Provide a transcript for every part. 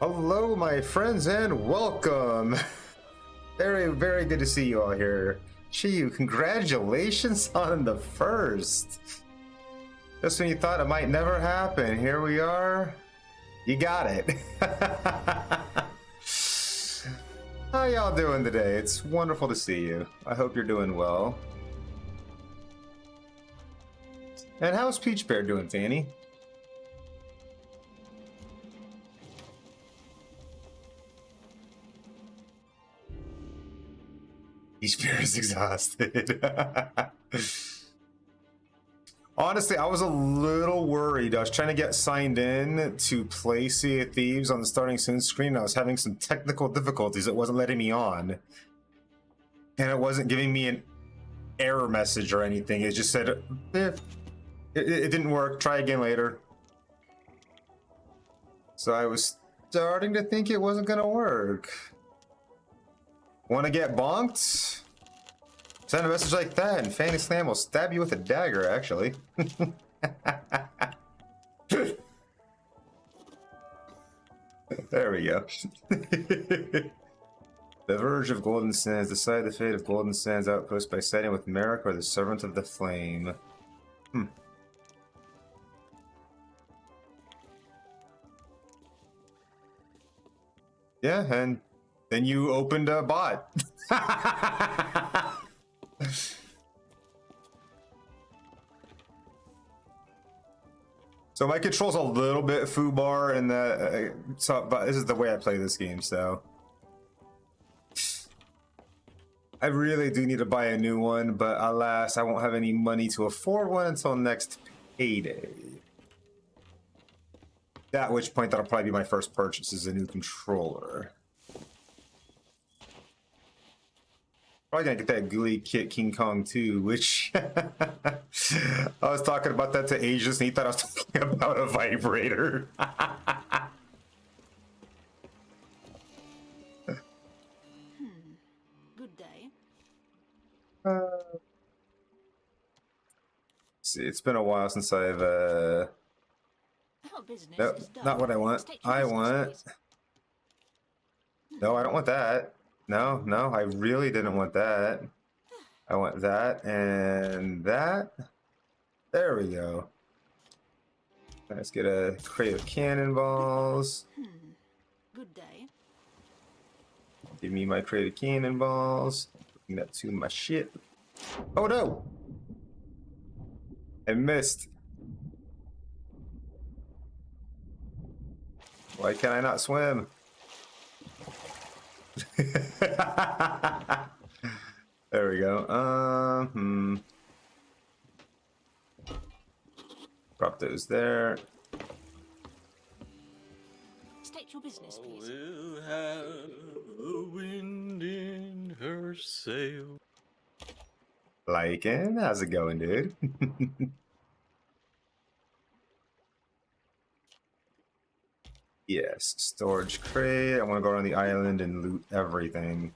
Hello, my friends, and welcome. Very good to see you all here. Gee, congratulations on the first. Just when you thought it might never happen, here we are. You got it. How y'all doing today? It's wonderful to see you. I hope you're doing well. And how's Peach Bear doing, Fanny? Peach Bear is exhausted. Honestly, I was a little worried. I was trying to get signed in to play Sea of Thieves on the starting soon screen, and I was having some technical difficulties. It wasn't letting me on. And it wasn't giving me an error message or anything. It just said, it didn't work. Try again later. So I was starting to think it wasn't going to work. Want to get bonked? Send a message like that, and Fanny Slam will stab you with a dagger, actually. There we go. The Verge of Golden Sands. Decide the fate of Golden Sands Outpost by siding with Merrick or the Servant of the Flame. Yeah, and then you opened a bot. So my control's a little bit foobar, and but this is the way I play this game. So I really do need to buy a new one, but alas, I won't have any money to afford one until next payday. At which point, that'll probably be my first purchase, is a new controller. Probably gonna get that GUI kit King Kong too, which I was talking about that to Aegis and he thought I was talking about a vibrator. Good day. See, it's been a while since I've Our business nope, is done. not what I want. State your I business, want please. no, I don't want that. No, no, I really didn't want that. I want that and that. There we go. Let's get a crate of cannonballs. Good day. Give me my crate of cannonballs. Bring that to my ship. Oh no! I missed. Why can I not swim? There we go. Drop those there. State your business, please. Will have the wind in her sail. Lycan, how's it going, dude? Yes, storage crate. I want to go around the island and loot everything.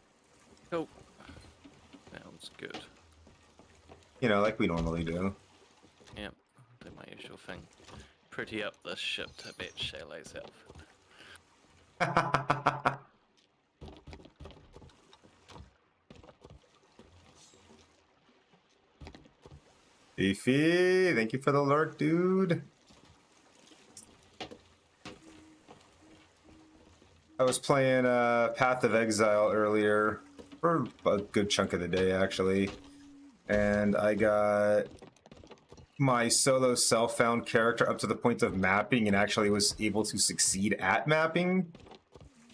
Oh, sounds good. You know, like we normally do. Yep, do my usual thing. Pretty up this ship to bet Chalet's outfit. Beefy, thank you for the lurk, dude. I was playing Path of Exile earlier for a good chunk of the day, actually. And I got my solo self-found character up to the point of mapping and actually was able to succeed at mapping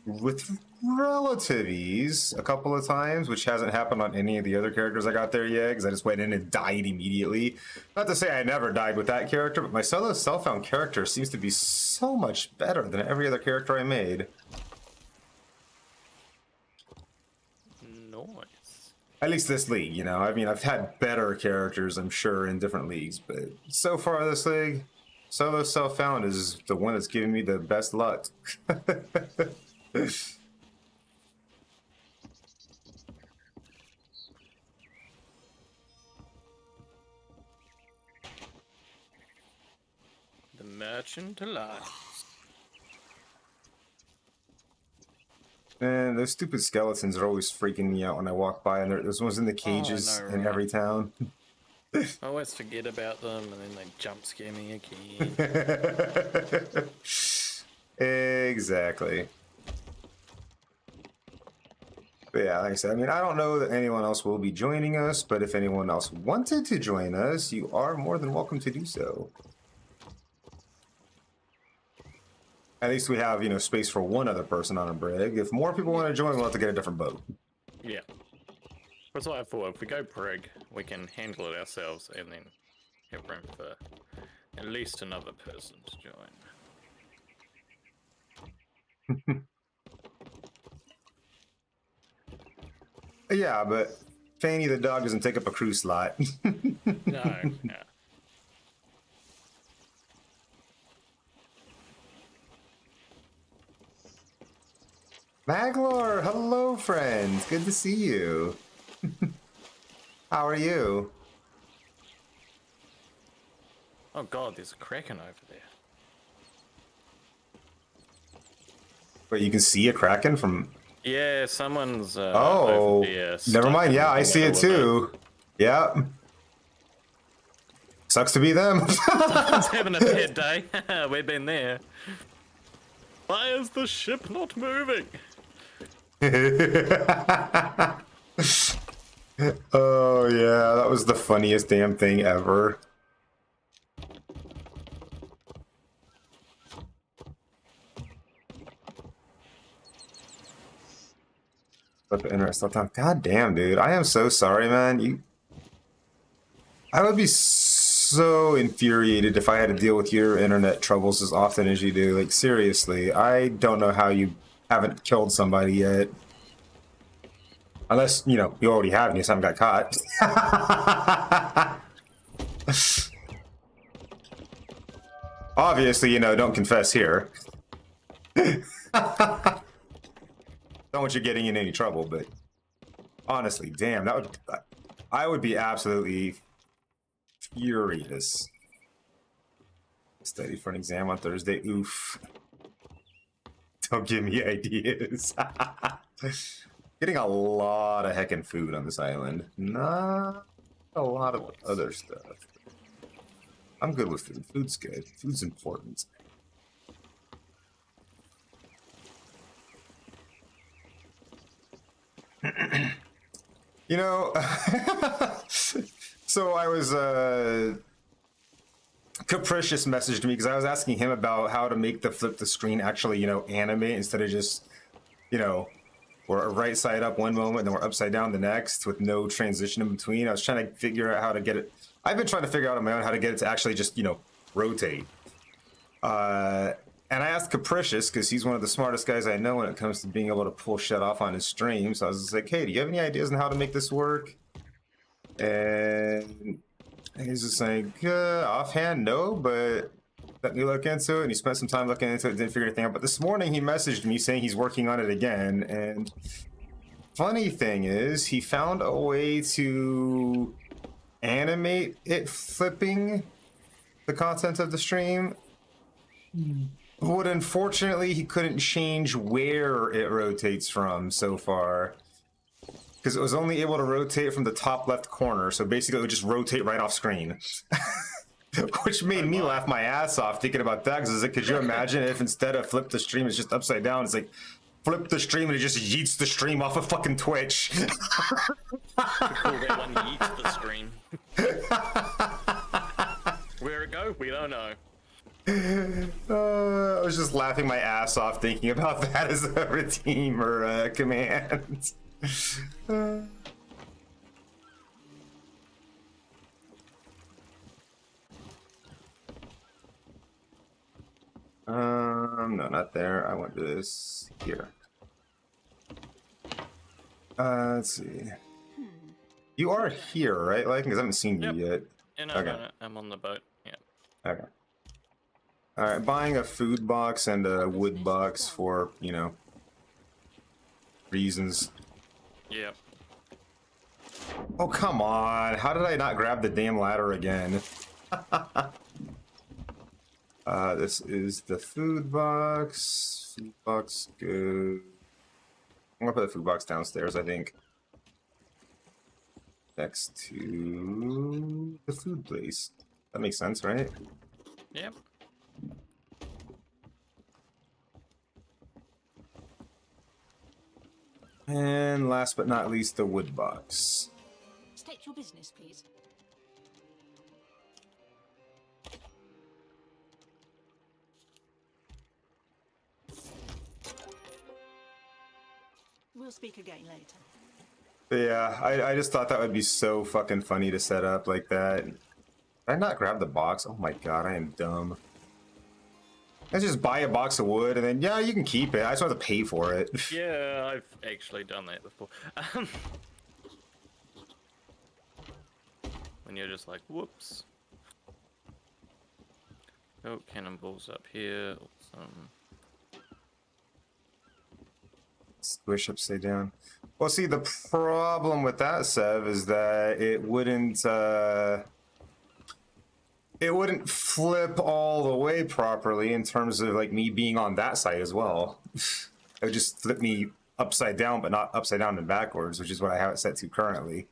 with relative ease a couple of times, which hasn't happened on any of the other characters I got there yet, because I just went in and died immediately. Not to say I never died with that character, but my solo self-found character seems to be so much better than every other character I made. Nice. At least this league, you know. I mean, I've had better characters, I'm sure, in different leagues, but so far this league, solo self-found is the one that's giving me the best luck. The Merchant Alliance. Man, those stupid skeletons are always freaking me out when I walk by, and there's ones in the cages know, in right? every town. I always forget about them and then they jump scare me again. Exactly. But yeah, like I said, I mean, I don't know that anyone else will be joining us, but if anyone else wanted to join us, you are more than welcome to do so. At least we have, you know, space for one other person on a brig. If more people want to join, we'll have to get a different boat. Yeah. That's what I thought. If we go prig, we can handle it ourselves and then have room for at least another person to join. Yeah, but Fanny the dog doesn't take up a crew slot. No, no. Maglor, hello, friend. Good to see you. How are you? Oh god, there's a kraken over there. Wait, you can see a kraken from... Yeah, someone's Oh, over there, never stuck mind. in Yeah, the I see it middle of too. Yep. Sucks to be them. Someone's having a bad day. We've been there. Why is the ship not moving? Oh, yeah, that was the funniest damn thing ever. Flip the internet stuff down. God damn, dude. I am so sorry, man. I would be so infuriated if I had to deal with your internet troubles as often as you do. Like, seriously, I don't know how you haven't killed somebody yet. Unless, you know, you already have and you just haven't got caught. Obviously, you know, don't confess here. Don't want you getting in any trouble, but honestly, damn, I would be absolutely furious. Study for an exam on Thursday. Oof. Don't give me ideas. Getting a lot of heckin' food on this island. Not a lot of other stuff. I'm good with food. Food's good. Food's important. You know, so I was, Capricious messaged me because I was asking him about how to make the flip the screen actually, you know, animate instead of just, you know, we're right side up one moment and then we're upside down the next with no transition in between. I was trying to figure out how to get it. I've been trying to figure out on my own how to get it to actually just, you know, rotate. And I asked Capricious, because he's one of the smartest guys I know when it comes to being able to pull shit off on his stream. So I was just like, hey, do you have any ideas on how to make this work? And he's just like, offhand, no, but let me look into it. And he spent some time looking into it, didn't figure anything out. But this morning he messaged me saying he's working on it again. And funny thing is, he found a way to animate it flipping the content of the stream. But unfortunately, he couldn't change where it rotates from so far. Because it was only able to rotate from the top left corner. So basically, it would just rotate right off screen. Which made me laugh my ass off thinking about that. Because could you imagine if instead of flip the stream, it's just upside down? It's like flip the stream and it just yeets the stream off of fucking Twitch. Cool, that one yeets the screen. Where it go? We don't know. I was just laughing my ass off thinking about that as a routine or a command. No, not there. I want this here. Let's see. You are here, right? Like, because I haven't seen you yet. Yeah, no, Okay. no, I'm on the boat. Yeah. Okay. All right, buying a food box and a wood box for, you know, reasons. Yep. Oh, come on. How did I not grab the damn ladder again? This is the food box. Food box, good. I'm gonna put the food box downstairs, I think. Next to the food place. That makes sense, right? Yep. And last but not least, the wood box. State your business, please. We'll speak again later. Yeah, I just thought that would be so fucking funny to set up like that. Did I not grab the box? Oh my god, I am dumb. Let's just buy a box of wood and then, yeah, you can keep it. I just want to pay for it. Yeah, I've actually done that before. When you're just like, whoops. Oh, cannonballs up here. Awesome. Squish upside down. Well, see, the problem with that, Sev, is that it wouldn't flip all the way properly in terms of like me being on that side as well. It would just flip me upside down, but not upside down and backwards, which is what I have it set to currently.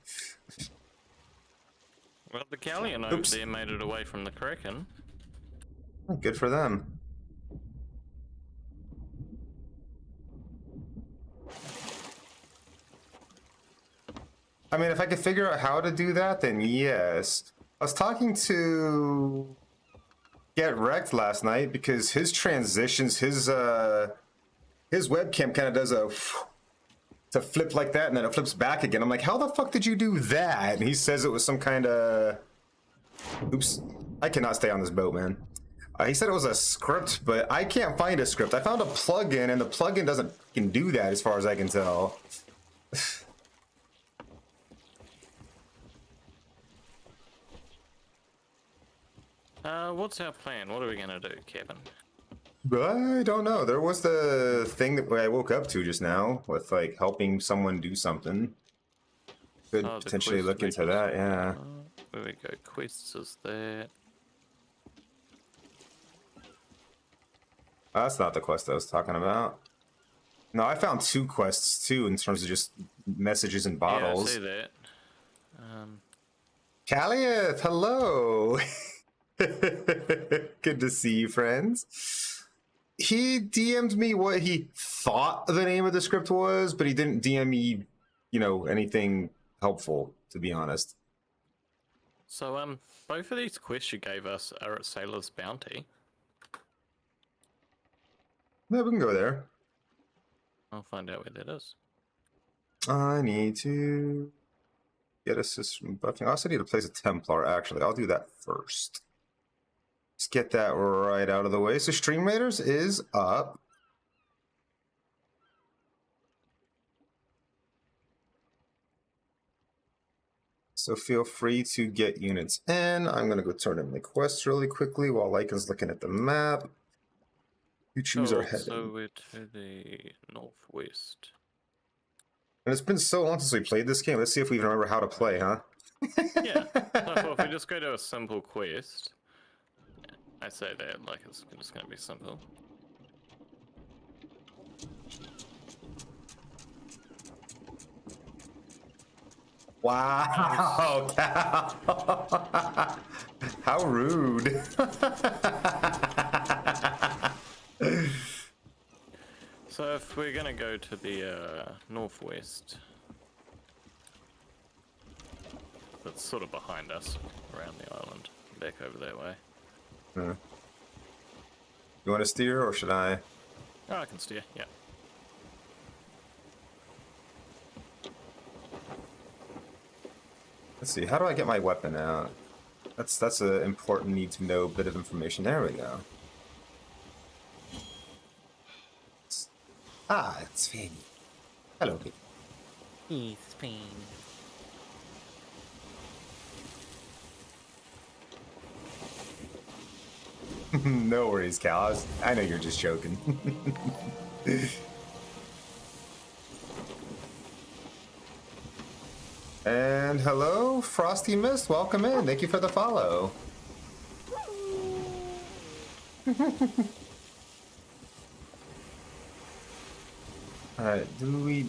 Well, the galleon over there made it away from the Kraken. Oh, good for them. I mean, if I could figure out how to do that, then yes. I was talking to Get Wrecked last night because his transitions, his webcam kind of does a to flip like that, and then it flips back again. I'm like, how the fuck did you do that? And he says it was some kind of... Oops. I cannot stay on this boat, man. He said it was a script, but I can't find a script. I found a plugin, and the plugin doesn't fucking do that as far as I can tell. What's our plan? What are we gonna do, Kevin? I don't know. There was the thing that I woke up to just now with like helping someone do something. Could Oh, the potentially quest look into makers. that, yeah. Where we go? Quests is there. That's not the quest I was talking about. No, I found 2 quests too in terms of just messages and bottles. Yeah, I see that. Calieth, hello. Good to see you, friends. He DM'd me what he thought the name of the script was, but he didn't DM me, you know, anything helpful, to be honest. So, both of these quests you gave us are at Sailor's Bounty. Yeah, we can go there. I'll find out where that is. I need to get a system buffing. I also need to place a Templar, actually. I'll do that first. Let's get that right out of the way. So Stream Raiders is up. So feel free to get units in. I'm going to go turn in the quest really quickly while Lycan's looking at the map. You choose our heading. So we're to the northwest. And it's been so long since we played this game. Let's see if we even remember how to play, huh? Yeah. So I thought if we just go to a simple quest, I say that like it's just going to be simple. Wow, Cal. How rude. So if we're going to go to the northwest, that's sort of behind us, around the island, back over that way. You want to steer or should I? Oh, I can steer, yeah. Let's see, how do I get my weapon out? That's an important need to know bit of information. There we go. It's Fanny. Hello, baby. It's pain. No worries, Cal. I know you're just joking. And hello, Frosty Mist. Welcome in. Thank you for the follow. Alright, do we...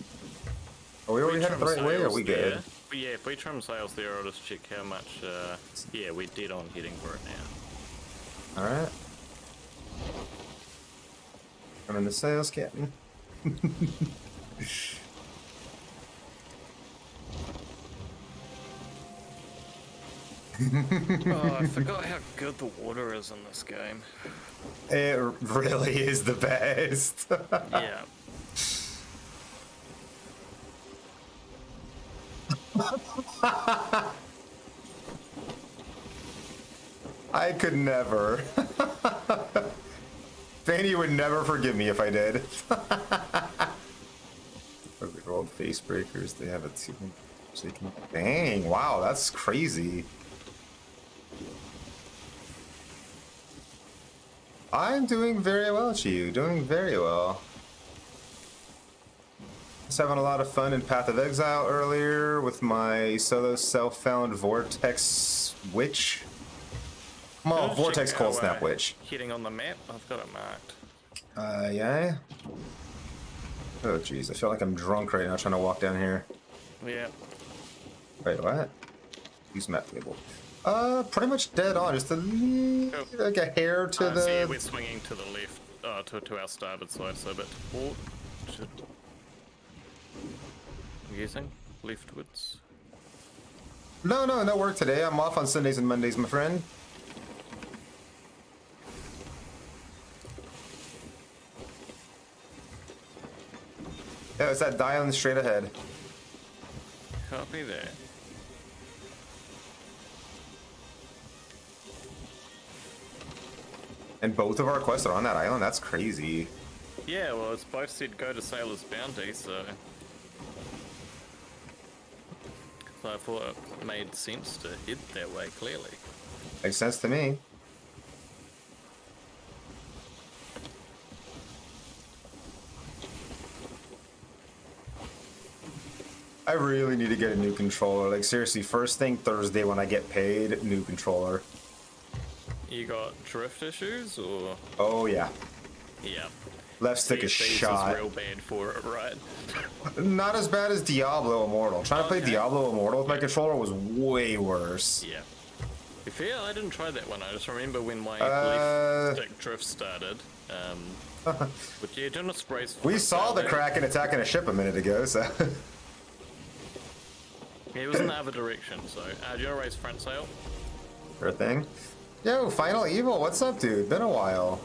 Are we already headed the right way, or are we good? But yeah, if we trim sails there, I'll just check how much, yeah, we're dead on heading for it now. Alright. I'm in the sails, Captain. Oh, I forgot how good the water is in this game. It really is the best. Yeah. I could never. Fanny would never forgive me if I did. Old face breakers, they have a 200. So you can... Dang, wow, that's crazy. I'm doing very well, Chiyu. Doing very well. Was having a lot of fun in Path of Exile earlier with my solo self-found Vortex Witch. Well, Let's Vortex check Cold our, Snap Witch. Heading on the map, I've got it marked. Yeah. Oh, jeez. I feel like I'm drunk right now trying to walk down here. Yeah. Wait, what? Use map table. Pretty much dead on. Just like a hair to the... So yeah, we're swinging to the left, to our starboard side, so a bit to port. I'm guessing? Leftwards. No work today. I'm off on Sundays and Mondays, my friend. it's that dialing straight ahead. Copy that. And both of our quests are on that island? That's crazy. Yeah, well, it's both said go to Sailor's Bounty, so I thought it made sense to head that way, clearly. Makes sense to me. I really need to get a new controller. Like, seriously, first thing Thursday when I get paid, new controller. You got drift issues, or? Oh, yeah. Yeah. Left stick is Thieves shot. is real bad for it, right? Not as bad as Diablo Immortal. Trying to play Okay. Diablo Immortal with my controller was way worse. Yeah. To be fair, I didn't try that one. I just remember when my left stick drift started. But yeah, Jonas sprays. We saw the Kraken attacking a ship a minute ago, so... Yeah, it was in the other direction, so. Do you want to raise front sail? Sure thing. Yo, Final Evil, what's up, dude? Been a while.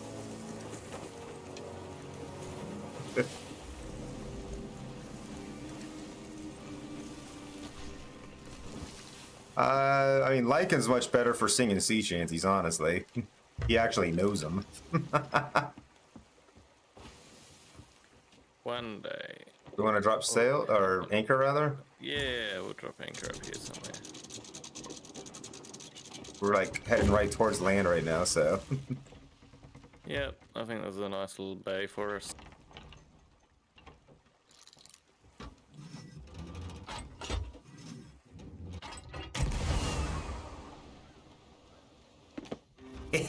I mean, Lycan's much better for singing sea shanties, honestly. He actually knows them. One day. We want to drop sail, or anchor, rather? Yeah, we'll drop anchor up here somewhere. We're, like, heading right towards land right now, so... Yep, I think there's a nice little bay for us. No,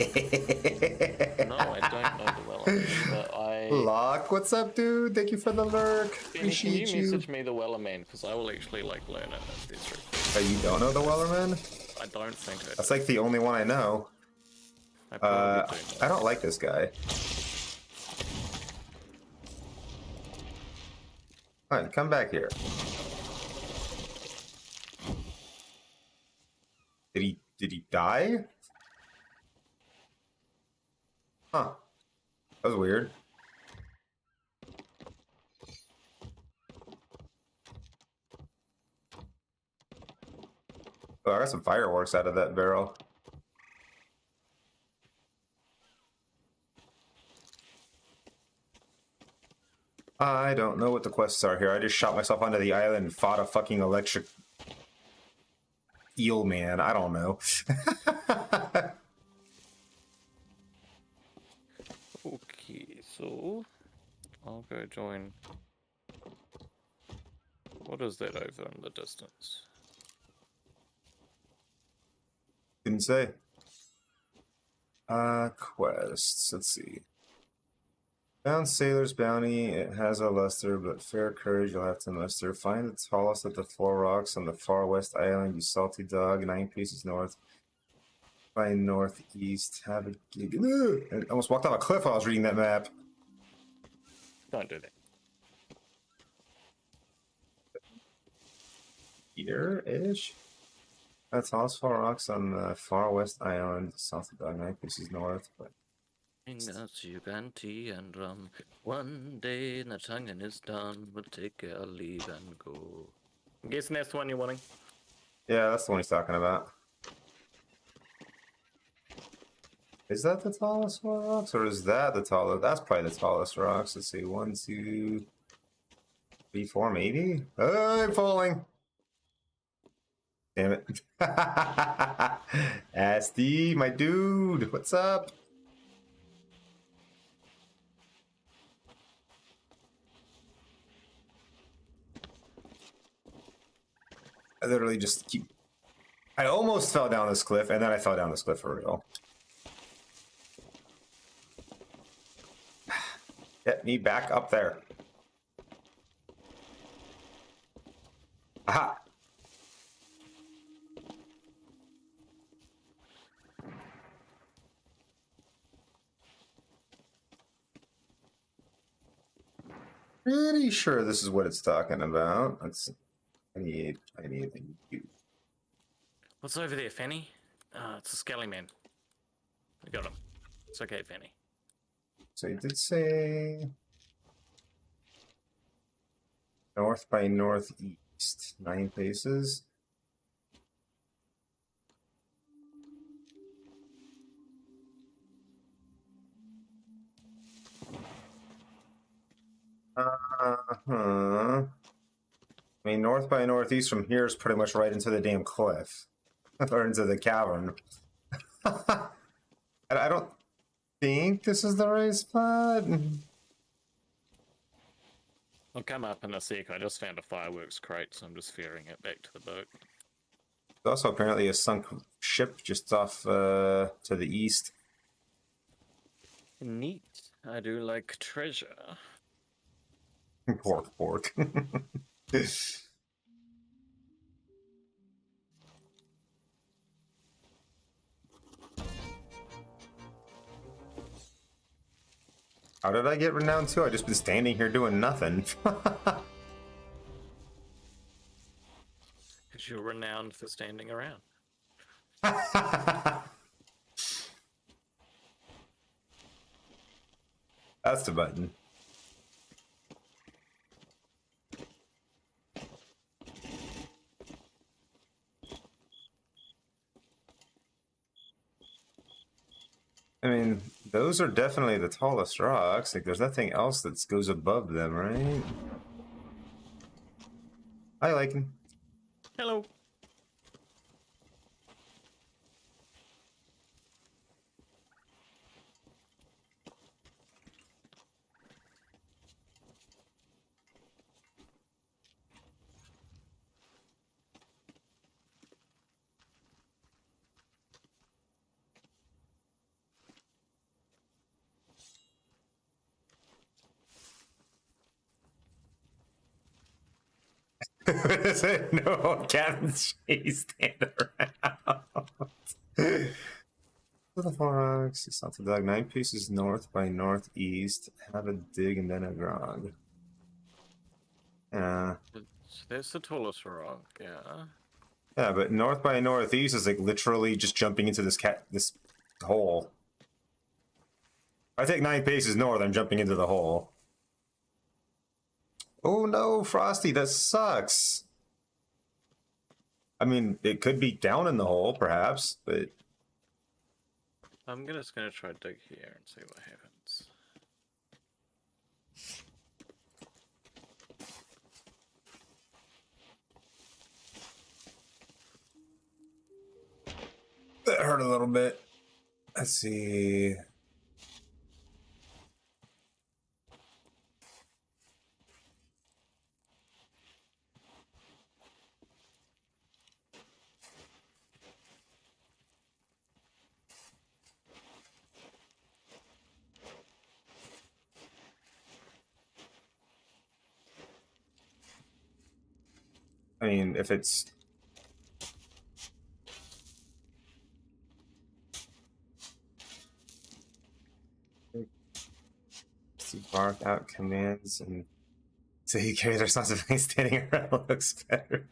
I don't know the Wellerman, but I... Locke, what's up, dude? Thank you for the lurk. Benny, can you Appreciate you. message me the Wellerman? Because I will actually, like, learn it if there's requests. Oh, you don't know the Wellerman? I don't think I That's do. like the only one I know. I probably do. I don't like this guy. Alright, come back here. Did he die? Huh. That was weird. Oh, I got some fireworks out of that barrel. I don't know what the quests are here. I just shot myself onto the island and fought a fucking electric eel man. I don't know. Okay, so I'll go join. What is that over in the distance? Didn't say. Quests. Let's see. Found Sailor's Bounty. It has a luster, but fair courage you'll have to muster. Find the tallest of the 4 rocks on the far west island, you salty dog. 9 paces north. By northeast. Have a gig. I almost walked off a cliff while I was reading that map. Don't do that. Here-ish? That's tallest 4 rocks on the far west island, salty dog. 9 paces north. But That's you bounty and rum. One day the tonguing is done, we'll take our leave and go. I'm guessing that's the one you're wanting. yeah, that's the one he's talking about. Is that the tallest 4 rocks, or is that the tallest? That's probably the tallest rocks. Let's see, 1, 2, 3, 4, maybe? Oh, I'm falling. Damn it. Asti, my dude, what's up? I literally just keep... I almost fell down this cliff, and then I fell down this cliff for real. Get me back up there. Aha! Pretty sure this is what it's talking about. Let's... I need you. What's over there, Fanny? It's a skelly man. We got him. It's okay, Fanny. So you did say... North by northeast. 9 paces. I mean, north by northeast from here is pretty much right into the damn cliff. Or into the cavern. I don't think this is the right spot. I'll come up in a sec. I just found a fireworks crate, so I'm just ferrying it back to the boat. There's also apparently a sunk ship just off to the east. Neat. I do like treasure. Pork. How did I get renowned too? I just been standing here doing nothing. Because you're renowned for standing around. That's the button. I mean, those are definitely the tallest rocks. Like, there's nothing else that goes above them, right? I like him. Hello. Is it? No, Captain Chase stand around. To the four rocks, it's not to dug 9 paces north by northeast. Have a dig and then a grog. Yeah. That's the tallest rock, yeah. Yeah, but north by northeast is like literally just jumping into this hole. If I take 9 paces north, I'm jumping into the hole. Oh no, Frosty, that sucks. I mean, it could be down in the hole, perhaps, but I'm just gonna try to dig here and see what happens. that hurt a little bit. Let's see. I mean, if it's see bark out commands and so you carry the responsibility standing around looks better.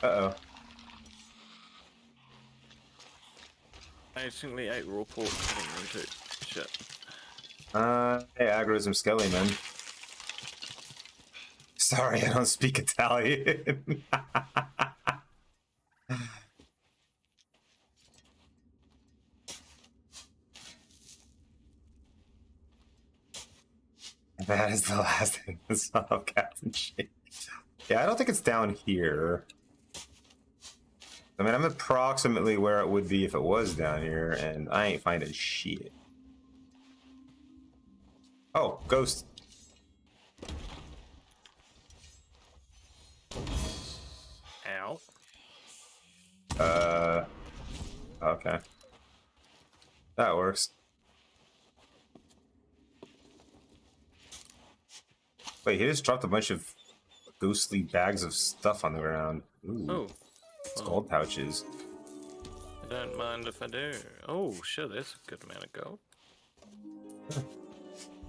Uh-oh. I accidentally ate raw pork. I didn't mean to. Shit. Hey, Agorism Skelly, man. Sorry, I don't speak Italian. That is the last thing I saw of Captain Shake. Yeah, I don't think it's down here. I mean, I'm approximately where it would be if it was down here, and I ain't finding shit. Oh, ghost. Ow. Okay. That works. Wait, he just dropped a bunch of ghostly bags of stuff on the ground. Ooh, Oh. it's gold pouches. I don't mind if I do. Oh, shit, that's a good amount of gold.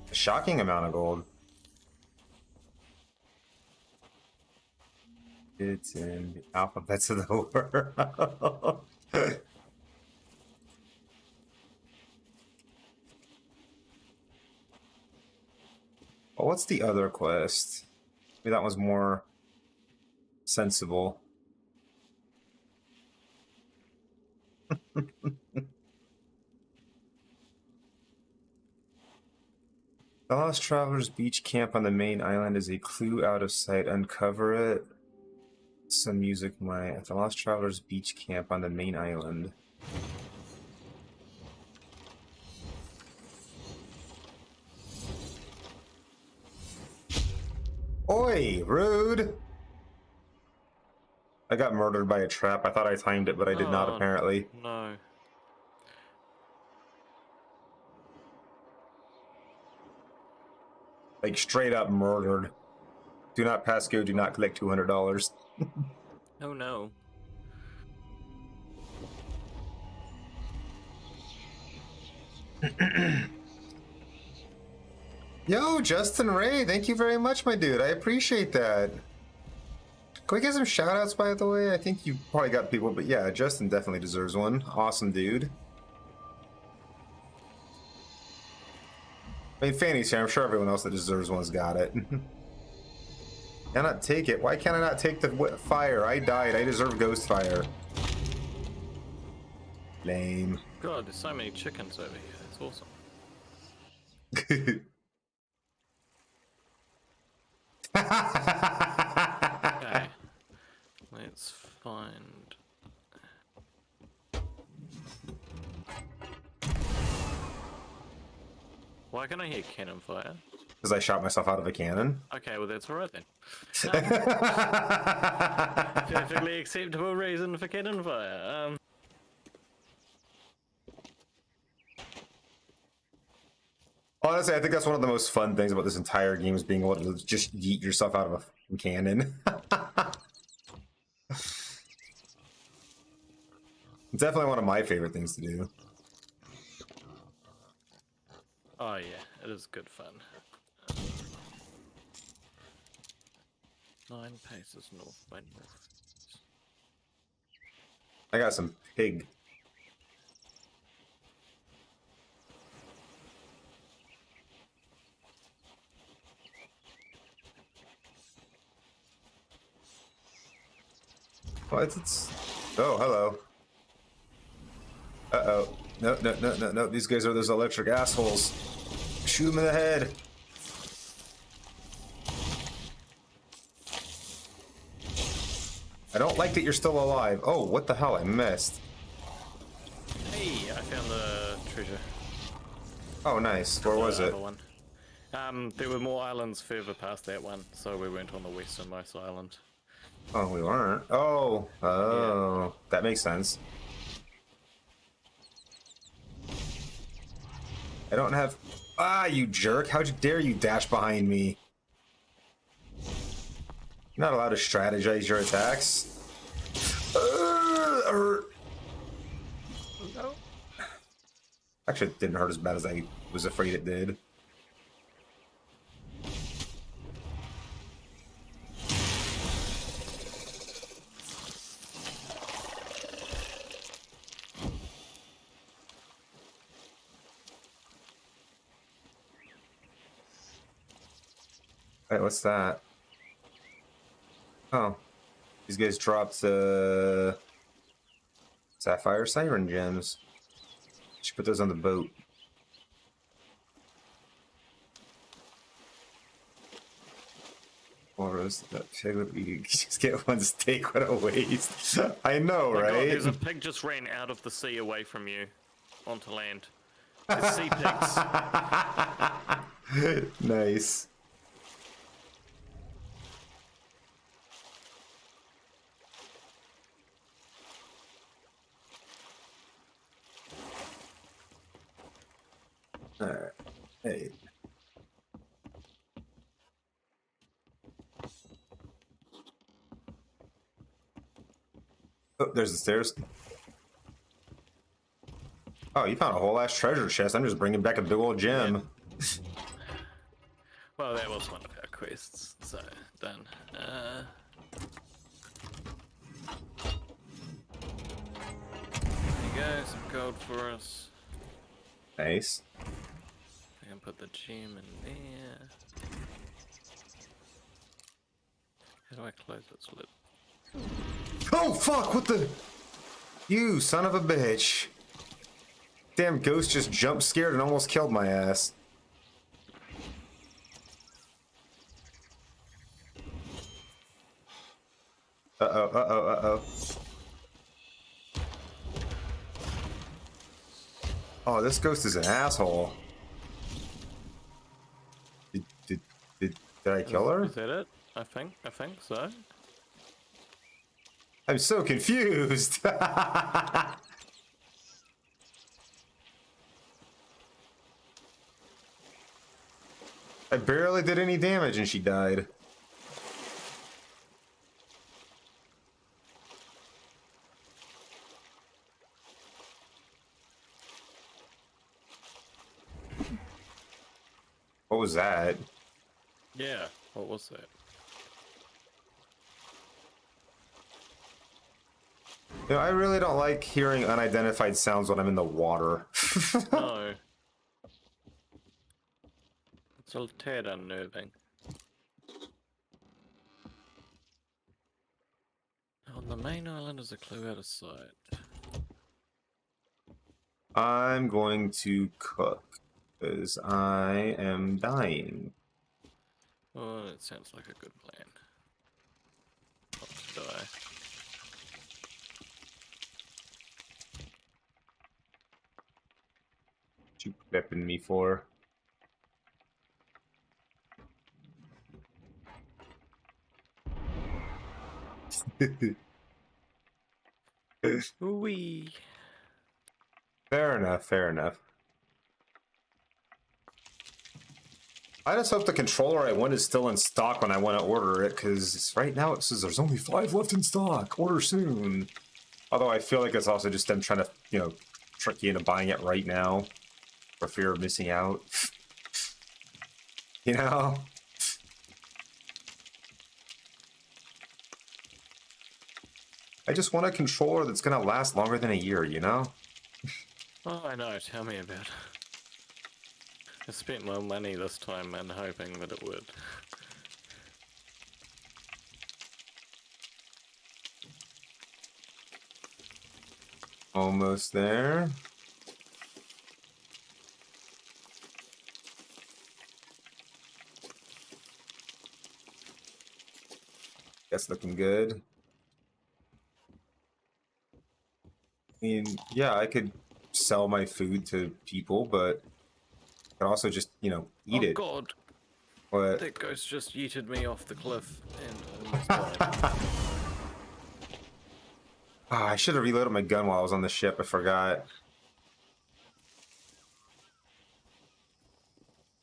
A shocking amount of gold. It's in the alphabets of the world. Oh, what's the other quest? Maybe that was more sensible. The Lost Traveler's Beach Camp on the main island is a clue out of sight. Uncover it. Some music might. At the Lost Traveler's Beach Camp on the main island. Oi, rude! I got murdered by a trap. I thought I timed it, but I did not, apparently. No. Like, straight up murdered. Do not pass go, do not collect $200. Oh no. Yo, Justin Ray, thank you very much, my dude. I appreciate that. Can we get some shoutouts, by the way? I think you probably got people, but yeah, Justin definitely deserves one. Awesome dude. I mean, Fanny's here. I'm sure everyone else that deserves one's got it. Cannot take it. Why can't I not take the fire? I died. I deserve ghost fire. Lame. God, there's so many chickens over here. It's awesome. Okay. Let's find... Why can I hear cannon fire? Because I shot myself out of a cannon. Okay, well that's alright then. Perfectly acceptable reason for cannon fire. Honestly, I think that's one of the most fun things about this entire game is being able to just yeet yourself out of a fucking cannon. It's definitely one of my favorite things to do. Oh yeah, it is good fun. 9 paces north by north. I got some pig. What? It's... Oh, hello. Uh-oh. No, no, no, no, no. These guys are those electric assholes. Shoot them in the head. I don't like that you're still alive. Oh, what the hell? I missed. Hey, I found the treasure. Oh, nice. Where was it? One. There were more islands further past that one, so we went on the westernmost island. Oh, we weren't. Oh, oh, yeah. That makes sense. I don't have... Ah, you jerk. How'd you dare you dash behind me? You're not allowed to strategize your attacks. No. Actually, it didn't hurt as bad as I was afraid it did. Wait, what's that? Oh, these guys dropped sapphire siren gems. Should put those on the boat. Or is that pig would be just get one steak? What a waste! I know, Oh right? God, there's a pig just ran out of the sea away from you, onto land. There's sea pigs. Nice. Alright. Hey. Oh, there's the stairs. Oh, you found a whole ass treasure chest. I'm just bringing back a big old gem. Yeah. Well, that was one of our quests, so done. There you go, some gold for us. Nice. I can put the gem in there. How do I close its lid? Oh fuck! What the? You son of a bitch! Damn ghost just jump scared and almost killed my ass. Uh-oh, uh-oh, uh-oh. Oh, this ghost is an asshole. Did I kill her? Is that it? I think so. I'm so confused. I barely did any damage and she died. What was that? Yeah. What was that? You know, I really don't like hearing unidentified sounds when I'm in the water. No. It's a tad unnerving. On the main island is a clue out of sight. I'm going to cook because I am dying. Oh, that sounds like a good plan. Not to die. What you prepping me for? Wee. Fair enough, fair enough. I just hope the controller I want is still in stock when I want to order it, because right now it says there's only 5 left in stock. Order soon. Although I feel like it's also just them trying to, you know, trick you into buying it right now for fear of missing out. You know? I just want a controller that's going to last longer than a year, you know? Oh, I know. Tell me about it. I spent my money this time and hoping that it would. Almost there. That's looking good. I mean, yeah, I could sell my food to people, but I could also just, you know, eat Oh it. god! But That ghost just yeeted me off the cliff and I almost died. I should have reloaded my gun while I was on the ship. I forgot.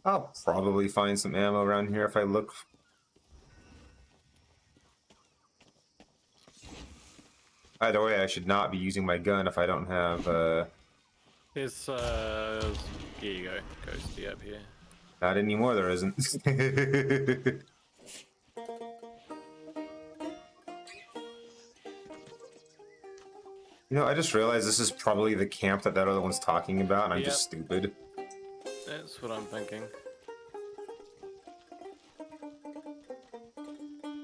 I'll probably find some ammo around here if I look. Either way, I should not be using my gun if I don't have, There's, here you go. Ghosty up here. not anymore, there isn't. You know, I just realized this is probably the camp that other one's talking about, and I'm just stupid. That's what I'm thinking.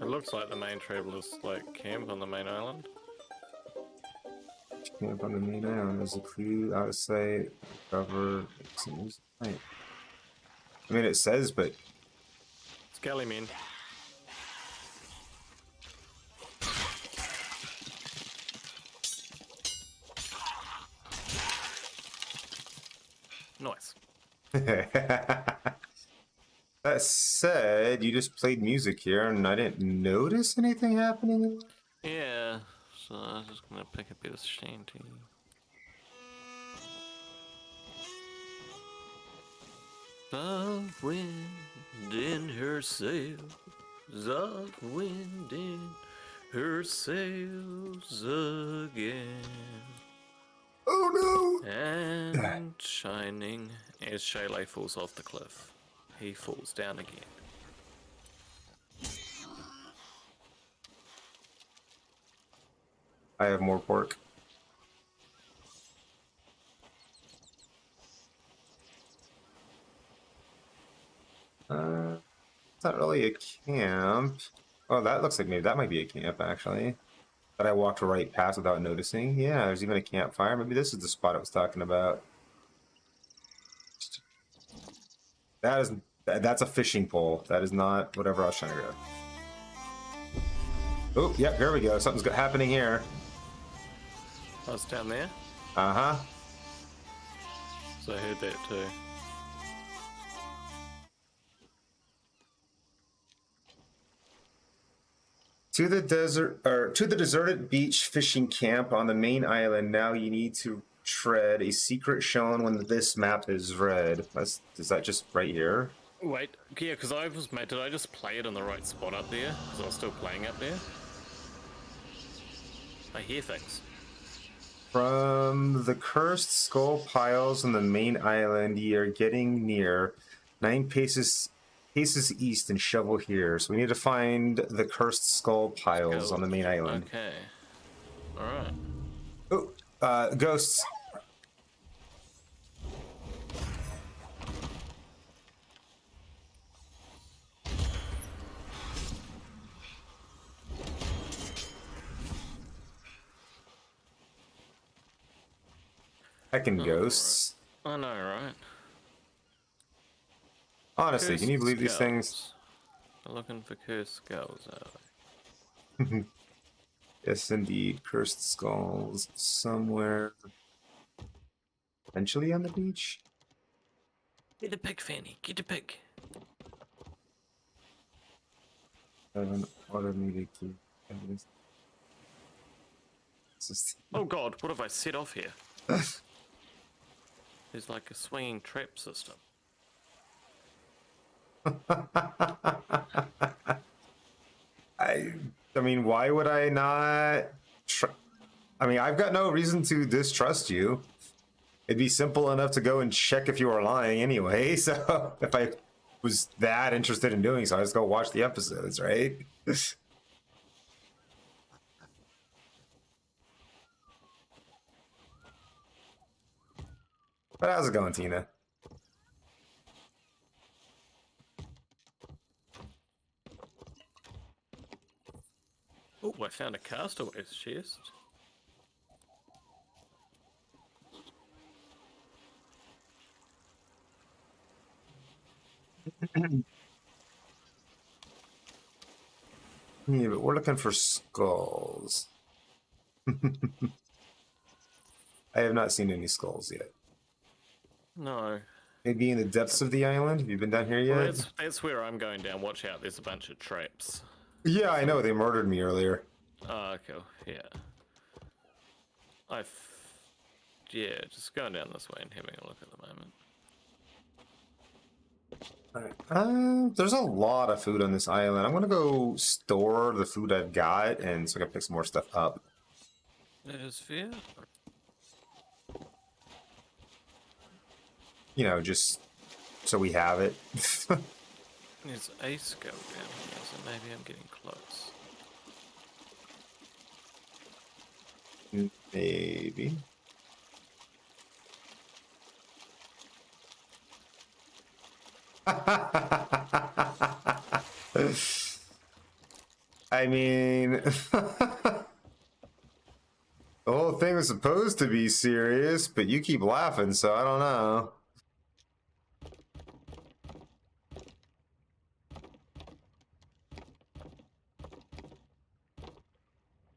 It looks like the main traveler's, like, camp on the main island. Camp on the main island. There's a clue out of sight. Cover. I mean, it says, but Skelly men. Nice. that said, you just played music here, and I didn't notice anything happening. Yeah, so I was just gonna pick a bit of shanty. Of wind in her sails, of wind in her sails again. Oh no! And shining as Shaylay falls off the cliff. He falls down again. I have more pork. It's not really a camp. Oh, that looks like maybe that might be a camp actually. That I walked right past without noticing. Yeah, there's even a campfire. Maybe this is the spot I was talking about. That is that's a fishing pole. That is not whatever I was trying to grab. Oh, yep, here we go. Something's happening here. I was down there, Uh-huh. so I heard that too. To the desert or to the deserted beach fishing camp on the main island. Now you need to tread a secret shown when this map is read. Is that just right here? Wait, yeah, because I was mate. Did I just play it in the right spot up there? Because I was still playing up there. I hear things. From the cursed skull piles on the main island, ye are getting near 9 paces east and shovel here. So we need to find the cursed skull piles on the main island. Okay. All right. Oh, ghosts. Heckin' ghosts. I know, right? Honestly, can you Cursed believe these skulls. things? We're looking for cursed skulls, are we? Yes, indeed. Cursed skulls somewhere. Eventually on the beach? Get a pig, Fanny. Get a pig. Automated key. Just... Oh god, what have I set off here? There's like a swinging trap system. I mean, why would I not? I mean, I've got no reason to distrust you. It'd be simple enough to go and check if you were lying anyway. So if I was that interested in doing so, I just go watch the episodes, right? But how's it going, Tina? Oh, I found a castaway's chest. Yeah, but we're looking for skulls. I have not seen any skulls yet. No. Maybe in the depths of the island? Have you been down here yet? Well, that's where I'm going down. Watch out, there's a bunch of traps. Yeah, I know. They murdered me earlier. Oh, okay, yeah. Yeah, just going down this way and having a look at the moment. There's a lot of food on this island. I'm gonna go store the food I've got, and so I can pick some more stuff up. That is fair. You know, just so we have it. There's a skull down here, so maybe I'm getting close. Maybe. I mean, the whole thing was supposed to be serious, but you keep laughing, so I don't know.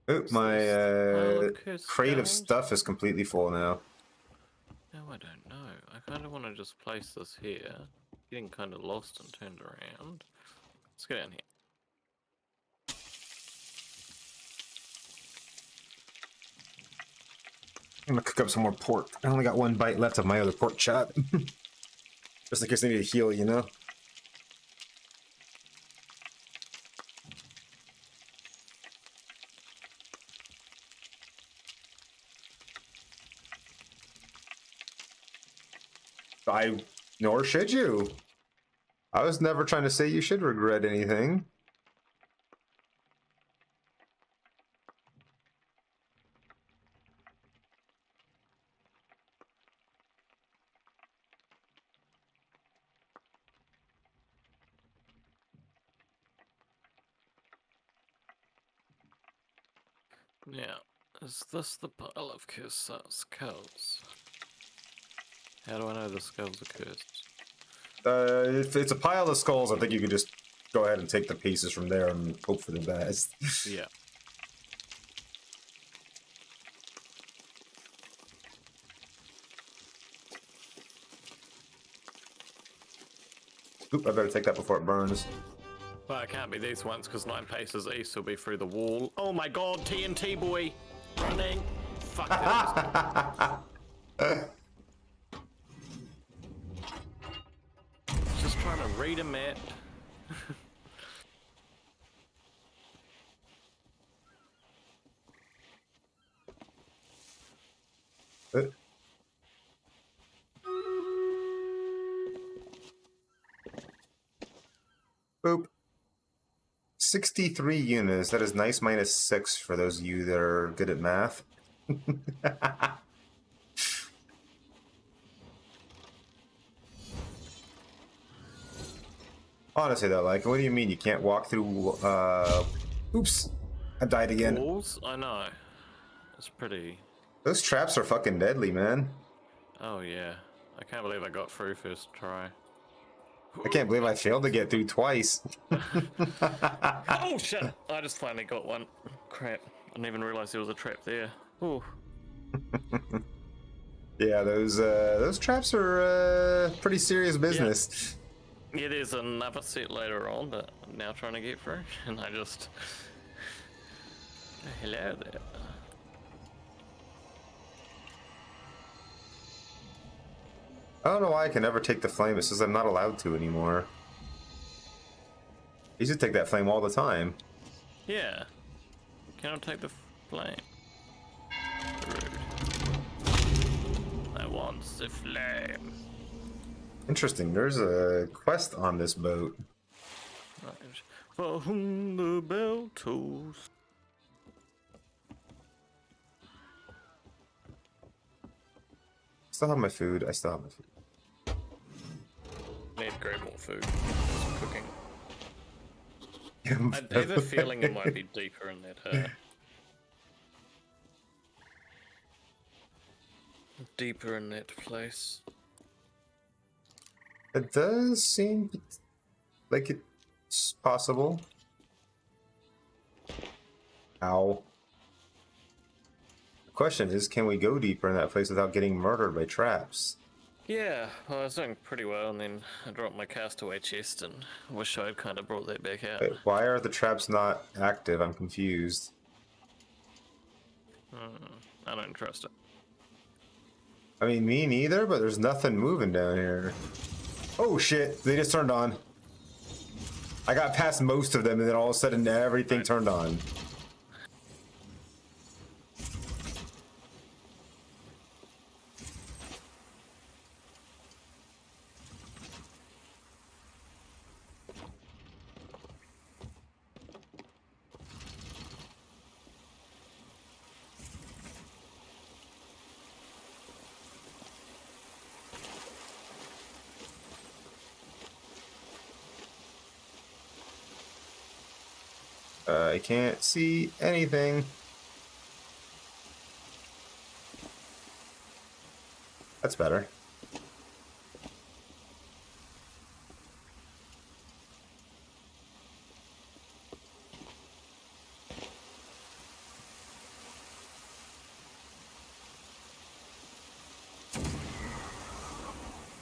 Oop, my crate of stuff is completely full now. No, I don't know. I kind of want to just place this here. Getting kind of lost and turned around. Let's go down here. I'm gonna cook up some more pork. I only got one bite left of my other pork chop. Just in case I need to heal, you know? Nor should you. I was never trying to say you should regret anything. Yeah. Is this the pile of cursed skulls? How do I know the skulls are cursed? If it's a pile of skulls, I think you could just go ahead and take the pieces from there and hope for the best. Yeah. Oop, I better take that before it burns. Well, it can't be these ones because 9 paces east will be through the wall. Oh my god, TNT boy! Running! Fuck that. Just trying to read a map. Boop. 63 units. That is nice minus 6 for those of you that are good at math. Honestly, though, like, what do you mean you can't walk through, Oops! I died again. Walls? I know. It's pretty... Those traps are fucking deadly, man. Oh yeah. I can't believe I got through first try. I can't believe I failed to get through twice. Oh shit! I just finally got one. Crap. I didn't even realize there was a trap there. Ooh. Yeah, those traps are pretty serious business. Yeah, there's another set later on that I'm now trying to get through, and I just... Hello there. I don't know why I can never take the flame. It says I'm not allowed to anymore. I used to take that flame all the time. Yeah. Can I take the flame? Rude. I want the flame. Interesting. There's a quest on this boat. Right. For whom the bell tolls. Still have my food. I still have my food. Need to grab more food. Just cooking. I have a feeling it might be deeper in that. Deeper in that place. It does seem like it's possible. Ow. The question is, can we go deeper in that place without getting murdered by traps? Yeah, well, I was doing pretty well, and then I dropped my castaway chest, and I wish I'd kind of brought that back out. Wait, why are the traps not active? I'm confused. I don't trust it. I mean, me neither, but there's nothing moving down here. Oh shit, they just turned on. I got past most of them, and then all of a sudden everything turned on. I can't see anything. That's better.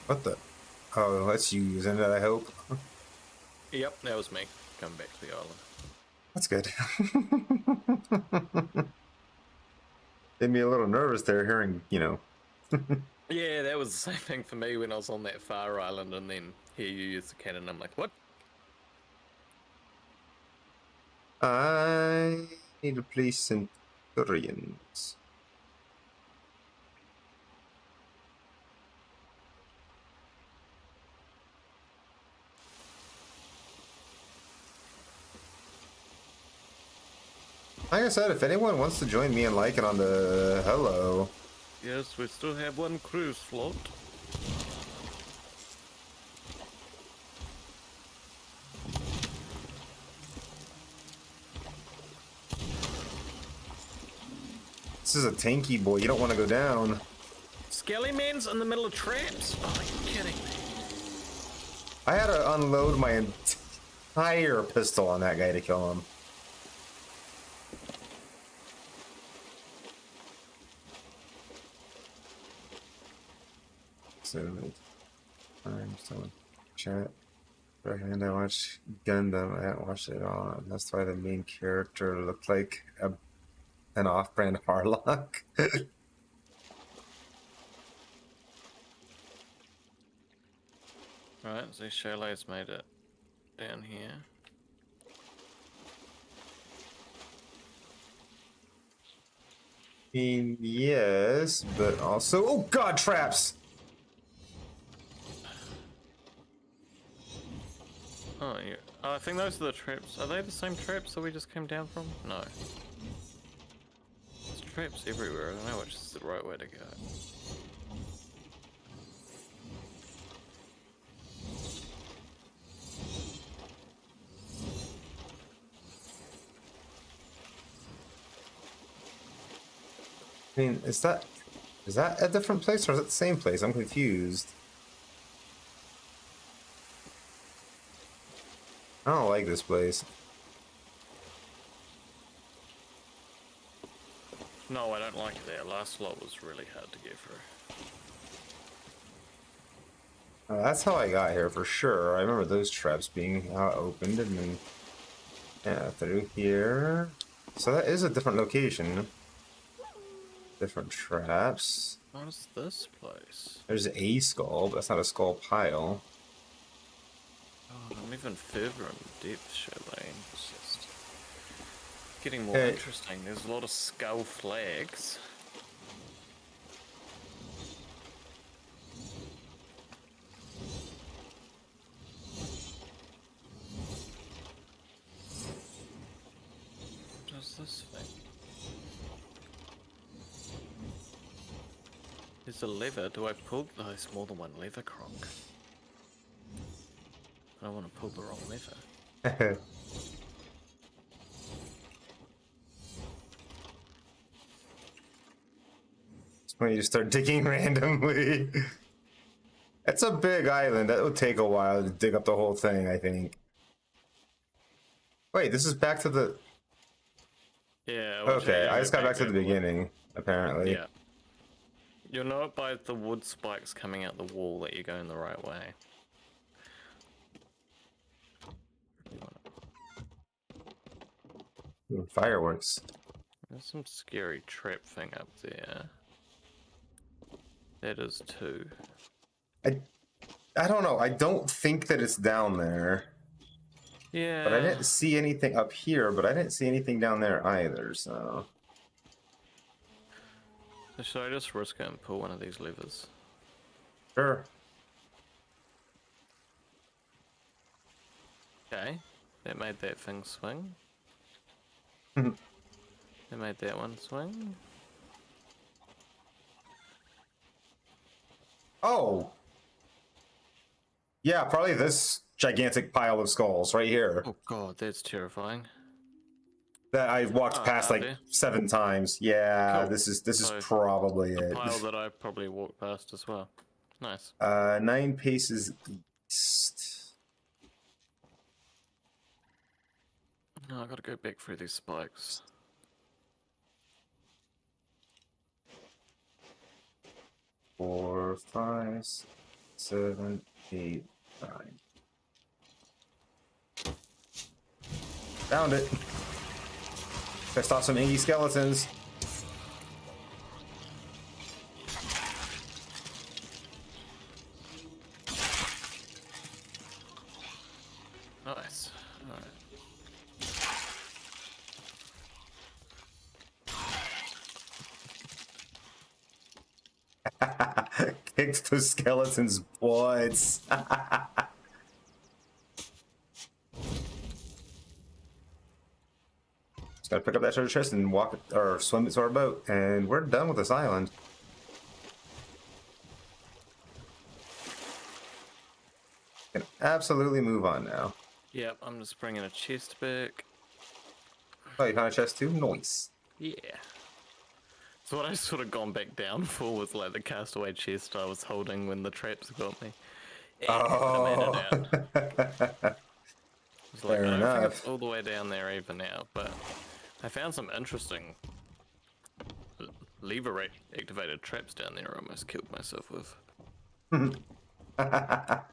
What the? Oh, that's you using it, I hope. Yep, that was me. Coming back to the island. That's good. Made me a little nervous there hearing, you know. Yeah, that was the same thing for me when I was on that far island, and then here you use the cannon. I'm like, what? I need to place Centurions. Like I said, if anyone wants to join me and like it on the hello. Yes, we still have one cruise slot. This is a tanky boy. You don't want to go down. Skelly man's in the middle of traps. Oh, are you kidding me? I had to unload my entire pistol on that guy to kill him. So, I'm still chat. And I watched Gundam. I haven't watched it at all. And that's why the main character looked like an off-brand Harlock. Right, so Cholet's made it down here. Yes, but also, oh god, traps! Oh, yeah. Oh, I think those are the traps. Are they the same traps that we just came down from? No. There's traps everywhere. I don't know which is the right way to go. I mean, is that a different place or is it the same place? I'm confused. I don't like this place. No, I don't like it there. Last lot was really hard to get through. That's how I got here for sure. I remember those traps being opened and then yeah, through here. So that is a different location. Different traps. What is this place? There's a skull, but that's not a skull pile. Oh, I'm even further in depth, Cholet. It's just getting more Hey. interesting. There's a lot of skull flags. What does this thing? There's a lever. Do I pull? Oh, there's more than one lever, Kronk. I don't want to pull the wrong lever. It's when you just start digging randomly. It's a big island. That would take a while to dig up the whole thing, I think. Wait, this is back to the... Yeah. Okay, I just got back to the beginning, apparently. Yeah. You'll know it by the wood spikes coming out the wall that you're going the right way. Ooh, fireworks. There's some scary trap thing up there. That is too. I don't know. I don't think that it's down there. Yeah. But I didn't see anything up here, but I didn't see anything down there either, so... So should I just risk it and pull one of these levers? Sure. Okay. That made that thing swing. That made that one swing. Oh! Yeah, probably this gigantic pile of skulls right here Oh god, that's terrifying. that I've walked past like howdy. 7 times. Yeah, Cool. this is So, probably The it. pile that I probably walked past as well. Nice. 9 paces east. No, I gotta go back through these spikes. Four, 5, 7, 8, 9. Found it. Pissed off some inky skeletons. Nice. Alright. Kicked those skeletons' butts. Just gotta pick up that treasure chest and walk it, or swim it to our boat, and we're done with this island. Can absolutely move on now. Yep, I'm just bringing a chest back. Oh, you found a chest too? Nice. Yeah. So what I sort of gone back down for was like the castaway chest I was holding when the traps got me. And I made it out. It's like, Fair I don't think it's enough. all the way down there even now, but I found some interesting lever activated traps down there I almost killed myself with. Ah,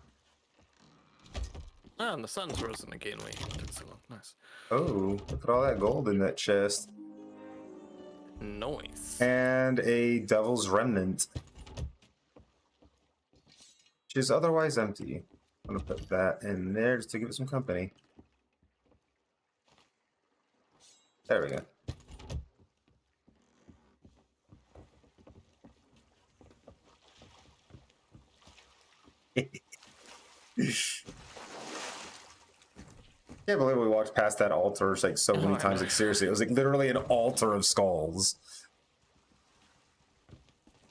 and the sun's risen again. We took so long. Nice. Oh, look at all that gold in that chest. Nice. And a Devil's Remnant, which is otherwise empty. I'm gonna put that in there just to give it some company. There we go. Can't believe we walked past that altar like so many I times. know. Like seriously, it was like literally an altar of skulls.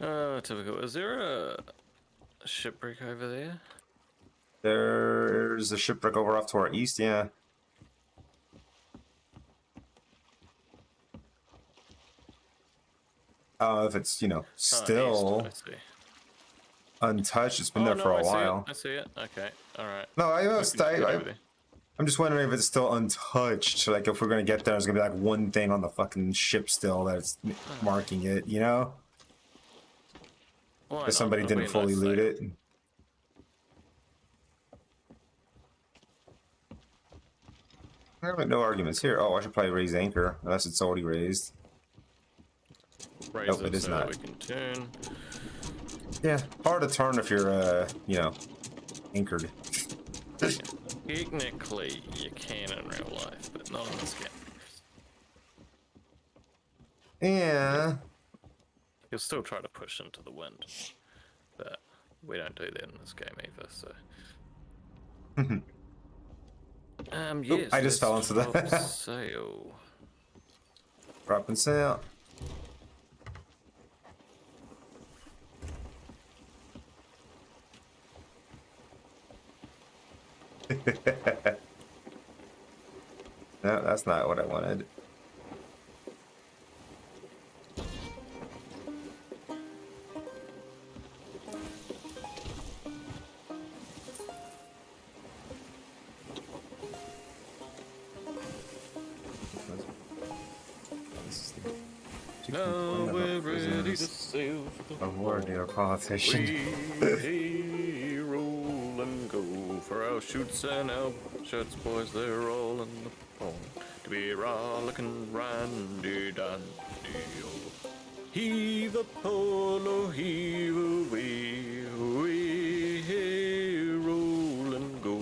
Typical. Is there a shipwreck over there? There's a shipwreck over off to our east, yeah. If it's, you know, still East, I see. untouched, it's been there no, for a I see while. it. I see it. Okay. All right. No, Over I'm just wondering if it's still untouched. Like, if we're gonna get there, there's gonna be like one thing on the fucking ship still that's marking it, you know? Why If not? somebody It'll be didn't a fully nice loot thing. it. I have no arguments here. Oh, I should probably raise anchor, unless it's already raised. Raise Nope, it it is so not. we can turn. Yeah, hard to turn if you're, you know, anchored. Technically, you can in real life, but not in this game. Yeah. You'll still try to push into the wind, but we don't do that in this game either. So. Yes. I just fell into drop that. sail. Drop and sail. No, that's not what I wanted. Now we're ready to sail for the Award your politician. We roll and go for our shoots and our shirts, boys. They're all in the pond to be rollicking randy dandy. Heave a polo, heave away, we hey, roll and go.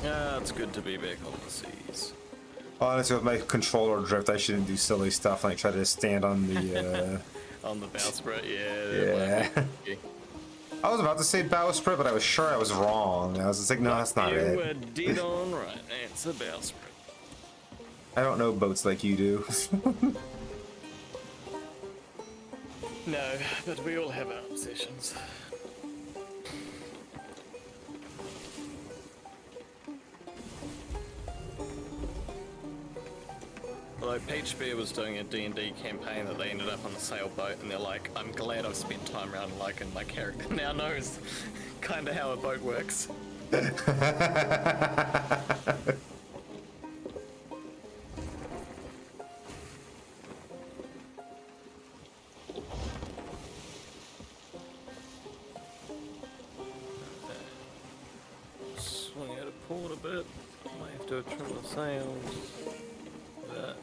Ah, it's good to be back on the seas. Honestly, with my controller drift, I shouldn't do silly stuff like try to stand on the. On the bowsprit, Yeah. yeah. I was about to say bowsprit, but I was sure I was wrong. I was just like, no, that's not You it. were dead on right. It's a bowsprit. I don't know boats like you do. No, but we all have our obsessions. Although Peach Bear was doing a D&D campaign that they ended up on a sailboat, and they're like, I'm glad I've spent time around Lycan. My character now knows kind of how a boat works. Swing out of port a bit. Might have to trim the sails. But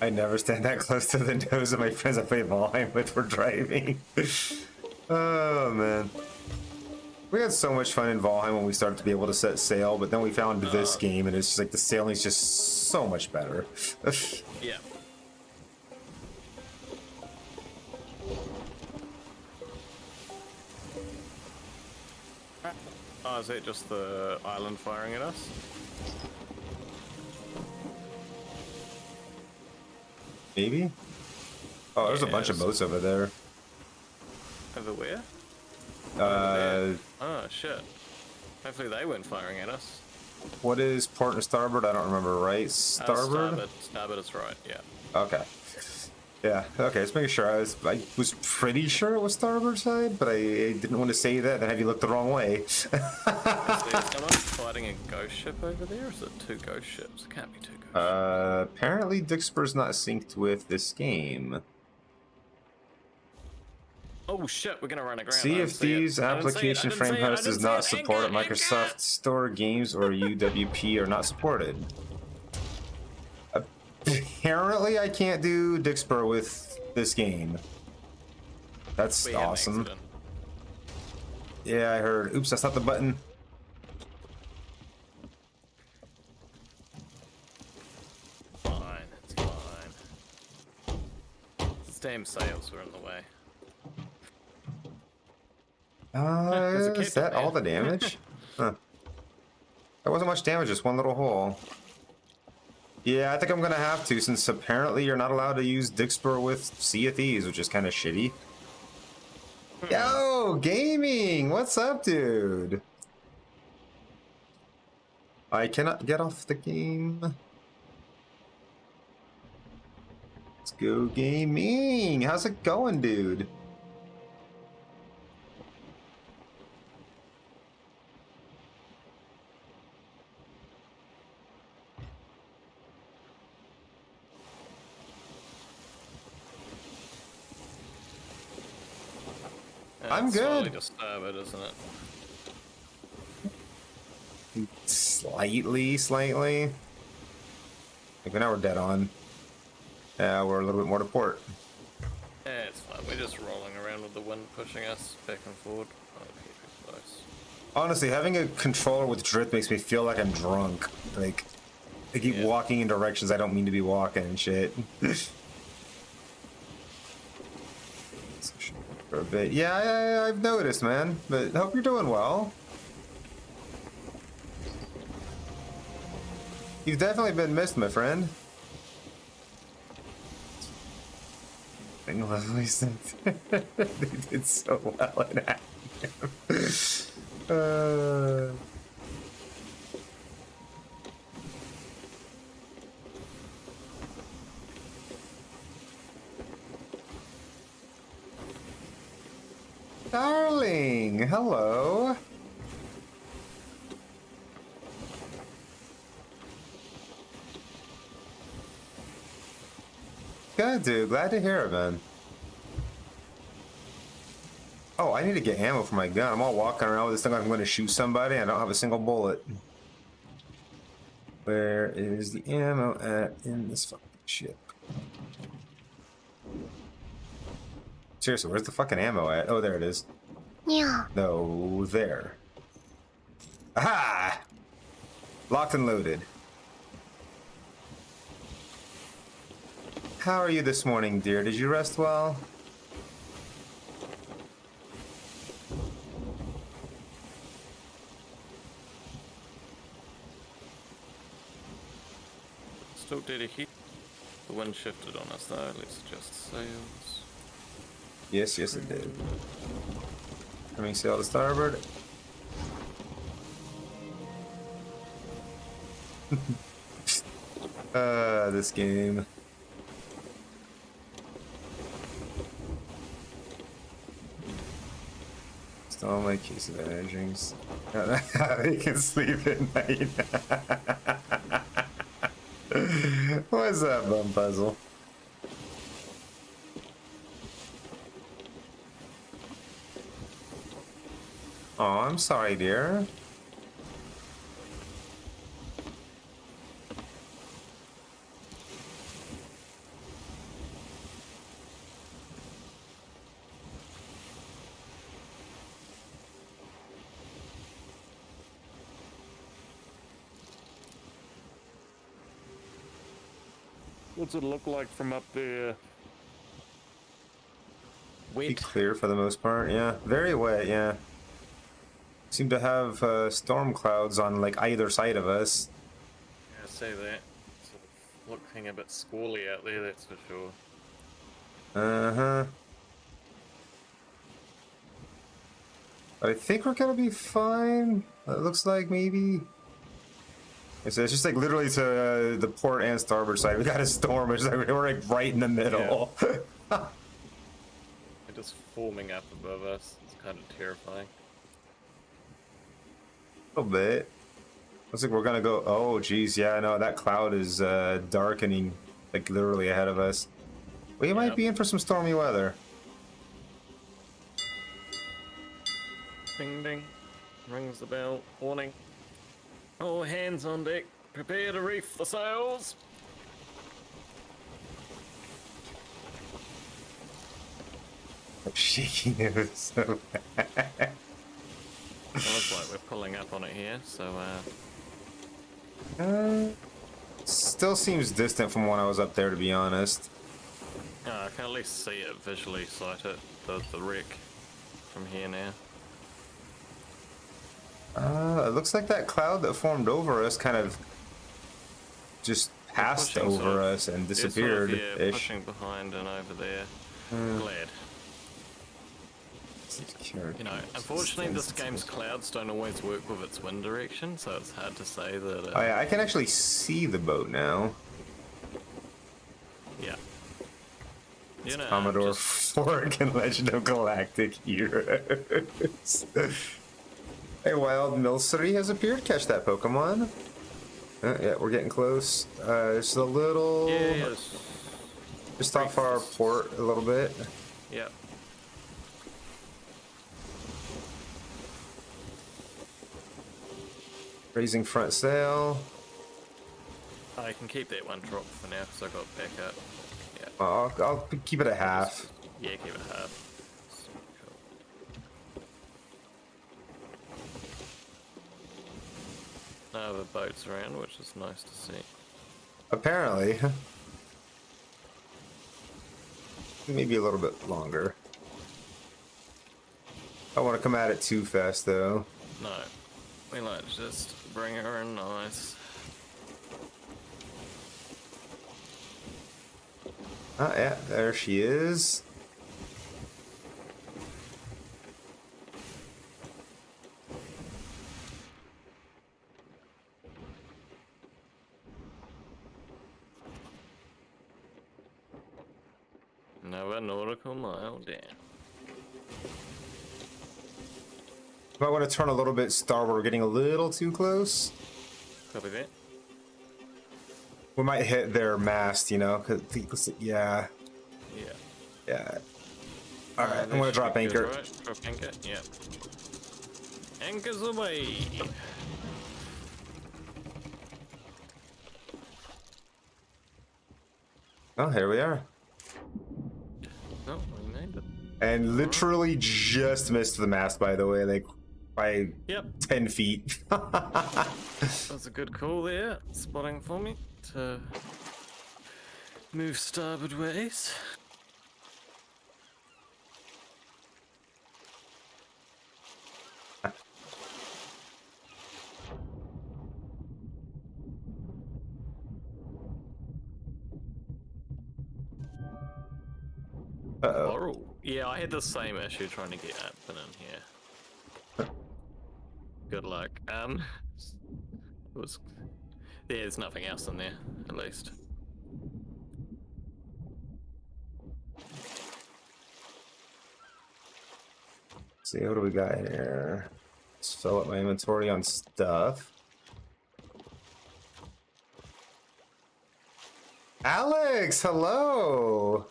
I never stand that close to the nose of my friends I play Valheim with for driving. Oh man. We had so much fun in Valheim when we started to be able to set sail, but then we found this game and it's just like the sailing's just so much better. yeah. Oh, is that just the island firing at us? Maybe? Oh, there's a Yeah, bunch of boats over there. Over where? Uh, Oh, shit. Hopefully they weren't firing at us. What is port and starboard? I don't remember, right? Starboard? Starboard is right, yeah. Okay. Yeah, okay, just making sure. I was pretty sure it was starboard side, but I didn't want to say that and have you look the wrong way. Is there someone fighting a ghost ship over there, or is it two ghost ships? It can't be two ghost ships. Apparently Dixper's not synced with this game. Oh shit, we're gonna run aground. Sea of Thieves application frame host does not support Anchor, Microsoft Store games or UWP are not supported. Apparently I can't do Dixper with this game. That's awesome. Yeah, I heard. Oops, that's not the button. Fine, it's fine. The damn sails were in the way. Is that all the damage? Huh. That wasn't much damage, just one little hole. Yeah, I think I'm gonna have to, since apparently you're not allowed to use Dixper with Sea of Thieves, which is kind of shitty. Yo, gaming! What's up, dude? I cannot get off the game. Let's go gaming! How's it going, dude? I'm good. Just starboard, isn't it? Slightly. Okay, now we're dead on. Yeah, we're a little bit more to port. Yeah, it's fine. We're just rolling around with the wind pushing us back and forward. Oh, keep it close. Honestly, having a controller with drift makes me feel like I'm drunk. Like, I keep walking in directions I don't mean to be walking and shit. For a bit. Yeah, I've noticed, man. But I hope you're doing well. You've definitely been missed, my friend. Lovely sense. They did so well in that. Darling, hello. Good, dude. Glad to hear it, man. Oh, I need to get ammo for my gun. I'm all walking around with this thing like I'm going to shoot somebody. I don't have a single bullet. Where is the ammo at in this fucking ship? Seriously, where's the fucking ammo at? Oh, there it is. Yeah. No, there. Aha! Locked and loaded. How are you this morning, dear? Did you rest well? Still did a hit. The wind shifted on us though. Let's adjust sails. Yes, it did. Coming sail to starboard. This game. Still my case of energies. They can sleep at night. What's that bum puzzle? Oh, I'm sorry, dear. What's it look like from up there? Be Wet. clear for the most part, yeah. Very wet, yeah. Seem to have storm clouds on like either side of us. Yeah, I say that. Sort of looking a bit squally out there, that's for sure. Uh-huh. But I think we're gonna be fine. It looks like maybe. So it's just like literally to the port and starboard side. We got a storm. It's like we're like right in the middle. They're just forming up above us. It's kind of terrifying. A little bit. Looks like we're gonna go. Oh, geez, yeah, no, that cloud is darkening, like literally ahead of us. We might be in for some stormy weather. Ding ding. Rings the bell. Warning. All hands on deck. Prepare to reef the sails. I'm shaking it so bad. It looks like we're pulling up on it here, so Still seems distant from when I was up there, to be honest. I can at least see it visually, sight it, the wreck from here now. It looks like that cloud that formed over us kind of just passed Pushing over sort of- us and yeah, sort of, disappeared. yeah, pushing behind and over there. Glad. You know, unfortunately, this game's clouds don't always work with its wind direction, so it's hard to say that. Oh yeah, I can actually see the boat now. Yeah. You know, Commodore just, Fork and Legend of Galactic Heroes. Hey, Wild Milcery has appeared. Catch that Pokemon. Yeah, we're getting close. It's a little... yeah, just off our port a little bit. yeah. Raising front sail. I can keep that one drop for now because I got backup. Yeah. I'll keep it at half. Yeah, keep it half. Now the boats around, which is nice to see. Apparently. Maybe a little bit longer. I don't want to come at it too fast, though. No, we like to just bring her in nice. Oh, yeah, there she is. Another nautical mile down. Might want to turn a little bit starboard. We're getting a little too close. Copy that. We might hit their mast, you know? Yeah. Yeah. Yeah. Alright, I'm gonna drop anchor. Right. Drop anchor, yeah. Anchors away! Oh, here we are. Oh, we made it. And literally just missed the mast, by the way, like by Yep, 10 feet. that's a good call there. Spotting for me to move starboard ways. Uh-oh. Oh, yeah, I had the same issue trying to get up and in here. Good luck. It was. There's nothing else in there, at least. See, what do we got here? Let's fill up my inventory on stuff. Alex, hello!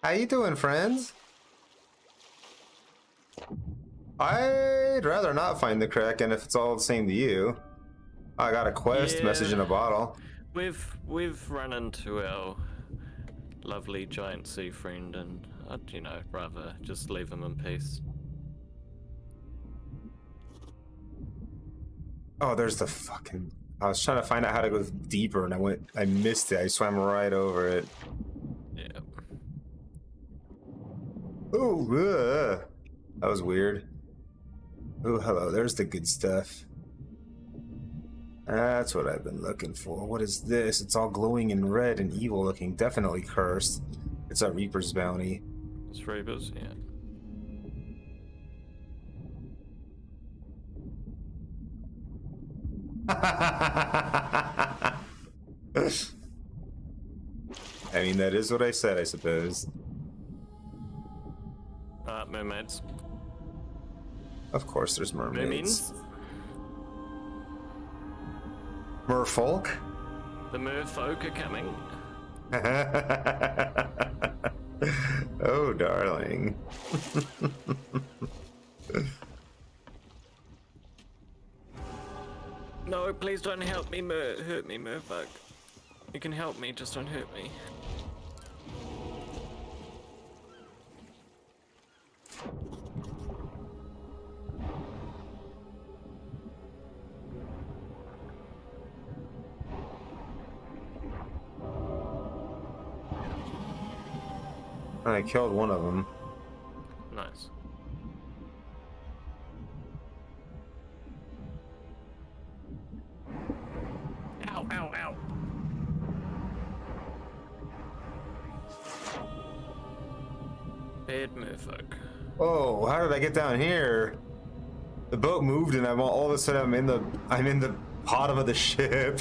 How you doing, friends? I'd rather not find the Kraken if it's all the same to you. I got a quest Yeah. message in a bottle. We've run into our lovely giant sea friend, and I'd, you know, rather just leave him in peace. Oh, there's the fucking... I was trying to find out how to go deeper and I missed it. I swam right over it. Yeah. Ooh, that was weird. Oh, hello, there's the good stuff. That's what I've been looking for. What is this? It's all glowing in red and evil looking. Definitely cursed. It's a Reaper's bounty. It's Reapers, yeah. I mean, that is what I said, I suppose. Mermaids. Of course, there's mermaids. Mermaids? Merfolk? The merfolk are coming. Oh, darling. No, please don't help me, hurt me, merfolk. You can help me, just don't hurt me. I killed one of them. Nice. Ow, ow, ow. Bad merfolk. Oh, how did I get down here? The boat moved, and all of a sudden I'm in the bottom of the ship.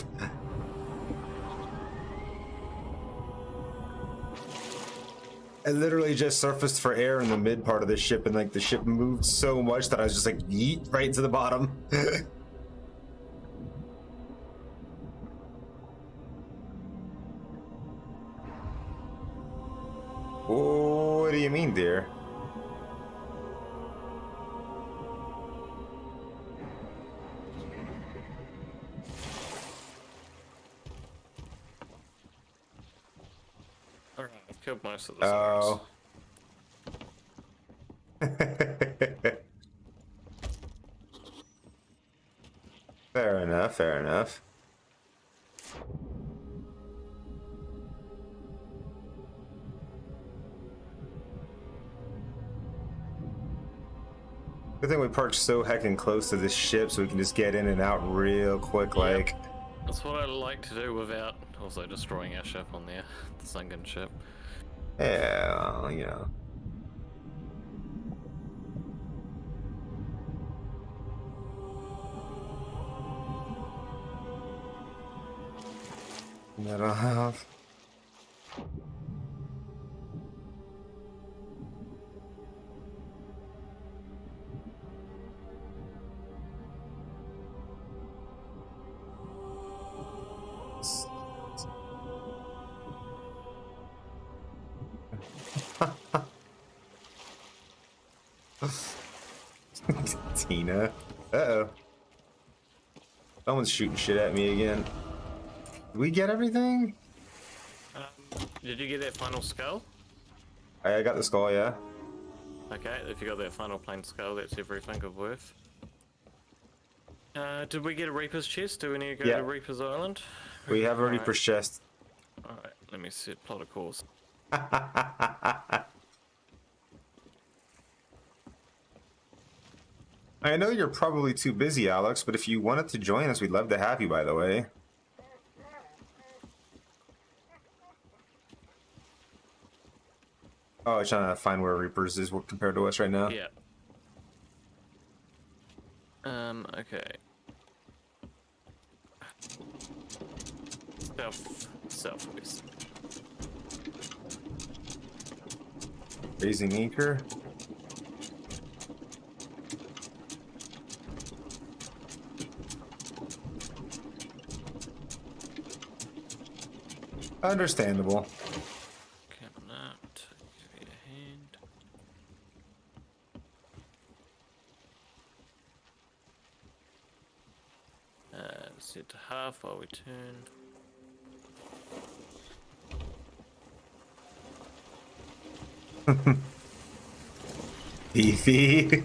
I literally just surfaced for air in the mid part of the ship, and like the ship moved so much that I was just like yeet right to the bottom. What do you mean, dear? Alright, I've killed most of the Oh. Fair enough, fair enough. Good thing we parked so heckin' close to this ship so we can just get in and out real quick, like. That's what I like to do without also destroying our ship on there, the sunken ship. Yeah, well, you know. That'll have. Tina. Uh-oh. Someone's shooting shit at me again. Did we get everything? Did you get that final skull? I got the skull, yeah. Okay, if you got that final plain skull, that's everything of worth. Did we get a Reaper's chest? Do we need to go Yeah. to Reaper's Island? We have already Alright. purchased. Alright, let me set plot a course. I know you're probably too busy, Alex, but if you wanted to join us, we'd love to have you, by the way. Oh, I'm trying to find where Reapers is compared to us right now. Yeah. Okay. Southwest. Raising anchor. Understandable. Coming out to give you a hand. Set to half while we turn. Beefy.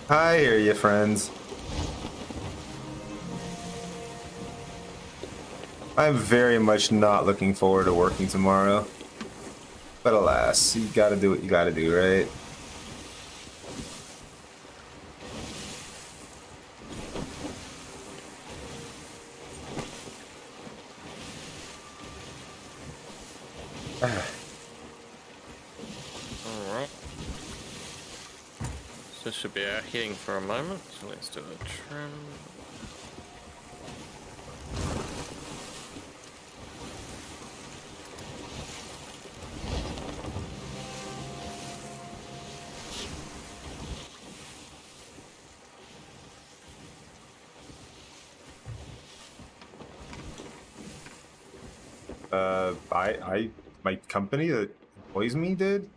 I hear you, friends. I'm very much not looking forward to working tomorrow. But alas, you gotta do what you gotta do, right? Alright. So this should be our heading for a moment. So let's do a trim. My company that employs me did.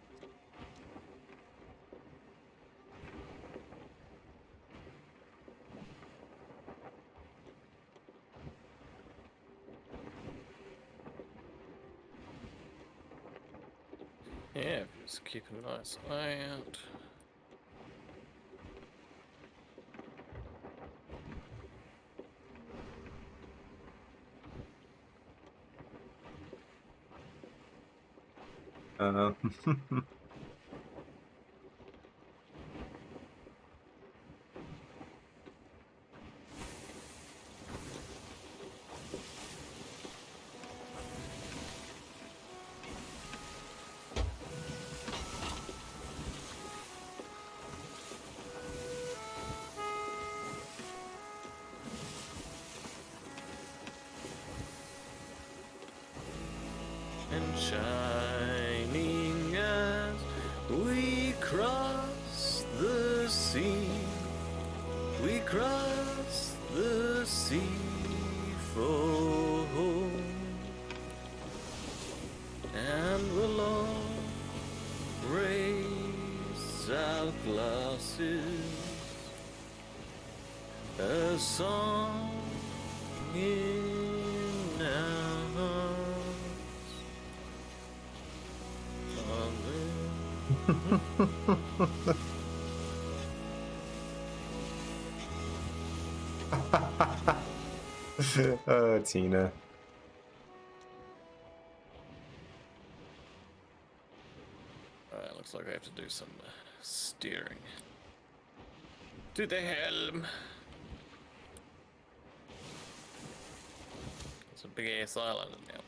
Yeah, just keep a nice eye out. Uh, And shining as we cross the sea, we cross the sea for home, and we'll all raise our glasses, a song in our hearts. Tina. Alright, looks like I have to do some steering. To the helm! It's a big ass island in that way.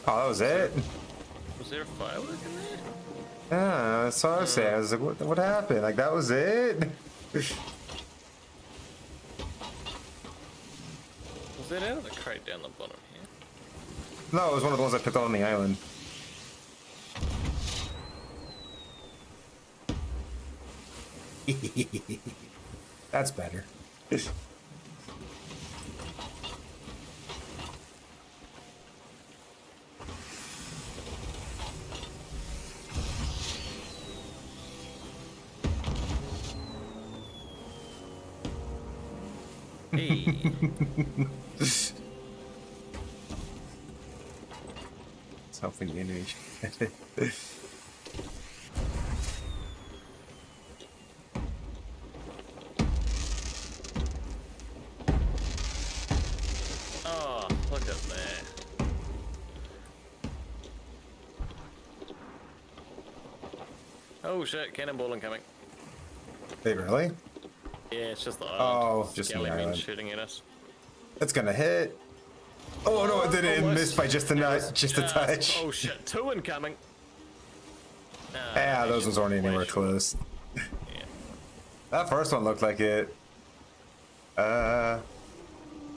Oh, that was it. Was there a firework in there? Yeah, that's what I was saying. I was like, what happened? Like, that was it? Was that out of the crate down the bottom here? No, it was one of the ones I picked up on the island. That's better. Hey. It's helping the animation. Oh, look at that. Oh shit, cannonball incoming. Wait, really? Yeah, it's just the island. Oh, just the Skelly men island. shooting at us. It's gonna hit. Oh no, it didn't. It Almost. missed by just a nut, just a touch. Oh shit, two incoming. Yeah, those ones aren't way anywhere short. close. Yeah. That first one looked like it. Yeah,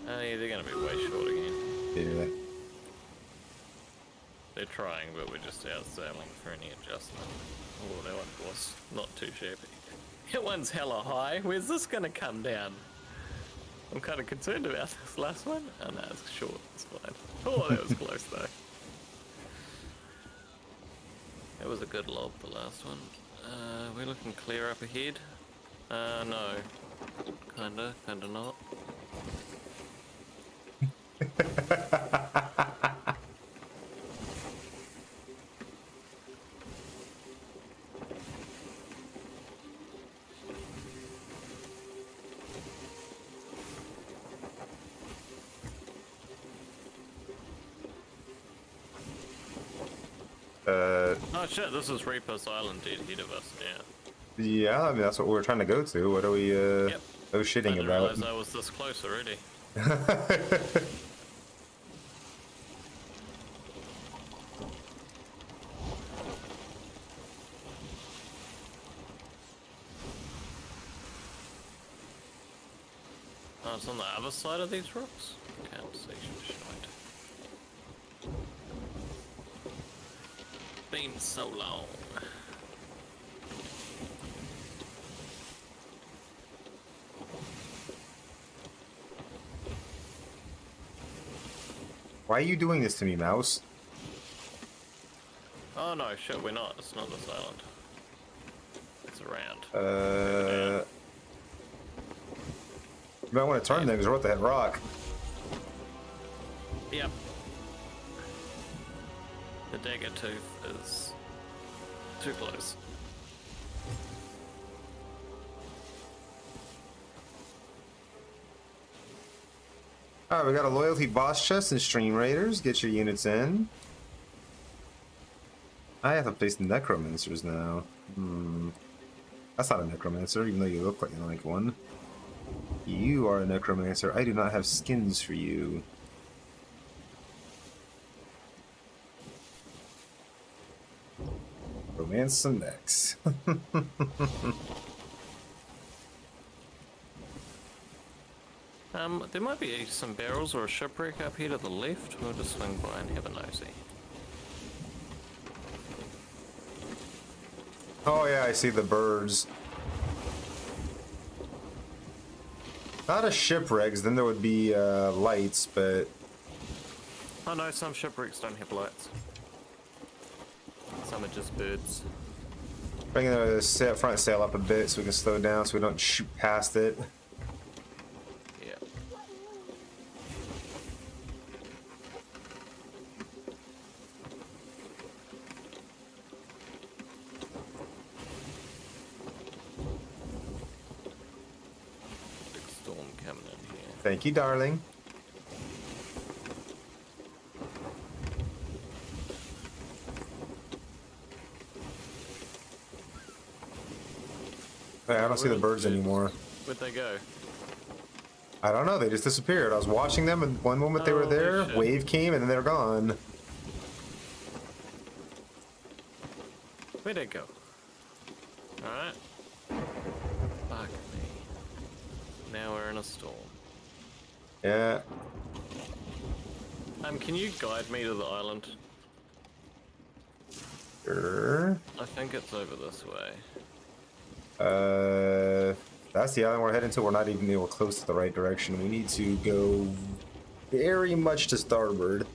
they're gonna be way short again. Yeah. They're trying, but we're just out sailing for any adjustment. Oh, that one was not too shabby. That one's hella high. Where's this gonna come down? I'm kind of concerned about this last one. Oh no, it's short. It's fine. Oh, that was close though. That was a good lob, the last one. We're looking clear up ahead. No. Kinda not. Oh shit, this is Reaper's Island dead ahead of us now. Yeah, I mean, that's what we're trying to go to. What are we, Yep. oh I shitting didn't about? realize I was this close already. Oh, it's on the other side of these rocks? Can't see shit. Been so long. Why are you doing this to me, mouse? Oh no, shit, we're not. It's not this island. It's around. You might want to turn things, or what the heck, rock? Yep. The dagger tooth is too close. Alright, we got a loyalty boss chest and stream raiders. Get your units in. I have to place the necromancers now. That's not a necromancer, even though you look like one. You are a necromancer. I do not have skins for you. Romance some necks. There might be some barrels or a shipwreck up here to the left. We'll just swing by and have a nosy. Oh yeah, I see the birds. Not a shipwrecks, then there would be lights, but... Oh no, some shipwrecks don't have lights. Some are just birds. Bringing the front sail up a bit so we can slow down so we don't shoot past it. Yeah. Big storm coming in here. Thank you, darling. Hey, I don't see the birds anymore. Where'd they go? I don't know, they just disappeared. I was watching them and one moment they were there, shit. wave came and then they're gone. Where'd they go? Alright. Fuck me. Now we're in a storm. Yeah. Can you guide me to the island? Sure. I think it's over this way. That's the island we're heading to. We're not even anywhere close to the right direction. We need to go very much to starboard.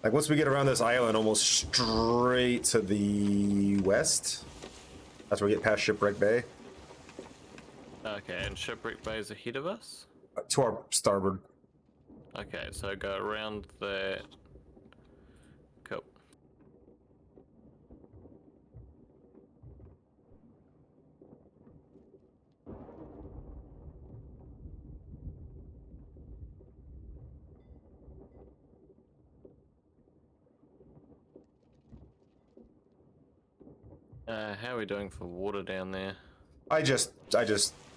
Like once we get around this island, almost straight to the west. That's where we get past Shipwreck Bay. Okay, and Shipwreck Bay is ahead of us? To our starboard. Okay, so go around that. Cool. How are we doing for water down there? I just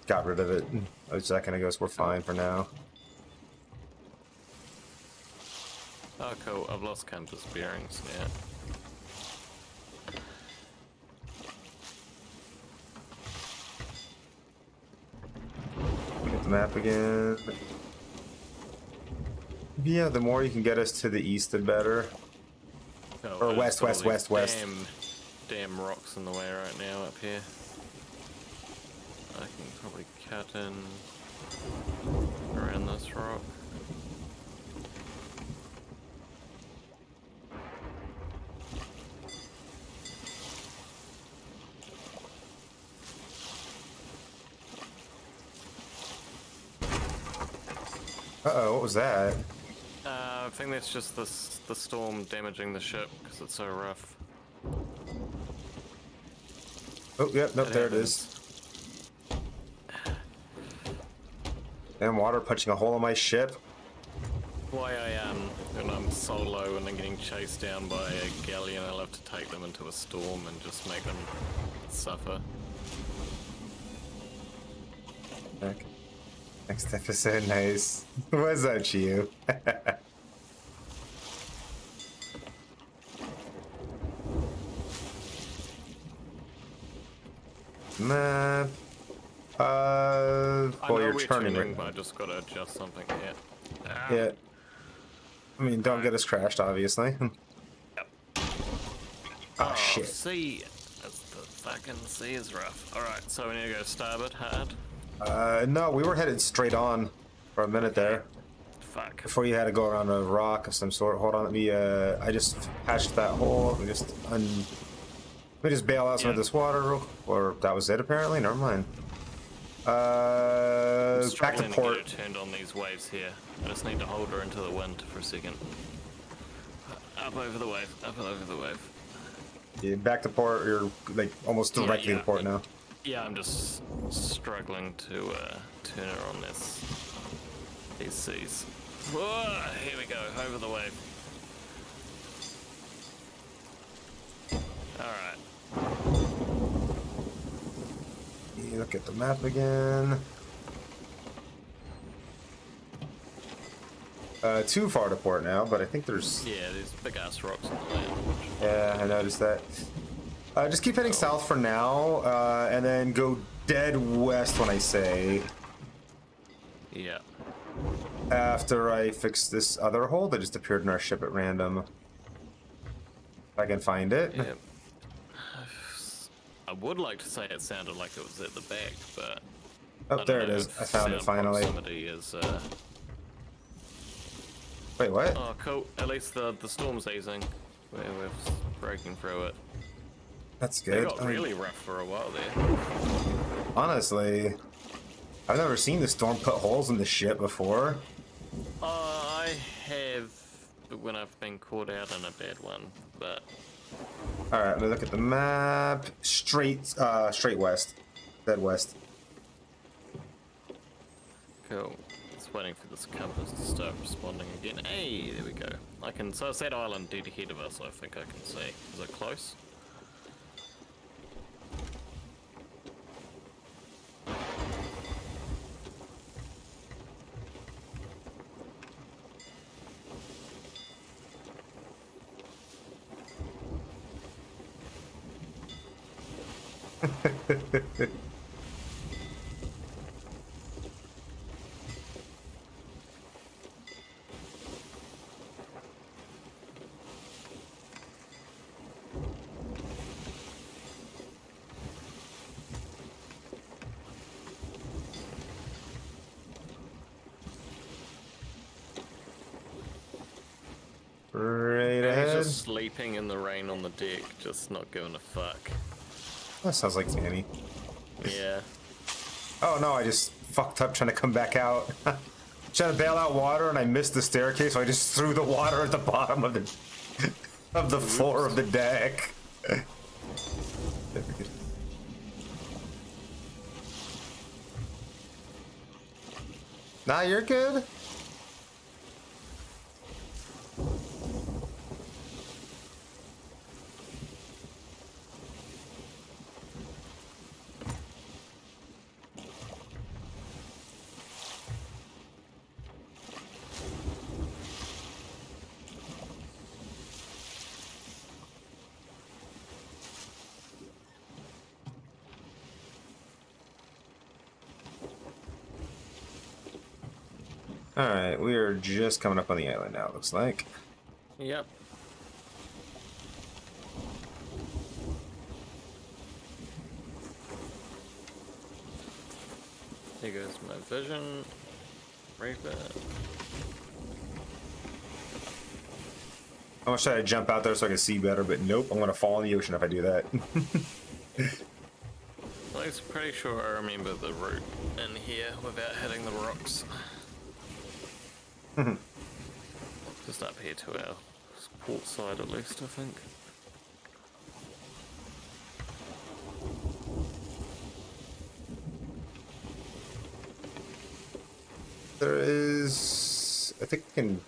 got rid of it a second ago, so we're fine for now. Oh, cool. I've lost compass bearings now. Get the map again. Yeah, the more you can get us to the east, the better. Oh, Or there's west, all west, these west, west. Damn rocks in the way right now up here. I can probably cut in around this rock. Uh-oh, what was that? I think that's just the storm damaging the ship because it's so rough. Oh, yep, nope, That there it happens. is. And water punching a hole in my ship. why when I'm solo and I'm getting chased down by a galleon, I love to take them into a storm and just make them suffer. Okay. Next episode, nice. Was that you? Map. I Well, know you're we're turning turning, it. but I just gotta adjust something here. Yeah. I mean, don't get us crashed, obviously. Yep. Oh, shit. Sea. That's the fucking sea is rough. Alright, so we need to go starboard hard. No, we were headed straight on for a minute there. Fuck. Before you had to go around a rock of some sort. Hold on, let me, I just patched that hole. Let me just bail out some of this water. Or that was it, apparently? Never mind. Back to Struggling to port. get her turned on these waves here. I just need to hold her into the wind for a second. Up over the wave, up over the wave. Yeah, back to port. You're like almost directly to port now. Yeah, I'm just struggling to turn her on these seas. Whoa, here we go, over the wave. Alright. You look at the map again. Too far to port now, but I think there's... Yeah, there's big ass rocks on the land. Yeah, I noticed that. Just keep heading south for now, and then go dead west when I say. Yeah. After I fix this other hole that just appeared in our ship at random. If I can find it. Yeah. I would like to say it sounded like it was at the back, but... Oh, there it is. I found it finally. Proximity is, Wait, what? Oh, cool. At least the storm's easing. We're breaking through it. That's It good. got really rough for a while there. Honestly, I've never seen the storm put holes in the ship before. I have when I've been caught out in a bad one, but... Alright, let me look at the map. Straight west. Dead west. Cool. Just waiting for this compass to start responding again. Hey, there we go. I can... So it's that island dead ahead of us, I think I can see. Is it close? Right He's ahead. just sleeping in the rain on the deck, just not giving a fuck. That sounds like Danny. Yeah. Oh no, I just fucked up trying to come back out. Trying to bail out water and I missed the staircase, so I just threw the water at the bottom of the floor of the deck. Nah, you're good. Alright, we are just coming up on the island now, it looks like. Yep. Here goes my vision. Reaper. I wish I'd jump out there so I could see better, but nope, I'm gonna fall in the ocean if I do that. I'm pretty sure I remember the route in here without hitting the rocks. Just up here to our port side at least, I think. There is... I think we can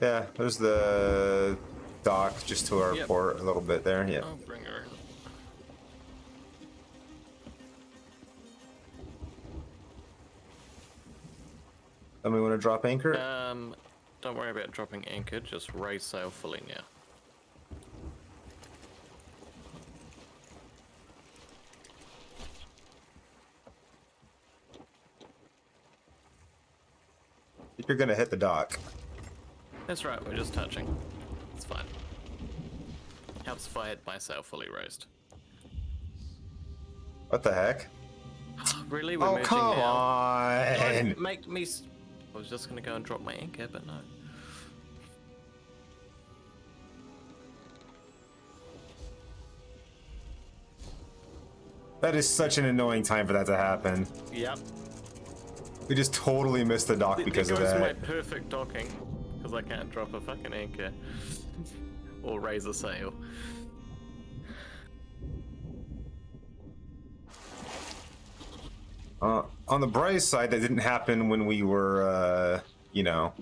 Yeah, there's the dock just to our Yep. port a little bit there. Yeah. I'll bring her in. Then we want to drop anchor. Don't worry about dropping anchor, just raise sail fully now. You're gonna hit the dock. That's right, we're just touching. It's fine. Helps if I hit my sail fully raised. What the heck? Really? We're Oh, merging come now? on! Don't make me... I was just gonna go and drop my anchor, but no. That is such an annoying time for that to happen. Yep. We just totally missed the dock because of There goes my that. perfect docking, because I can't drop a fucking anchor. Or raise a sail. On the bright side, that didn't happen when we were, you know,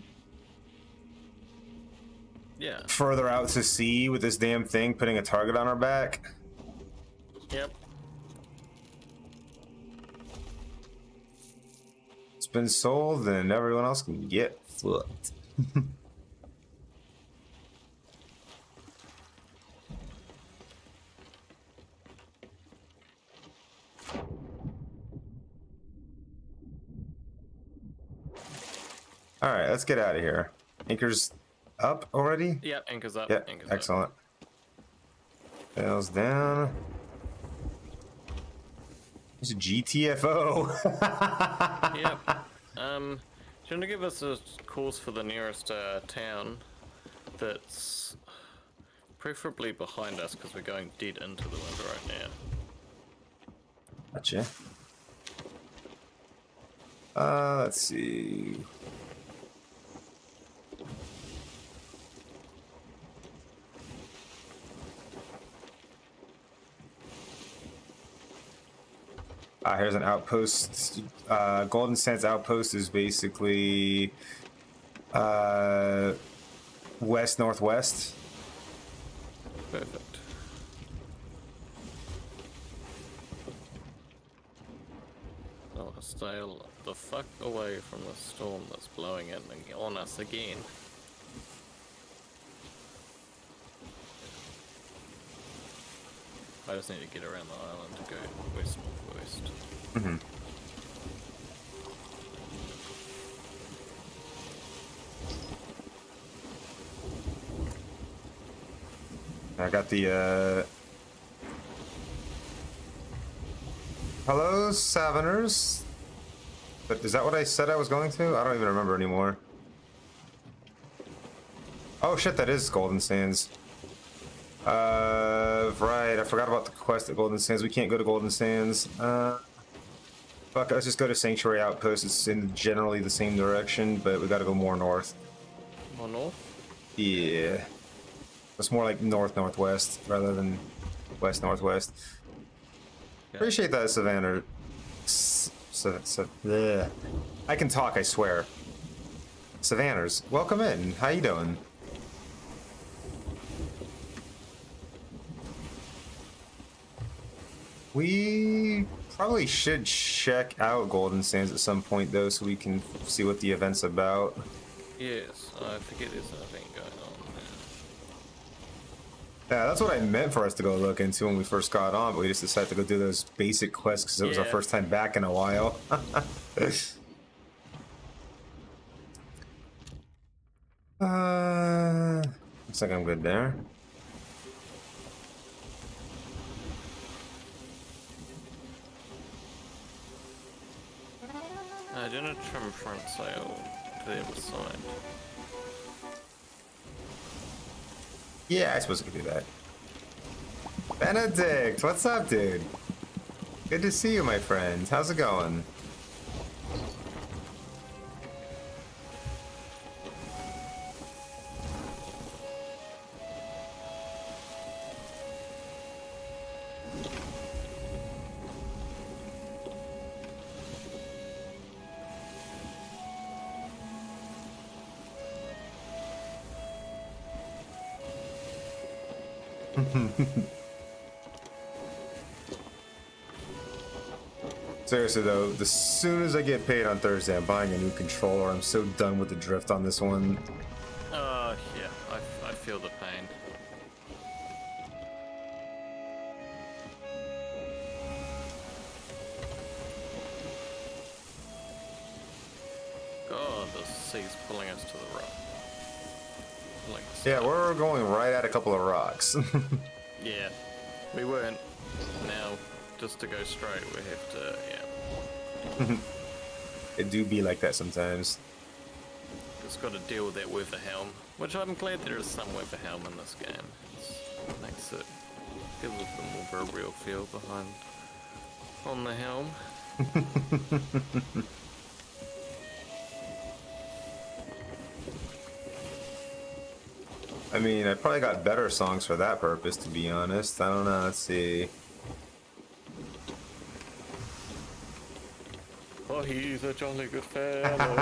Yeah. further out to sea with this damn thing putting a target on our back. Yep. It's been sold, and everyone else can get fucked. All right, let's get out of here. Anchor's up already? Yep, anchor's up. Yep, Anchor's excellent. Sails down. It's a GTFO. Up. Yep. Do you want to give us a course for the nearest town that's preferably behind us because we're going dead into the wind right now? Gotcha. Let's see. Here's an outpost. Golden Sands Outpost is basically west-northwest. Perfect. Oh, stay the fuck away from the storm that's blowing in and on us again. I just need to get around the island to go west-northwest. Mm-hmm. I got the hello, Saverners. But is that what I said I was going to? I don't even remember anymore. Oh shit, that is Golden Sands. Right, I forgot about the quest at Golden Sands. We can't go to Golden Sands. Fuck, let's just go to Sanctuary Outpost. It's in generally the same direction, but we gotta go more north. More north? Yeah. It's more like north-northwest rather than west-northwest. Okay. Appreciate that, Savannah. Bleh. I can talk, I swear. Savannahs, welcome in. How you doing? We probably should check out Golden Sands at some point, though, so we can see what the event's about. Yes, I forget there's nothing going on Yeah, that's what I meant for us to go look into when we first got on, but we just decided to go do those basic quests because it was our Yeah. first time back in a while. Looks like I'm good there. Do you want to trim front sail to the other side? Yeah, I suppose we could do that. Benedict, what's up, dude? Good to see you, my friend. How's it going? Seriously though, as soon as I get paid on Thursday, I'm buying a new controller. I'm so done with the drift on this one. Yeah, I feel the pain. God, the sea's pulling us to the rock. Pulling us Yeah, up. we're going right at a couple of rocks. Yeah, we weren't. Now, just to go straight, we have to, yeah. It do be like that sometimes. Just got to deal with that weather helm, which I'm glad there is some weather helm in this game. It makes it, gives it the more of a real feel behind, on the helm. I mean, I probably got better songs for that purpose, to be honest. I don't know, let's see. Oh, he's a jolly good fellow.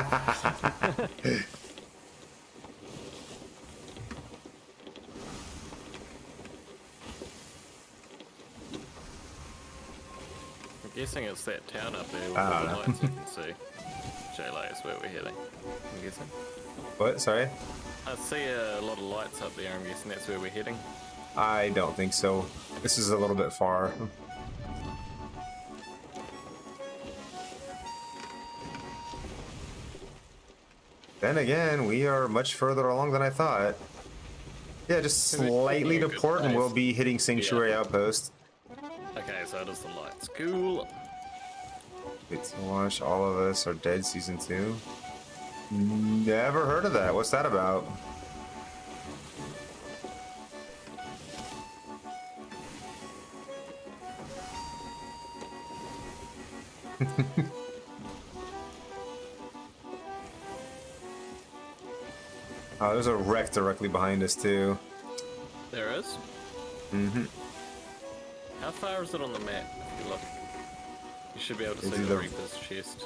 I'm guessing it's that town up there with all the lights you can see. J-Light is where we're heading, I'm guessing. What? Sorry? I see a lot of lights up there, I'm guessing that's where we're heading. I don't think so. This is a little bit far. Then again, we are much further along than I thought. Yeah, just slightly to port and we'll be hitting Sanctuary Outpost. Okay, so it is the lights. Cool. Wait to watch All of Us Are Dead Season 2. Never heard of that. What's that about? Oh, there's a wreck directly behind us too. There is? Mm-hmm. How far is it on the map, if you look? You should be able to see the Reaper's chest.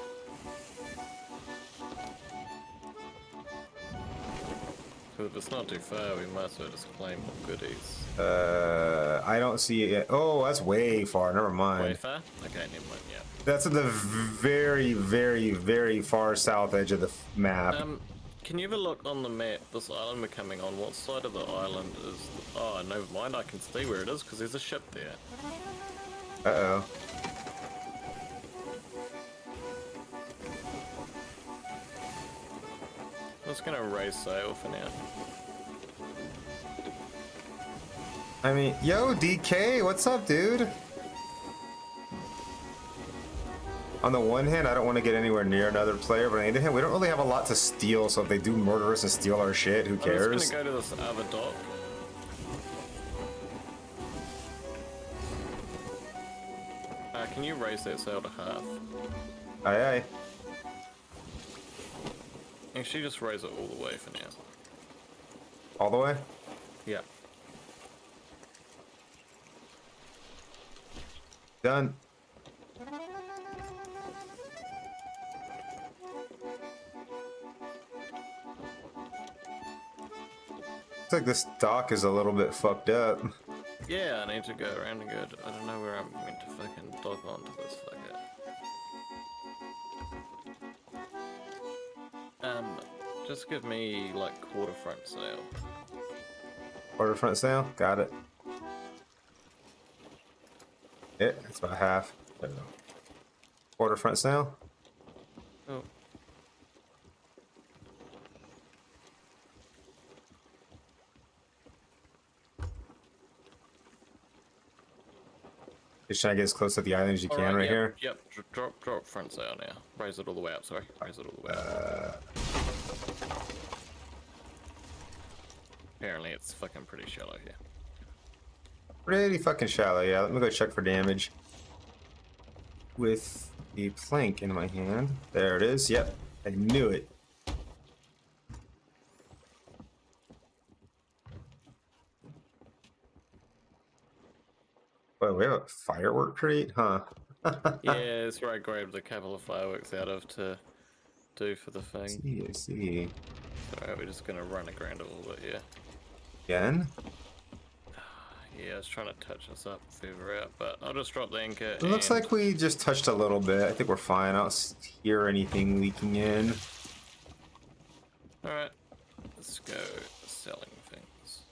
So if it's not too far, we might as well just claim more goodies. I don't see it yet. Oh, that's way far. Never mind. Way far? Okay, never mind, yeah. That's at the very, very, very far south edge of the map. Can you have a look on the map, this island we're coming on, what side of the island is... Oh, never mind, I can see where it is, because there's a ship there. Uh-oh. I'm just gonna raise sail for now. I mean, yo, DK, what's up, dude? On the one hand, I don't want to get anywhere near another player, but on the other hand, we don't really have a lot to steal, so if they do murder us and steal our shit, who cares? I'm just gonna go to this other dock. Can you raise that sail to half? Aye, aye. Actually, just raise it all the way for now. All the way? Yeah. Done. Looks like this dock is a little bit fucked up. Yeah, I need to go around and go. I don't know where I'm meant to fucking dock onto this fucker. Just give me like quarter front sail. Quarter front sail? Got it. Yeah, it's about half. There we go. Quarter front sail? Oh. Just trying to get as close to the island as you can right yep, here. Yep, drop front sail now. Raise it all the way up, sorry. Raise it all the way up. Apparently it's fucking pretty shallow here. Pretty fucking shallow, yeah. Let me go check for damage. With a plank in my hand. There it is, yep. I knew it. Wait, we have a firework crate? Huh. Yeah, that's where I grabbed a couple of fireworks out of to do for the thing. I see. Alright, we're just gonna run around a little bit here. Again? Yeah, I was trying to touch us up further out, but I'll just drop the anchor. It looks like we just touched a little bit. I think we're fine. I don't hear anything leaking in. Alright, let's go selling things.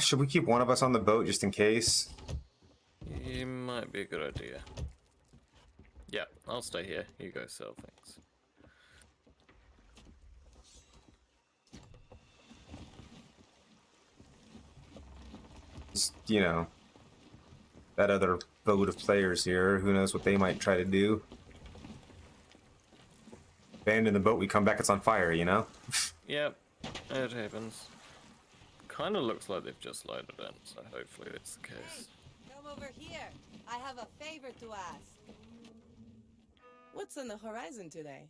Should we keep one of us on the boat just in case? It might be a good idea. Yeah, I'll stay here. You go sell things. Just, you know, that other boat of players here, who knows what they might try to do. Abandon the boat, we come back, it's on fire, you know? Yep, it happens. Kind of looks like they've just loaded in, so hopefully that's the case. Come over here. I have a favor to ask. What's on the horizon today?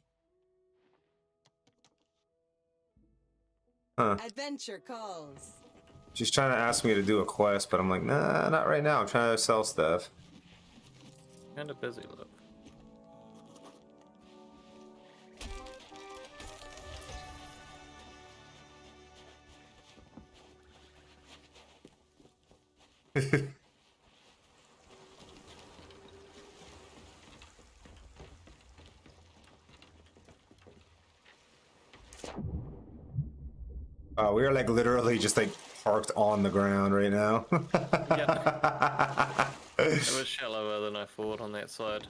Huh. Adventure calls. She's trying to ask me to do a quest, but I'm like, nah, not right now. I'm trying to sell stuff. Kind of busy, look. We are like literally just like parked on the ground right now. Yep. It was shallower than I thought on that side.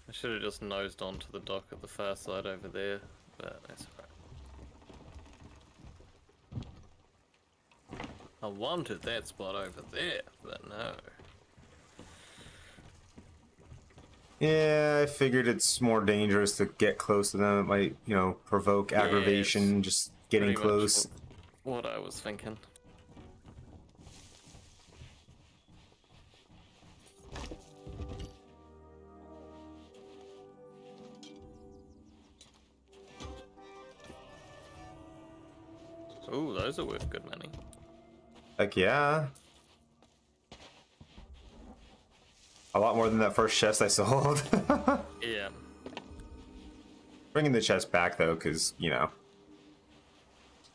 I should have just nosed onto the dock at the far side over there, but that's alright. I wanted that spot over there, but no. Yeah, I figured it's more dangerous to get close to them. It might, you know, provoke aggravation just getting Pretty much close. what I was thinking. Ooh, those are worth good money. Heck yeah. A lot more than that first chest I sold. Yeah. Bringing the chest back though, because, you know.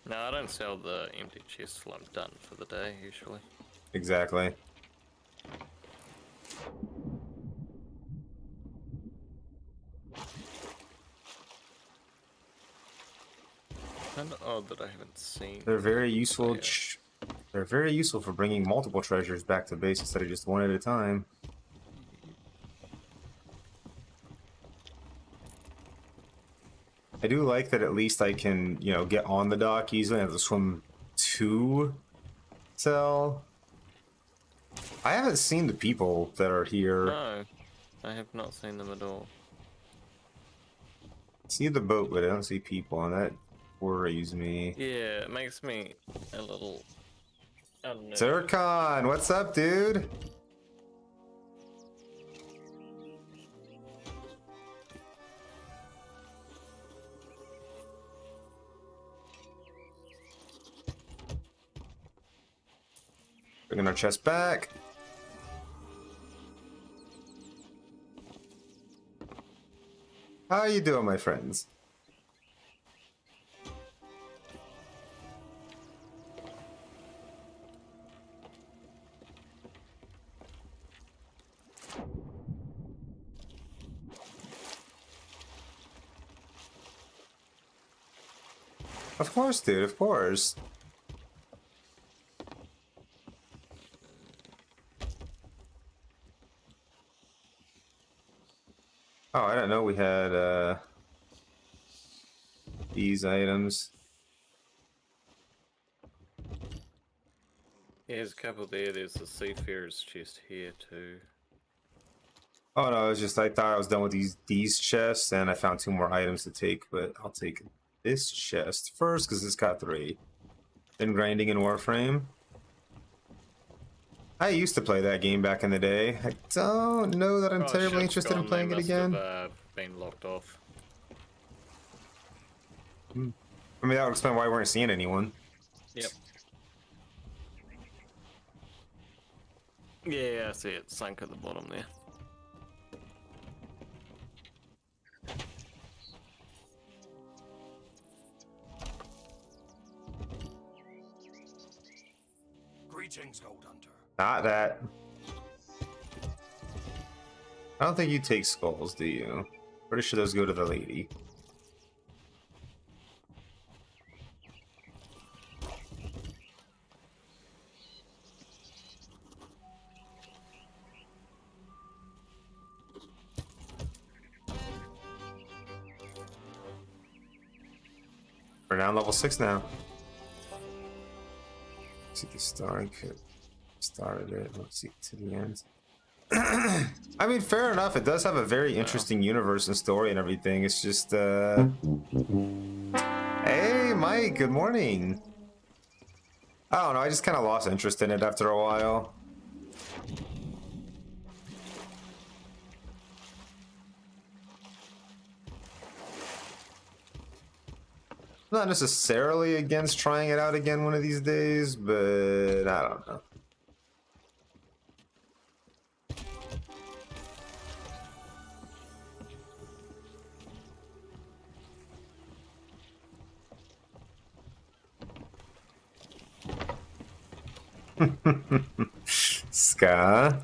No, I don't sell the empty chest till I'm done for the day, usually. Exactly. Kinda odd that I haven't seen. They're very useful. Yeah. They're very useful for bringing multiple treasures back to base instead of just one at a time. I do like that at least I can, you know, get on the dock easily. I have to swim to sell. I haven't seen the people that are here. No, I have not seen them at all. I see the boat, but I don't see people, and that worries me. Yeah, it makes me a little unnerved. Zircon, what's up, dude? Bringing our chest back. How you doing, my friends? Of course, dude, of course. Oh, I didn't know we had these items. Yeah, there's a couple there. There's the Seafarer's chest here too. Oh no, it's just I thought I was done with these chests, and I found 2 more items to take, but I'll take this chest first because it's got 3. Been grinding in Warframe. I used to play that game back in the day. I don't know that I'm Oh, terribly ship's interested in gone, playing they it must again. have, been locked off. I mean, that would explain why we weren't seeing anyone. Yep. Yeah, I see it sunk at the bottom there. Greetings, Gold Hunter. Not that. I don't think you take skulls, do you? Pretty sure those go to the lady. We're down level 6 now. See the starting kit. Started it. Let's see to the end. I mean, fair enough. It does have a very interesting universe and story and everything. It's just, Hey, Mike. Good morning. I don't know. I just kind of lost interest in it after a while. Not necessarily against trying it out again one of these days, but I don't know. Ska.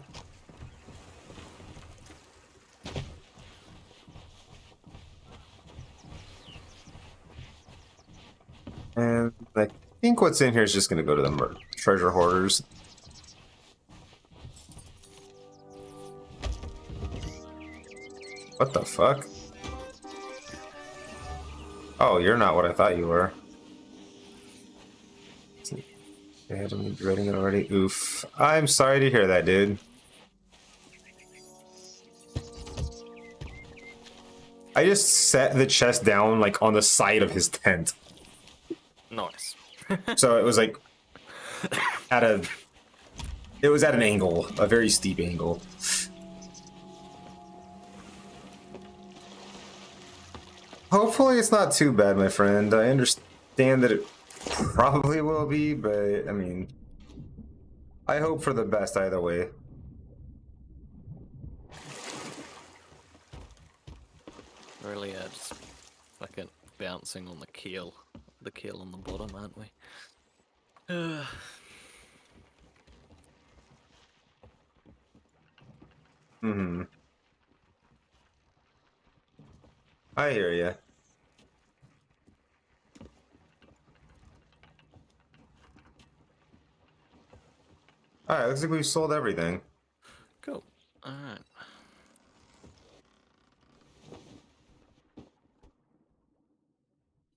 And I think what's in here is just going to go to the treasure hoarders. What the fuck? Oh, you're not what I thought you were. Yeah, I'm dreading it already. Oof. I'm sorry to hear that, dude. I just set the chest down like on the side of his tent. Nice. So it was like at a it was at an angle, a very steep angle. Hopefully it's not too bad, my friend. I understand that it probably will be, but I mean, I hope for the best either way. Really, just fucking bouncing on the keel on the bottom, aren't we? Hmm. I hear you. All right, looks like we've sold everything. Cool. All right.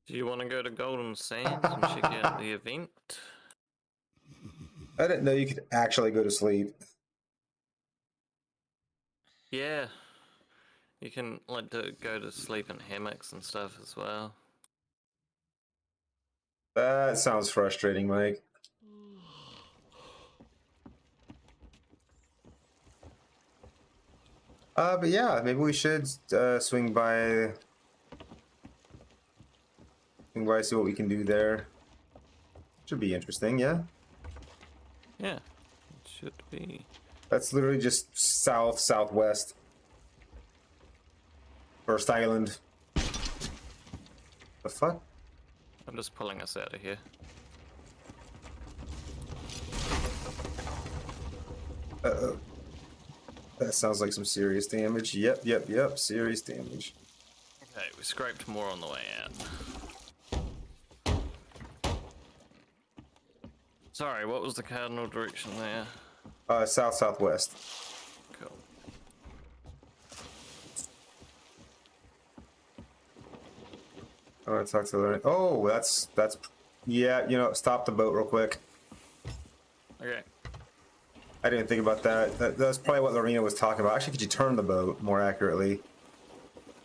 Do you want to go to Golden Sands and check out the event? I didn't know you could actually go to sleep. Yeah. You can like go to sleep in hammocks and stuff as well. That sounds frustrating, Mike. But yeah, maybe we should swing by, see what we can do there. Should be interesting, yeah. Yeah, it should be. That's literally just southwest. First island. The fuck? I'm just pulling us out of here. Uh-oh. That sounds like some serious damage. Yep, serious damage. Okay, we scraped more on the way out. Sorry, what was the cardinal direction there? Southwest. Cool. I want to talk to the. Oh, that's. Yeah, you know, stop the boat real quick. Okay. I didn't think about that. That's probably what Lorena was talking about. Actually, could you turn the boat more accurately?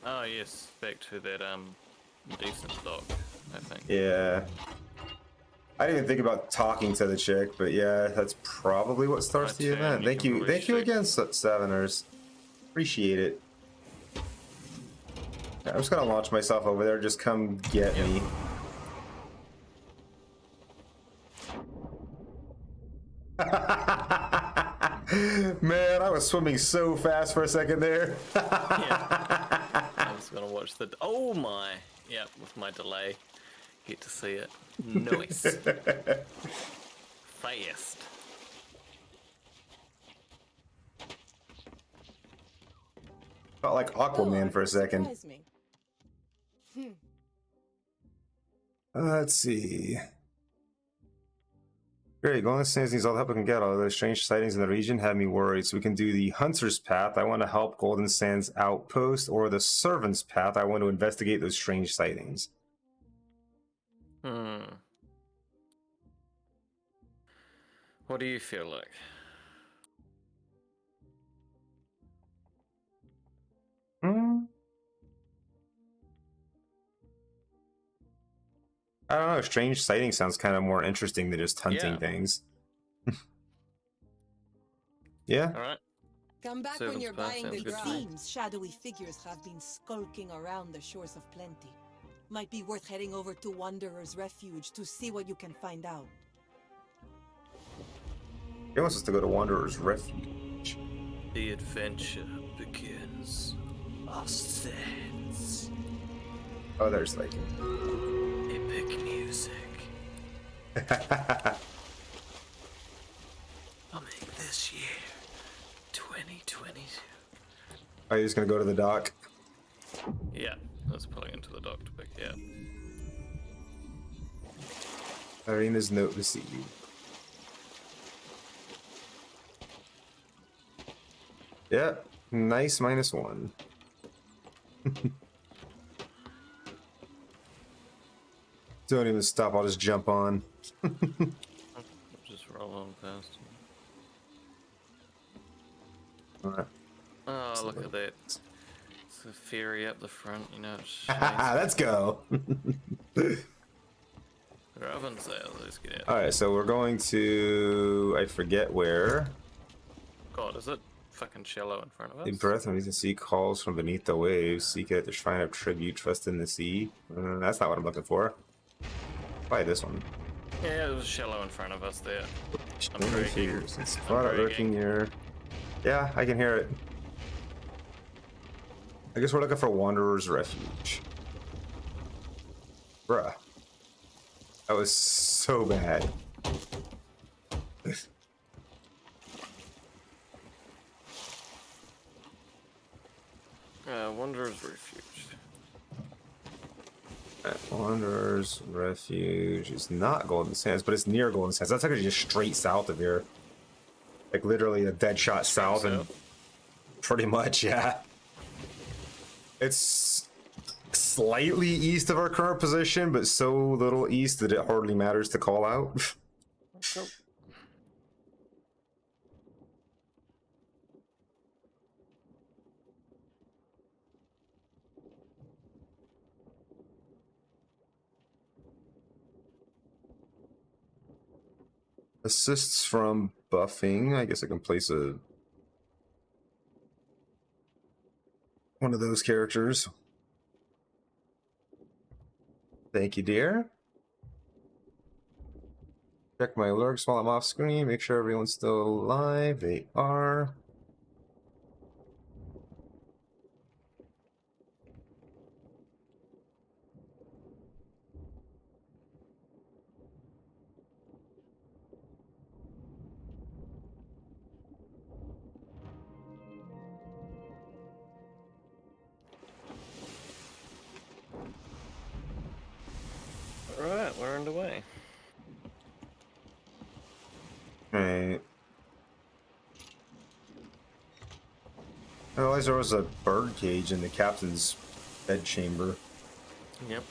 Oh yes, back to that decent dock, I think. Yeah. I didn't even think about talking to the chick, but yeah, that's probably what starts the event. Thank you again, Seveners. Appreciate it. Yeah, I'm just gonna launch myself over there. Just come get me. Man, I was swimming so fast for a second there. Yeah. I was gonna watch the. Oh my! Yeah, with my delay, get to see it. Nice. Fast. Felt like Oh, Aquaman for a Arthur second. surprised me. Let's see. Great, Golden Sands needs all the help we can get. All those strange sightings in the region have me worried. So we can do the Hunter's Path. I want to help Golden Sands Outpost, or the Servant's Path. I want to investigate those strange sightings. What do you feel like? I don't know. Strange sighting sounds kind of more interesting than just hunting things. Yeah. All right. Come back Servant's when you're Path buying sounds the good to bride. me. Seems shadowy figures have been skulking around the shores of plenty. Might be worth heading over to Wanderer's Refuge to see what you can find out. He wants us to go to Wanderer's Refuge. The adventure begins. Ascends. Oh, there's like. Epic music. Coming this year, 2022. Are you just gonna go to the dock? Yeah, that's pulling into the dock to pick. Yeah. Irina's note received. Yeah, nice -1. Don't even stop, I'll just jump on. Just roll on past. Alright. Oh, look at that. It's a ferry up the front, you know. Let's go! Robin's there, let's get out. Alright, so we're going to... I forget where. God, is it fucking shallow in front of us? A breath of the sea calls from beneath the waves. Seek it at the shrine of tribute, trust in the sea. That's not what I'm looking for. Probably this one. Yeah, it was shallow in front of us there. I'm Only dragging. figures. It's I'm spot dragging. lurking here. Yeah, I can hear it. I guess we're looking for Wanderer's Refuge. Bruh. That was so bad. Wanderer's Refuge. Wanderer's Refuge is not Golden Sands, but it's near Golden Sands. That's actually just straight south of here. Like literally a dead shot south, and pretty much, yeah. It's slightly east of our current position, but so little east that it hardly matters to call out. Nope. Assists from buffing. I guess I can place one of those characters. Thank you, dear. Check my alerts while I'm off screen. Make sure everyone's still alive. They are. Alright, we're underway. Alright. I realized there was a bird cage in the captain's bed chamber. Yep.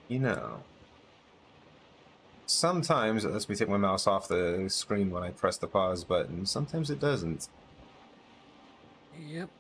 You know. Sometimes it lets me take my mouse off the screen when I press the pause button. Sometimes it doesn't. Yep.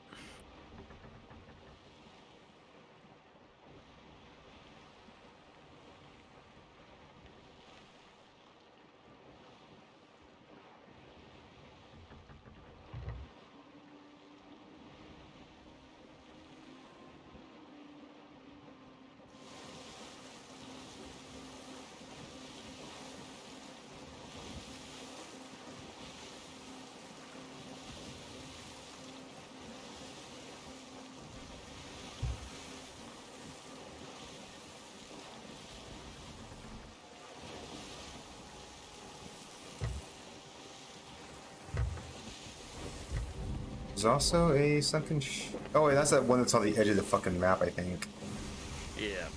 There's also a sunken oh wait, that's that one that's on the edge of the fucking map, I think. Yeah.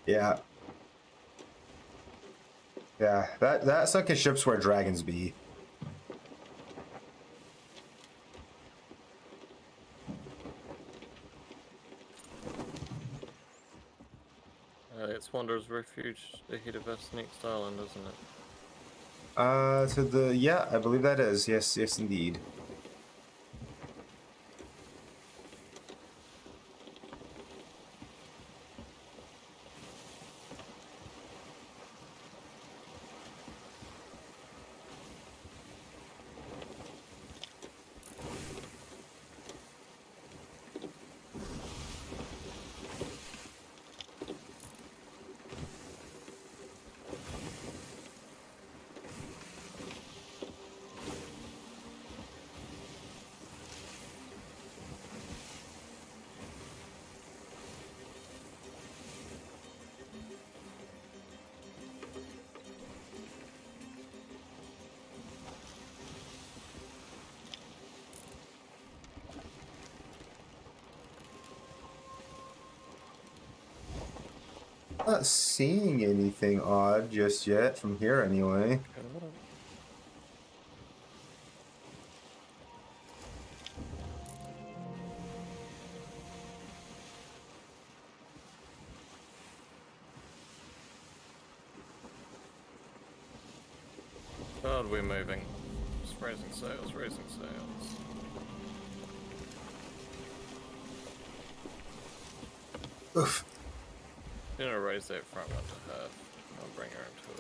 Yeah. Yeah, that sunken ship's where dragons be. It's Wanderer's Refuge ahead of us next island, isn't it? To the, yeah, I believe that is. Yes, yes, indeed. Not seeing anything odd just yet from here anyway. God, we're moving. Just raising sails, raising sails. Oof. I'm gonna raise that front one to half. I'll bring her into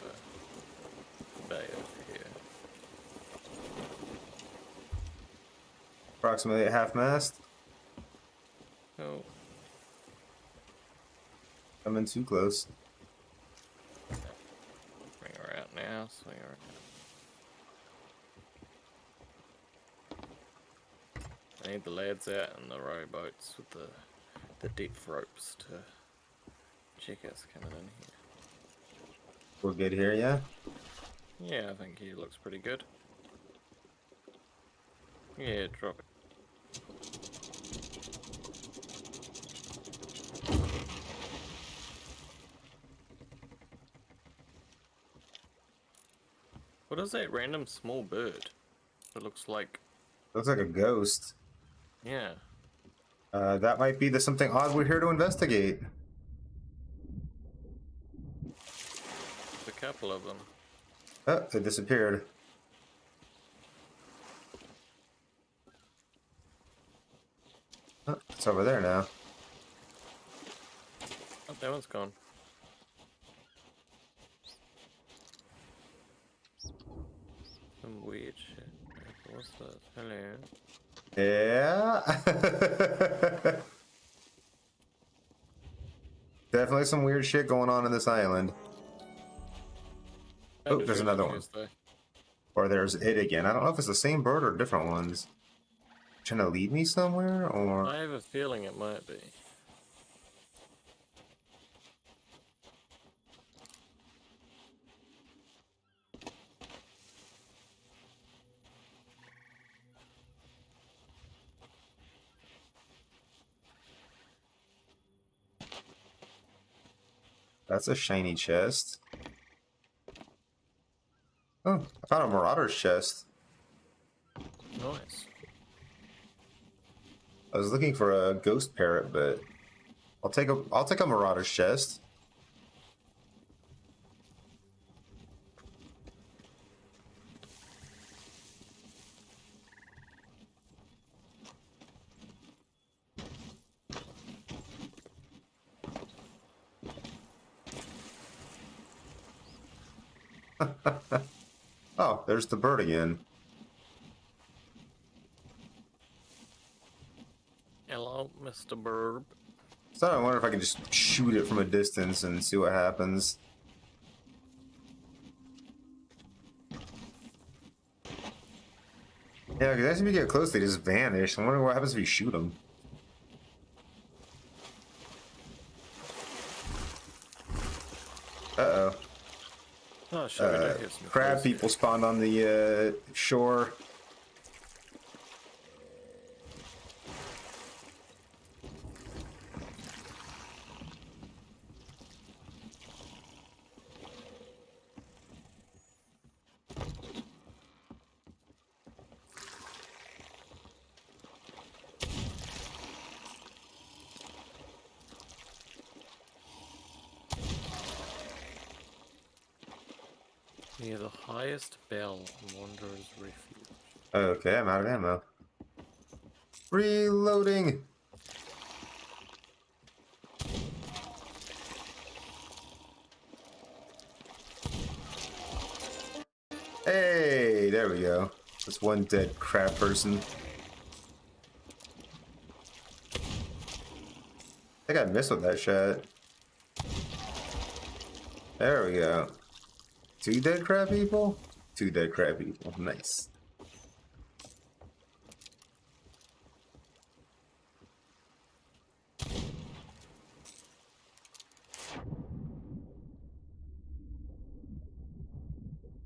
a bay over here. Approximately at half mast. Oh, I'm in too close. bring her out now, swing her out. I need the lads out in the rowboats with the depth ropes to check us coming in here. We're good here, yeah? Yeah, I think he looks pretty good. Yeah, drop it. What is that random small bird? It looks like, Looks like a ghost. yeah. That might be the something odd we're here to investigate. A couple of them. Oh, it disappeared. Oh, it's over there now. Oh, that one's gone. Some weird shit. What's that? Hello. Yeah. Definitely some weird shit going on in this island. Oh, there's another one. Though. Or there's it again. I don't know if it's the same bird or different ones. Trying to lead me somewhere, or... I have a feeling it might be. That's a shiny chest. Oh, I found a marauder's chest. Nice. I was looking for a ghost parrot, but I'll take a marauder's chest. Oh, there's the bird again. Hello, Mr. Burb. So I wonder if I can just shoot it from a distance and see what happens. Yeah, because as you get close, they just vanish. I wonder what happens if you shoot them. Uh-oh. Oh, shit, we do hear some Crab crows here. people spawned on the shore. Near the highest bell in Wanderer's Refuge. Okay, I'm out of ammo. Reloading! Hey, there we go. That's one dead crab person. I think I missed with that shot. There we go. 2 dead crab people? 2 dead crab people. Nice.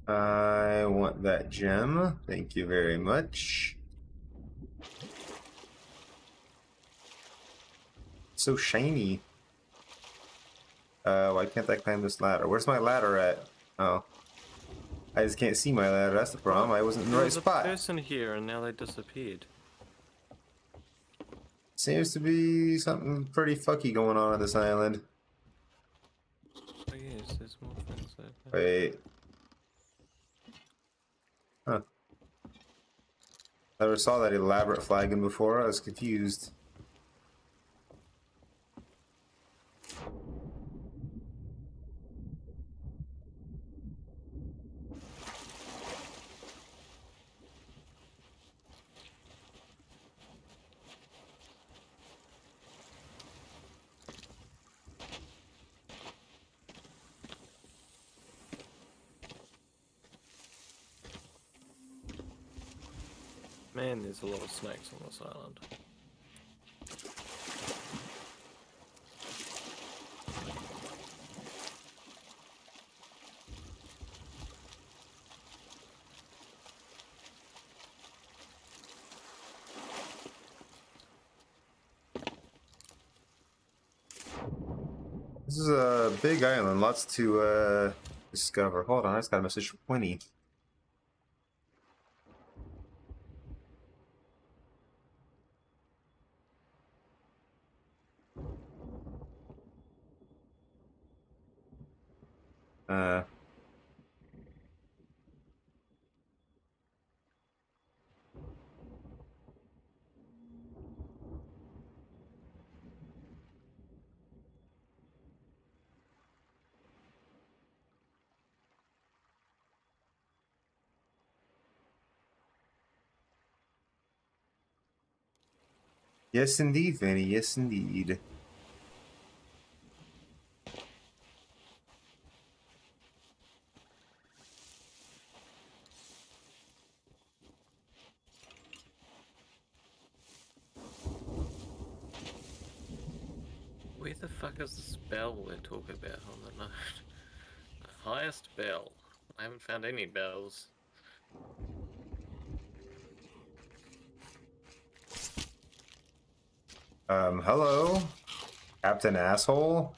I want that gem. Thank you very much. So shiny. Why can't I climb this ladder? Where's my ladder at? Oh. I just can't see my ladder. That's the problem. I wasn't in the There right was a spot. person here and now they disappeared. Seems to be something pretty fucky going on this island. Oh yes, there's more things over there. Wait. Huh. Never saw that elaborate flagging before. I was confused. Man, there's a lot of snakes on this island. This is a big island. Lots to discover. Hold on, I just got a message from Winnie. Uh, yes, indeed, Vinny. Yes, indeed. Where the fuck is this bell they talk about on the note? The highest bell. I haven't found any bells. Hello? Captain Asshole?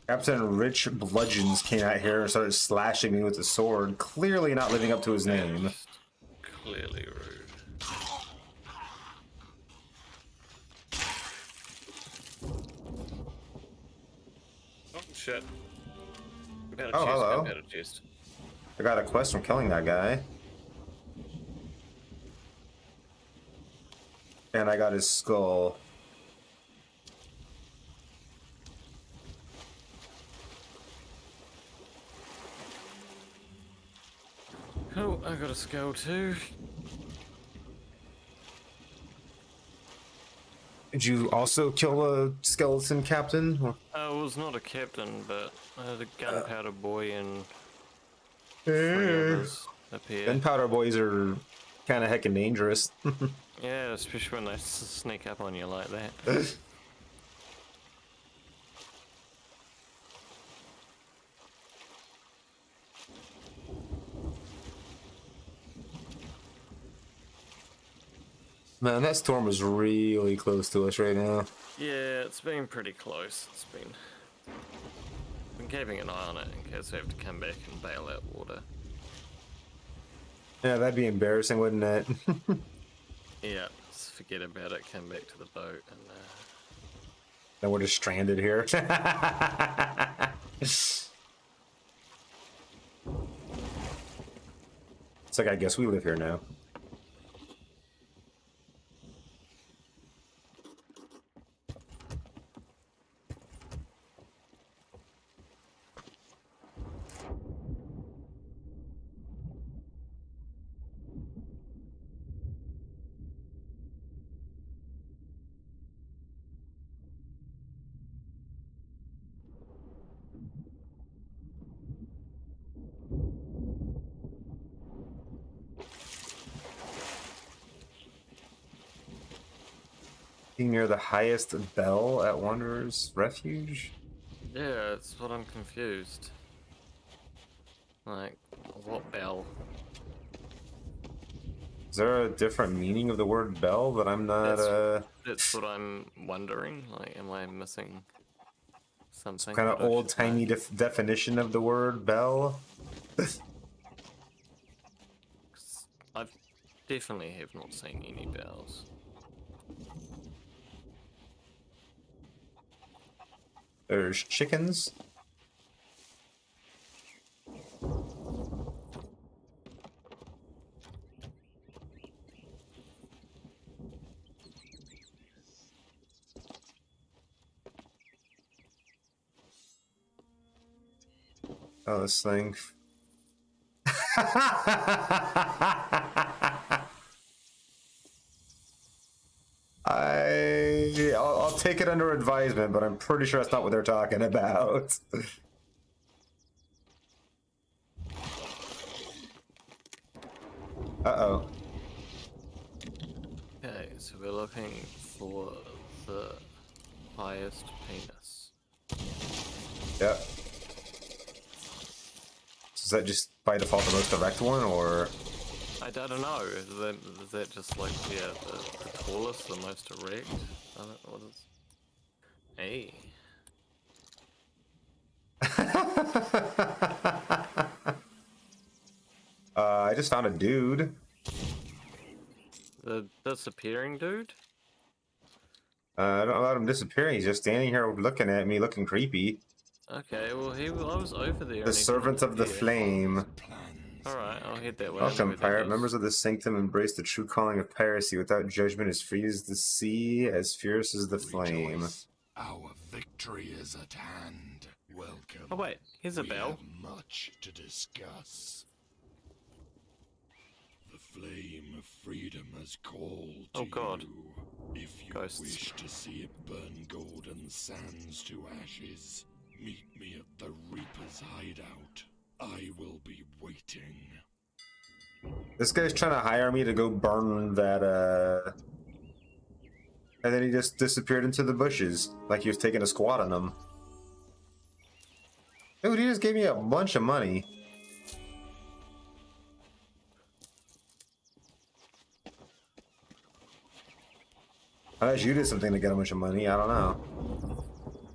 Captain Rich Bludgeons came out here and started slashing me with a sword, clearly not living up to his name. Just clearly rude. Oh shit. Gunpowder Oh, chest, hello. gunpowder chest. I got a quest from killing that guy. And I got his skull. Oh, I got a skull too. Did you also kill a skeleton captain? I was not a captain, but the gunpowder boy and 3 Eh. others appear. Gunpowder boys are kind of heckin' dangerous. Yeah, especially when they sneak up on you like that. Man, that storm is really close to us right now. Yeah, it's been pretty close. It's been keeping an eye on it in case we have to come back and bail out water. Yeah, that'd be embarrassing, wouldn't it? Yeah, just forget about it. Come back to the boat and. Then we're just stranded here. It's like, I guess we live here now. Being near the highest bell at Wanderer's Refuge? Yeah, that's what I'm confused. Like, what bell? Is there a different meaning of the word bell that I'm not, That's what I'm wondering. Like, am I missing something? kind of that I should old-timey know? definition of the word bell? 'Cause I've definitely have not seen any bells. There's chickens. Oh, this thing. I'll take it under advisement, but I'm pretty sure that's not what they're talking about. Uh-oh. Okay, so we're looking for the highest penis. Yep. Is that just by default the most direct one, or? I don't know. Is that just like, yeah, the tallest, the most erect? I don't know what is. Hey. I just found a dude. The disappearing dude? I don't know about him disappearing. He's just standing here looking at me, looking creepy. Okay, well, I was over there. The servant of the flame. Alright, I'll head that way. Welcome, pirate. Members of the sanctum embrace the true calling of piracy without judgment, as free as the sea, as fierce as the flame. Rejoice. Our victory is at hand. Welcome. Oh, wait, here's a We bell. have much to discuss. The flame of freedom has called Oh, to God. you. If you Ghosts. wish to see it burn golden sands to ashes, meet me at the Reaper's hideout. I will be waiting. This guy's trying to hire me to go burn that, and then he just disappeared into the bushes, like he was taking a squat on them. Dude, he just gave me a bunch of money. Unless you did something to get a bunch of money, I don't know.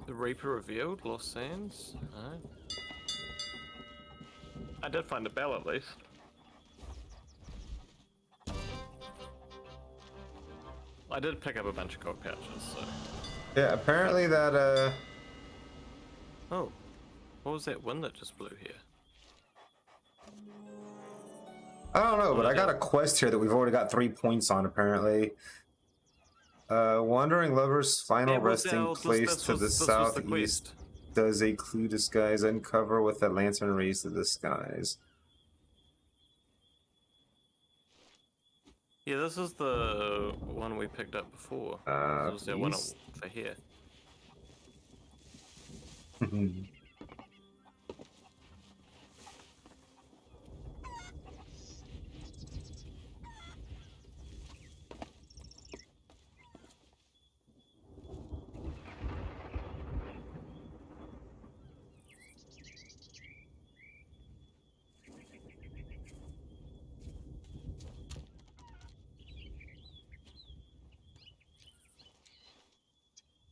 The Reaper revealed, Lost Sands. Alright. I did find a bell at least. I did pick up a bunch of gold pouches, so. Yeah, apparently that, Oh, what was that wind that just blew here? I don't know, but I got a quest here that we've already got 3 points on, apparently. Wandering Lover's final Yeah, was resting that- place this to was- the this was the southeast quest. does a clue disguise uncover with a lantern raised to the skies. Yeah, this is the one we picked up before. This was the one East. for here.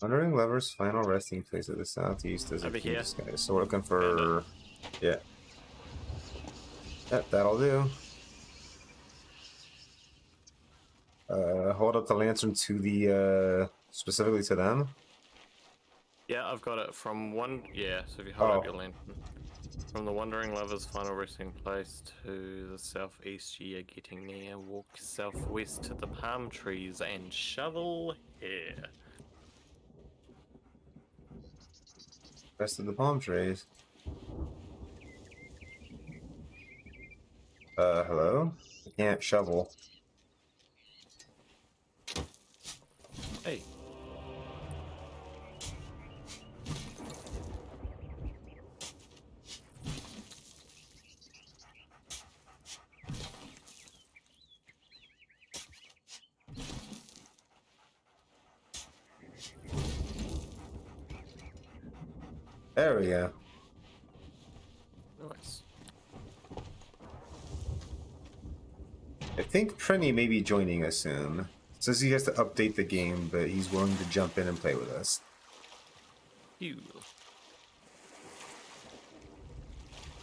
Wandering Lover's final resting place at the southeast is a Over key here. disguise. So we're looking Found for... Yeah. Yep, that'll do. Hold up the lantern to the, specifically to them. Yeah, I've got it from one. Yeah, so if you hold up Oh. your lantern. From the Wandering Lover's final resting place to the southeast, ye are getting near. Walk southwest to the palm trees and shovel here. Rest of the palm trees. Hello? I can't shovel. Hey. There we go. Nice. I think Prenny may be joining us soon. Says he has to update the game, but he's willing to jump in and play with us. You.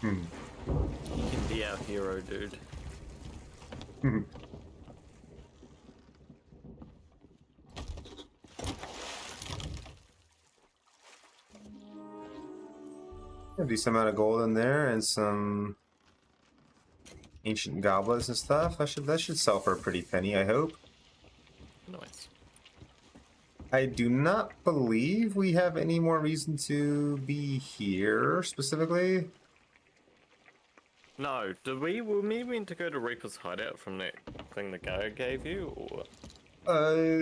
Hmm. You can be our hero, dude. A decent amount of gold in there and some ancient goblets and stuff. That should sell for a pretty penny, I hope. Nice. I do not believe we have any more reason to be here specifically. No, were we meant to go to Reaper's hideout from that thing the guy gave you, or?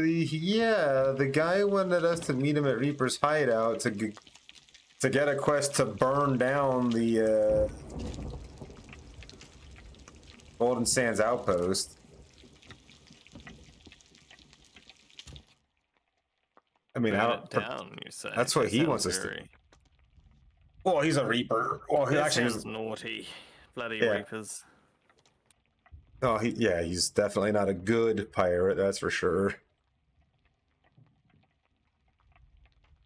Yeah, the guy wanted us to meet him at Reaper's hideout to get a quest to burn down the Golden Sands outpost. I mean, Burn it down, you say? That's what That he sounds wants us to. very- Well, he's a Reaper. Well, he That actually sounds naughty. Bloody Yeah. Reapers. Oh, he's definitely not a good pirate, that's for sure.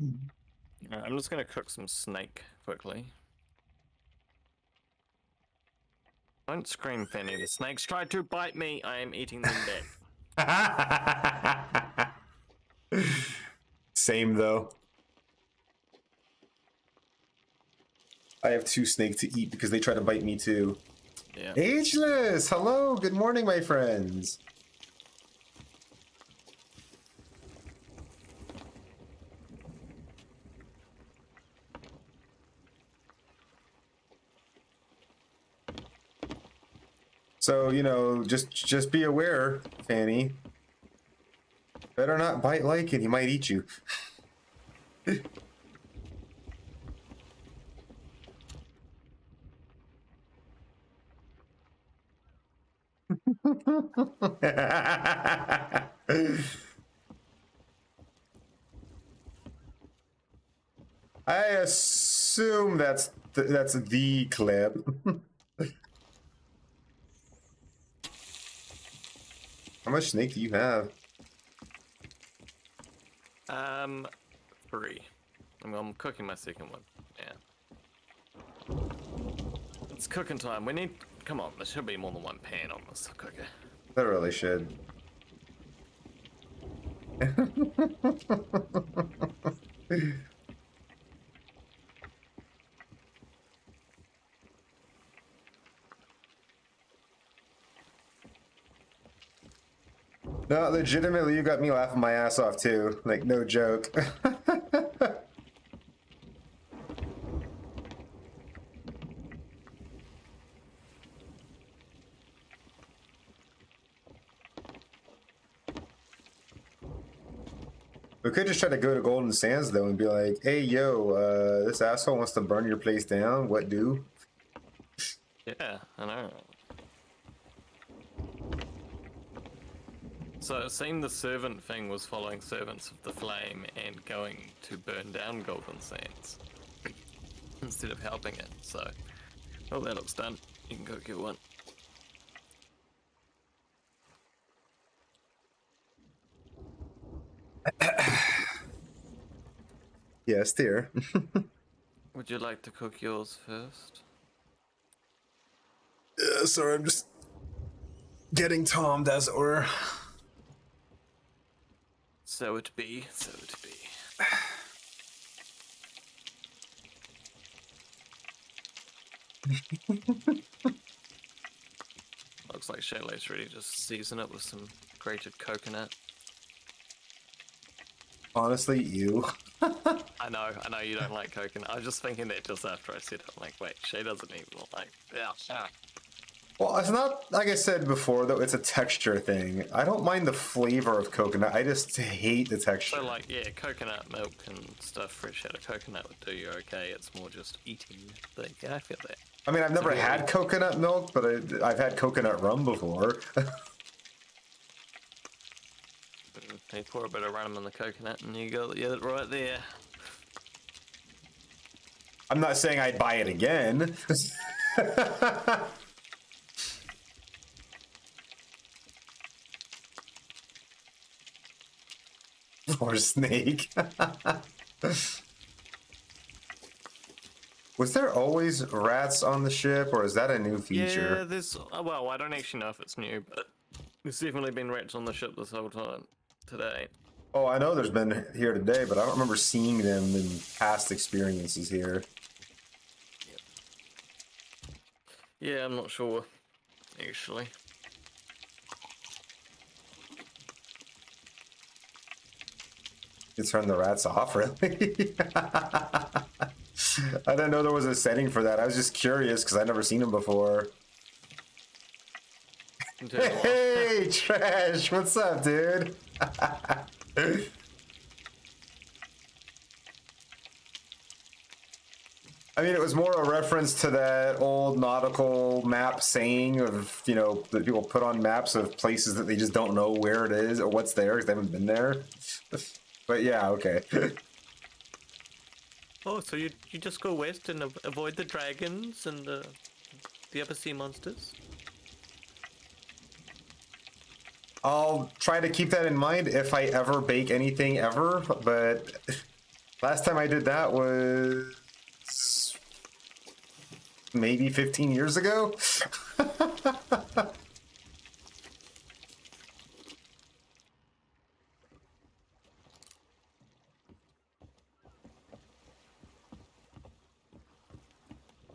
Alright, I'm just gonna cook some snake quickly. Don't scream, Fanny. The snakes tried to bite me. I am eating them back. Same though. I have 2 snakes to eat because they try to bite me too. Yeah. Ageless! Hello, good morning, my friends. So, you know, just be aware, Fanny. Better not bite like it, he might eat you. I assume that's the clip. How much snake do you have? 3. I'm cooking my second one. Yeah. It's cooking time. We need. Come on, there should be more than one pan on this cooker. That really should. No, legitimately, you got me laughing my ass off too. Like, no joke. We could just try to go to Golden Sands though and be like, "Hey, yo, this asshole wants to burn your place down. What do?" Yeah, I know. So it seemed the servant thing was following Servants of the Flame and going to burn down Golden Sands instead of helping it. So, well, that looks done. You can go get one. Yes, dear. Would you like to cook yours first? Sorry, I'm just getting Tom'd, as it were. So it be, so it be. Looks like Shayla's ready to season it with some grated coconut. Honestly, you. I know you don't like coconut. I was just thinking that just after I said it. I'm like, wait, Shay doesn't even like. Yeah. Well, it's not, like I said before, though, it's a texture thing. I don't mind the flavor of coconut, I just hate the texture. So, like, yeah, coconut milk and stuff fresh out of coconut would do you okay. It's more just eating the. Yeah, I feel that. I mean, I've never had coconut milk, but I've had coconut rum before. You pour a bit of rum in the coconut and you got it right there. I'm not saying I'd buy it again. Or snake. Was there always rats on the ship, or is that a new feature? Yeah, there's. Well, I don't actually know if it's new, but there's definitely been rats on the ship this whole time. Today. Oh, I know there's been here today, but I don't remember seeing them in past experiences here. Yeah, I'm not sure, actually. You turn the rats off, really? I didn't know there was a setting for that. I was just curious because I'd never seen them before. Hey, Trash! What's up, dude? I mean, it was more a reference to that old nautical map saying of, you know, that people put on maps of places that they just don't know where it is or what's there because they haven't been there. But yeah, okay. Oh, so you just go west and avoid the dragons and the other sea monsters? I'll try to keep that in mind if I ever bake anything ever, but last time I did that was maybe 15 years ago.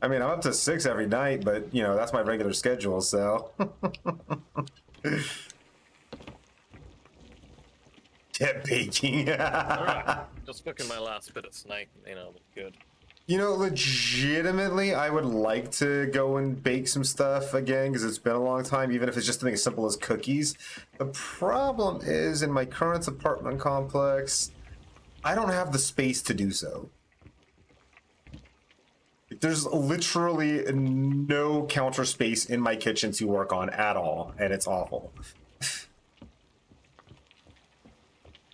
I mean, I'm up to 6 every night, but you know, that's my regular schedule, so. Get baking. Alright, just cooking my last bit of snake, you know, good. You know, legitimately, I would like to go and bake some stuff again because it's been a long time, even if it's just something as simple as cookies. The problem is, in my current apartment complex, I don't have the space to do so. There's literally no counter space in my kitchen to work on at all, and it's awful.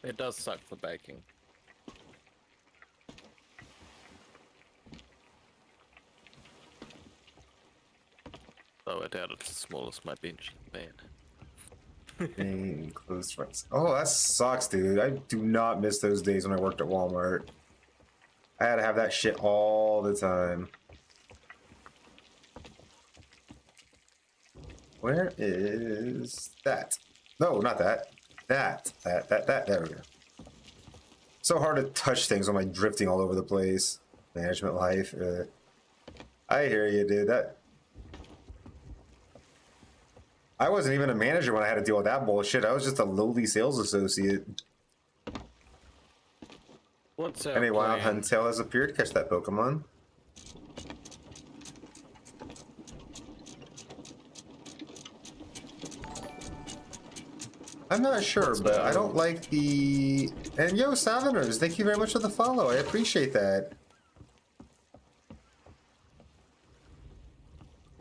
It does suck for baking. Though I doubt it's the smallest my bench bad. Dang, close friends. Oh, that sucks, dude. I do not miss those days when I worked at Walmart. I had to have that shit all the time. Where is that? No, not that. That. There we go. So hard to touch things when I'm drifting all over the place. Management life. I hear you, dude. I wasn't even a manager when I had to deal with that bullshit. I was just a lowly sales associate. What's Any wild Huntail has appeared. Catch that Pokemon. I'm not sure, but I don't like the... And yo, Saviners, thank you very much for the follow. I appreciate that.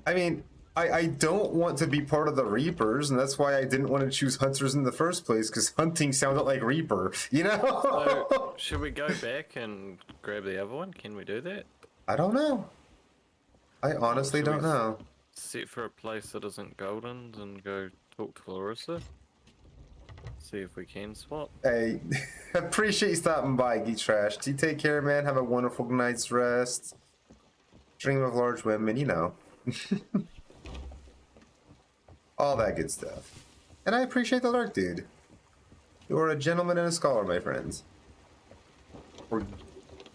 I mean, I don't want to be part of the Reapers, and that's why I didn't want to choose Hunters in the first place, because hunting sounded like Reaper, you know? So, should we go back and grab the other one? Can we do that? I don't know. I honestly Should don't we know. Set for a place that isn't Golden's and go talk to Larissa? See if we can swap. Hey, appreciate you stopping by, Geek Trash. You take care, man. Have a wonderful night's rest. Dream of large women, you know. All that good stuff. And I appreciate the lurk, dude. You're a gentleman and a scholar, my friends.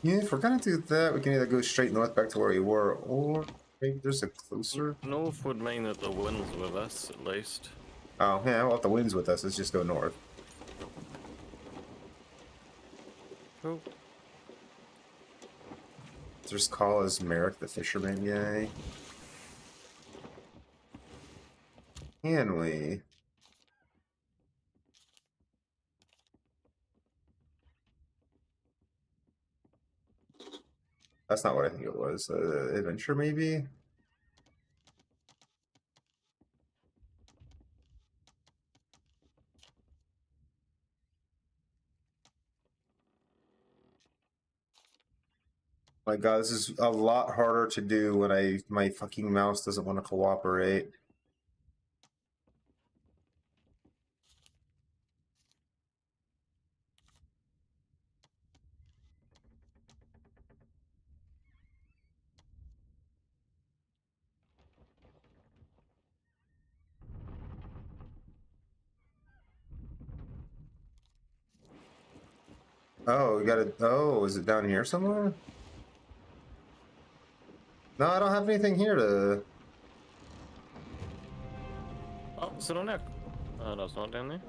If we're gonna do that, we can either go straight north back to where we were, or maybe there's a closer... North would mean that the wind's with us, at least. Oh, yeah, well, if the wind's with us, let's just go north. Cool. Just call as Merrick the fisherman guy. Can we? That's not what I think it was. Adventure, maybe? My god, this is a lot harder to do when my fucking mouse doesn't want to cooperate. Oh, we gotta... Oh, is it down here somewhere? No, I don't have anything here to... Oh, is it on there? Oh, no, it's not down there.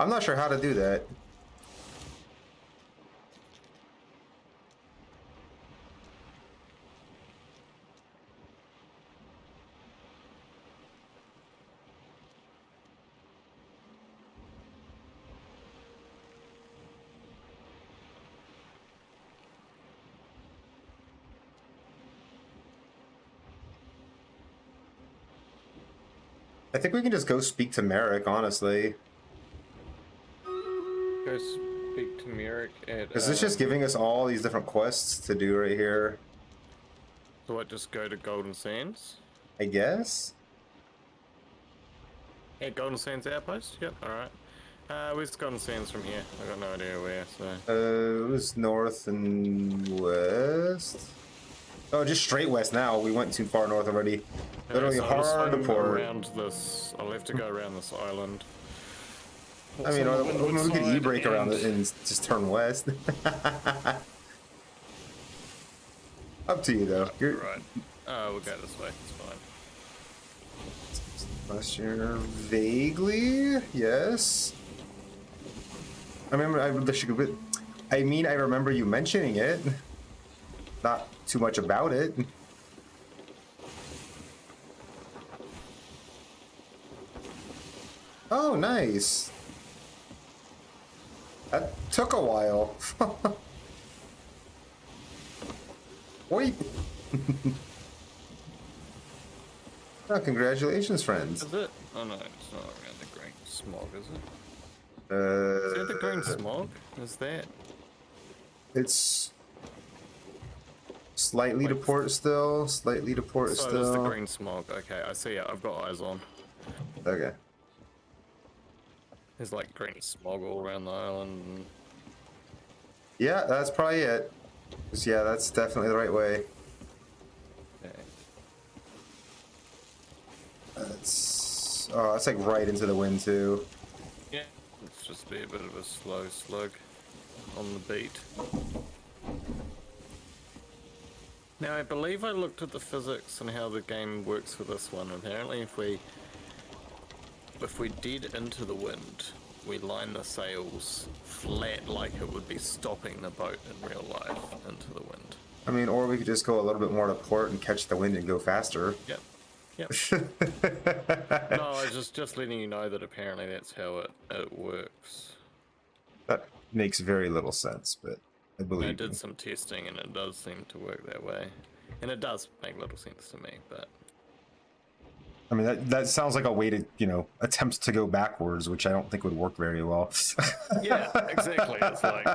I'm not sure how to do that. I think we can just go speak to Merrick, honestly. Go speak to Merrick at... Because it's just giving us all these different quests to do right here. So what, just go to Golden Sands? I guess? At Golden Sands Outpost? Yep, alright. Where's Golden Sands from here? I got no idea where, so... It was north and west? Oh, just straight west now. We went too far north already. Literally so I'll just hard to swing port. around this... I'll have to go around this island. I mean, What's on the windward we could side e-brake around and- it and just turn west. Up to you, though. You're Right. We'll go this way, it's fine. last year, vaguely, yes. I remember. I mean, I remember you mentioning it. Not too much about it. Oh, nice. That took a while. Wait. Oh, congratulations, friends. Is it? Oh no, it's not around the green smog, is it? Uh, Is that the green smog? Is that? It's slightly to Wait. port still. Slightly to port So still. it's the green smog. Okay, I see it. I've got eyes on. Okay. There's like green smog all around the island. And... Yeah, that's probably it. 'Cause, yeah, that's definitely the right way. Okay. That's like right into the wind too. Yeah, let's just be a bit of a slow slug on the beat. Now I believe I looked at the physics and how the game works for this one. Apparently if we dead into the wind, we line the sails flat like it would be stopping the boat in real life into the wind. I mean, or we could just go a little bit more to port and catch the wind and go faster. Yep. Yep. No, I was just letting you know that apparently that's how it works. That makes very little sense, but I I believe did you. some testing and it does seem to work that way. And it does make little sense to me, but I mean, that sounds like a way to, you know, attempt to go backwards, which I don't think would work very well. yeah, exactly. It's like,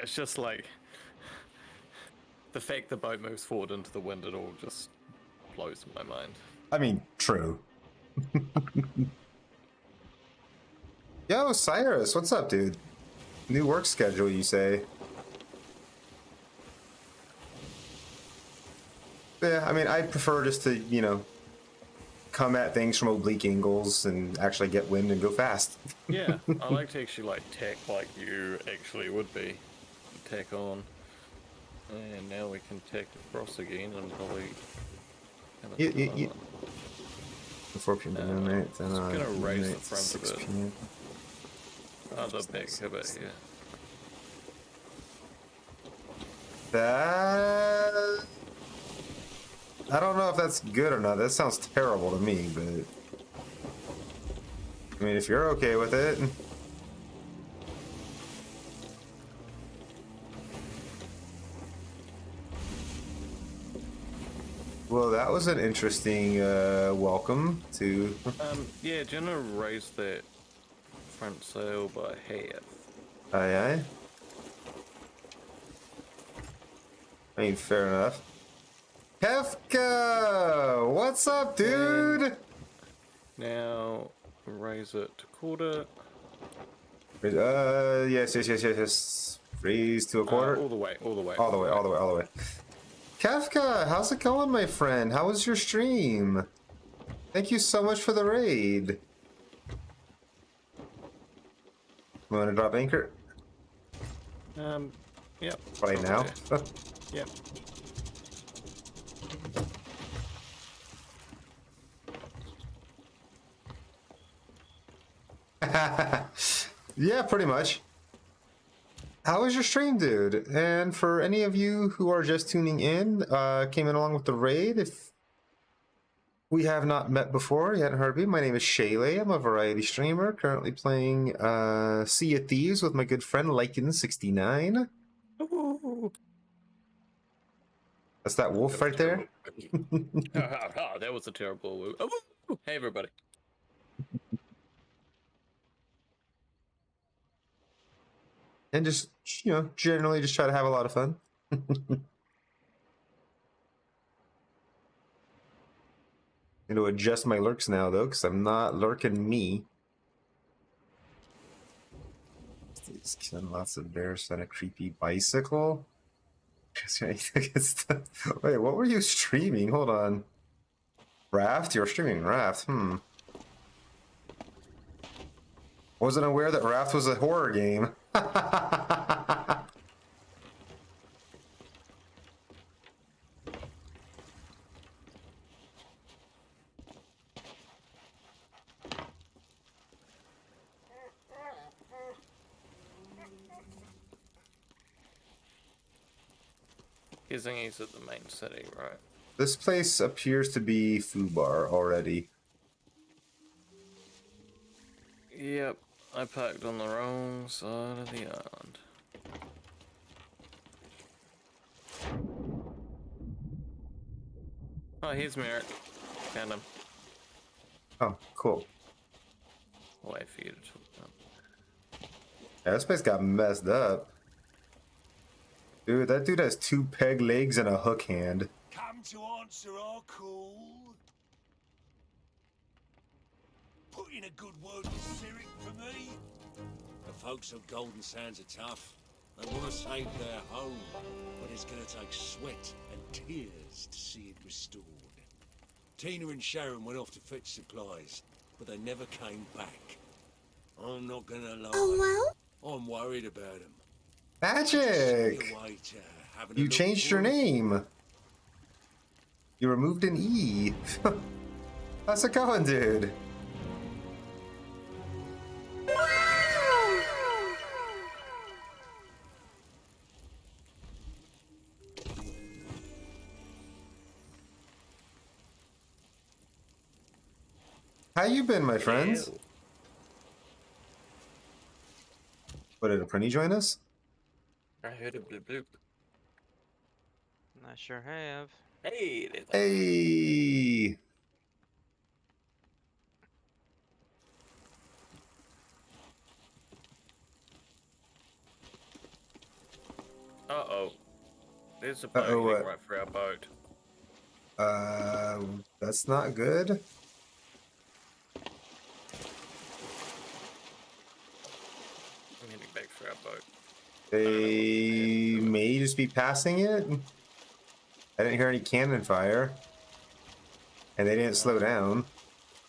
it's just like the fact the boat moves forward into the wind, it all just blows my mind. I mean, true. Yo, Cyrus, what's up, dude? New work schedule, you say? Yeah, I mean, I prefer just to, you know, come at things from oblique angles and actually get wind and go fast. Yeah, I like to actually like tack like you actually would be. Tack on. And now we can tack across again and probably have You. 4 p.m. to midnight, then just gonna raise the midnight to front 6 of it. p.m. Other back of it, yeah. That... I don't know if that's good or not. That sounds terrible to me, but... I mean, if you're okay with it... Well, that was an interesting welcome to... Yeah, do you wanna raise that front sail by half? Aye, aye. I mean, fair enough. Kefka! What's up, dude? Now raise it to quarter. Yes. Raise to a quarter. All the way. All the way. Kefka, how's it going, my friend? How was your stream? Thank you so much for the raid. Want to drop anchor? Yep. Right now? Yep. Yeah, pretty much. How was your stream, dude? And for any of you who are just tuning in, came in along with the raid, if we have not met before, you hadn't heard of me, my name is Shaylay. I'm a variety streamer, currently playing Sea of Thieves with my good friend Lycan69. That's that wolf right there. That was a terrible. Hey, everybody. And just, you know, generally just try to have a lot of fun. Going to adjust my lurks now, though, because I'm not lurking me. He's killing lots of bears on a creepy bicycle. Wait, what were you streaming? Hold on. Raft? You're streaming Raft. Wasn't aware that Raft was a horror game. Guessing he's at the main city, right? This place appears to be Fubar already. Yep, I parked on the wrong side of the island. Oh, here's Merrick. Found him. Oh, cool. I'll wait for you to talk about. Yeah, this place got messed up. Dude, that dude has 2 peg legs and a hook hand. Come to answer our call. Put in a good word with Cyric for me. The folks of Golden Sands are tough. They want to save their home, but it's going to take sweat and tears to see it restored. Tina and Sharon went off to fetch supplies, but they never came back. I'm not going to lie. Oh, well? I'm worried about them. Magic! You changed your name. You removed an E. How's it going, dude? How you been, my friends? Ew. What, did a Prinny join us? I heard a bloop bloop. I sure have. Hey, there's a Hey! Uh-oh. There's a boat Uh-oh, heading what? right for our boat. That's not good. I'm heading back for our boat. They may just be passing it. I didn't hear any cannon fire. And they didn't slow down.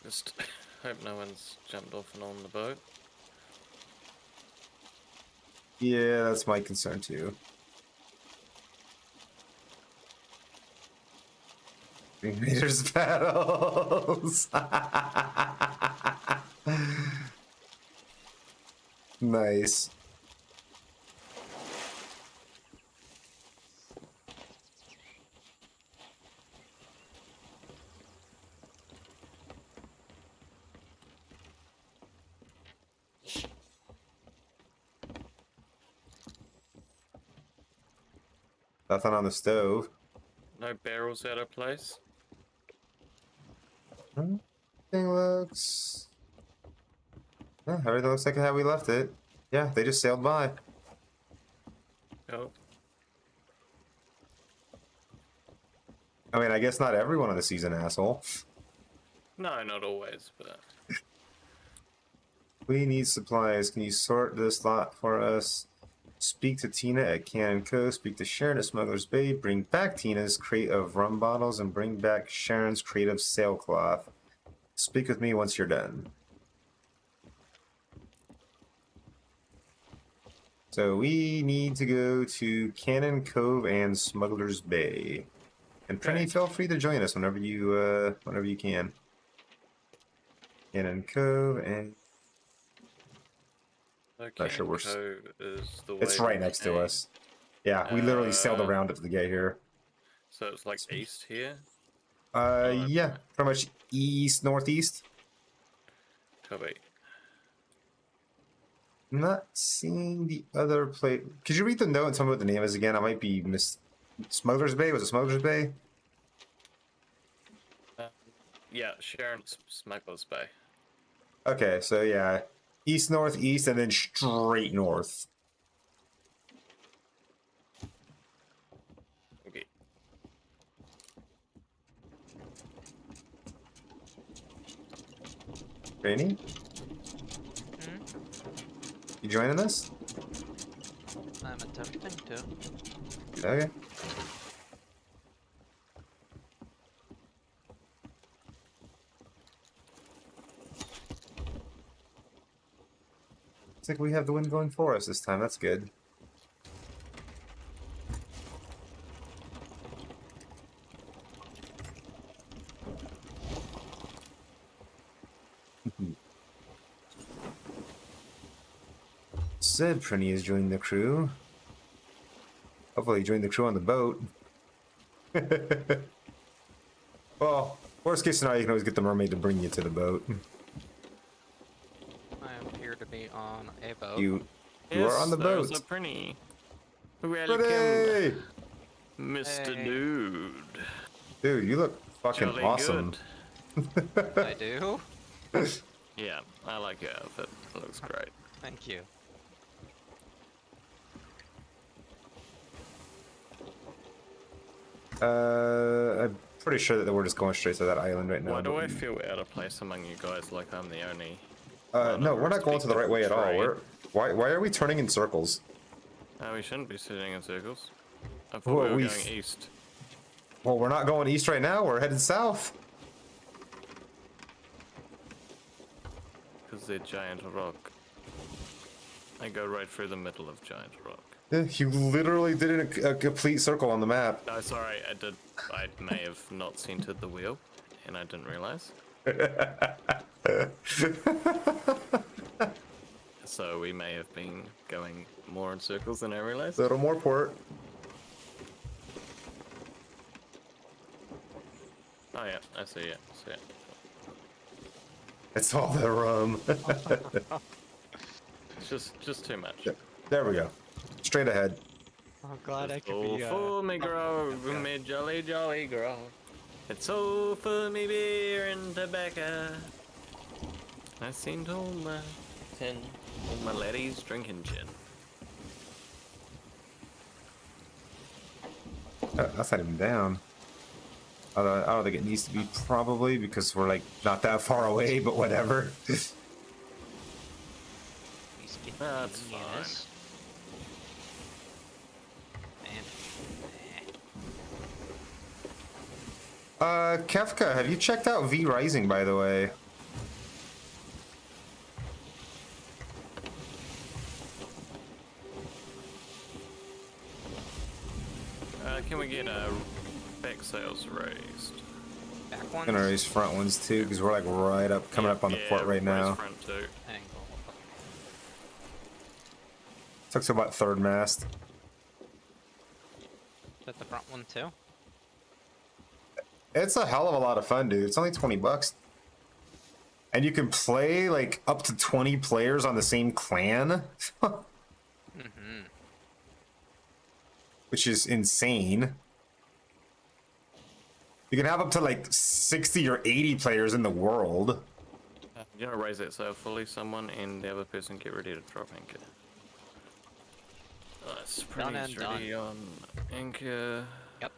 Just hope no one's jumped off and on the boat. Yeah, that's my concern too. Invaders battles. Nice. Nothing on the stove. No barrels out of place. Everything looks... Yeah, everything looks like how we left it. Yeah, they just sailed by. Oh, I mean, I guess not everyone on the season, asshole. no, not always, but We need supplies. Can you sort this lot for us? Speak to Tina at Cannon Cove. Speak to Sharon at Smuggler's Bay. Bring back Tina's crate of rum bottles and bring back Sharon's crate of sailcloth. Speak with me once you're done. So we need to go to Cannon Cove and Smuggler's Bay. And Prinny, Okay. feel free to join us whenever you can. Cannon Cove and okay. sure we're is the way it's right we next to came. us. Yeah, we literally sailed Uh, around it to get here. So it's like east here. Yeah, pretty much east northeast. Copy. I'm not seeing the other place. Could you read the note and tell me what the name is again? I might be Smuggler's Bay? Was it Smuggler's Bay? Yeah, Sharon's Smuggler's Bay. Okay, so yeah, east northeast and then straight north. Okay. Rainy, you joining us? I'm attempting to. Okay. Looks like we have the wind going for us this time. That's good. Said Prinny has joined the crew. Hopefully, he joined the crew on the boat. Well, worst case scenario, you can always get the mermaid to bring you to the boat. I appear to be on a boat. You are on the there's boat. a Prinny. Welcome, Prinny! Mr. Hey. Dude. Dude, you look fucking Jolly awesome. good. I do? Yeah, I like your outfit. It looks great. Thank you. I'm pretty sure that we're just going straight to that island right now. Why do but I feel out of place among you guys like I'm the only... no, we're not going to the right way at all. Why are we turning in circles? No, we shouldn't be sitting in circles. I thought Well, we were we- going east. Well, we're not going east right now. We're headed south. Because they're giant rock. I go right through the middle of giant rock. You literally did a complete circle on the map. Oh, sorry, I did. I may have not centered the wheel, and I didn't realize. So we may have been going more in circles than I realized. A little more port. Oh yeah, I see it. I see it. It's all the rum. It's just too much. There we go. Straight ahead. Oh god, I It's could all be for me grove, okay. me jolly jolly grove. It's all for me beer and tobacco. I seen all my tin, all my laddies drinking gin. That's not even down. Although I don't think it needs to be probably because we're like not that far away, but whatever. That's fine. Kefka, have you checked out V Rising, by the way? Can we get back sails raised? Back ones? Gonna raise front ones too, because we're like right up, coming up on the port right raise now. Front too. Angle. Took to about third mast. Is that the front one too? It's a hell of a lot of fun, dude. It's only $20. And you can play like up to 20 players on the same clan. Which is insane. You can have up to like 60 or 80 players in the world. You gonna raise that sail fully, someone, and the other person get ready to drop anchor. That's pretty Done and ready on anchor. Yep.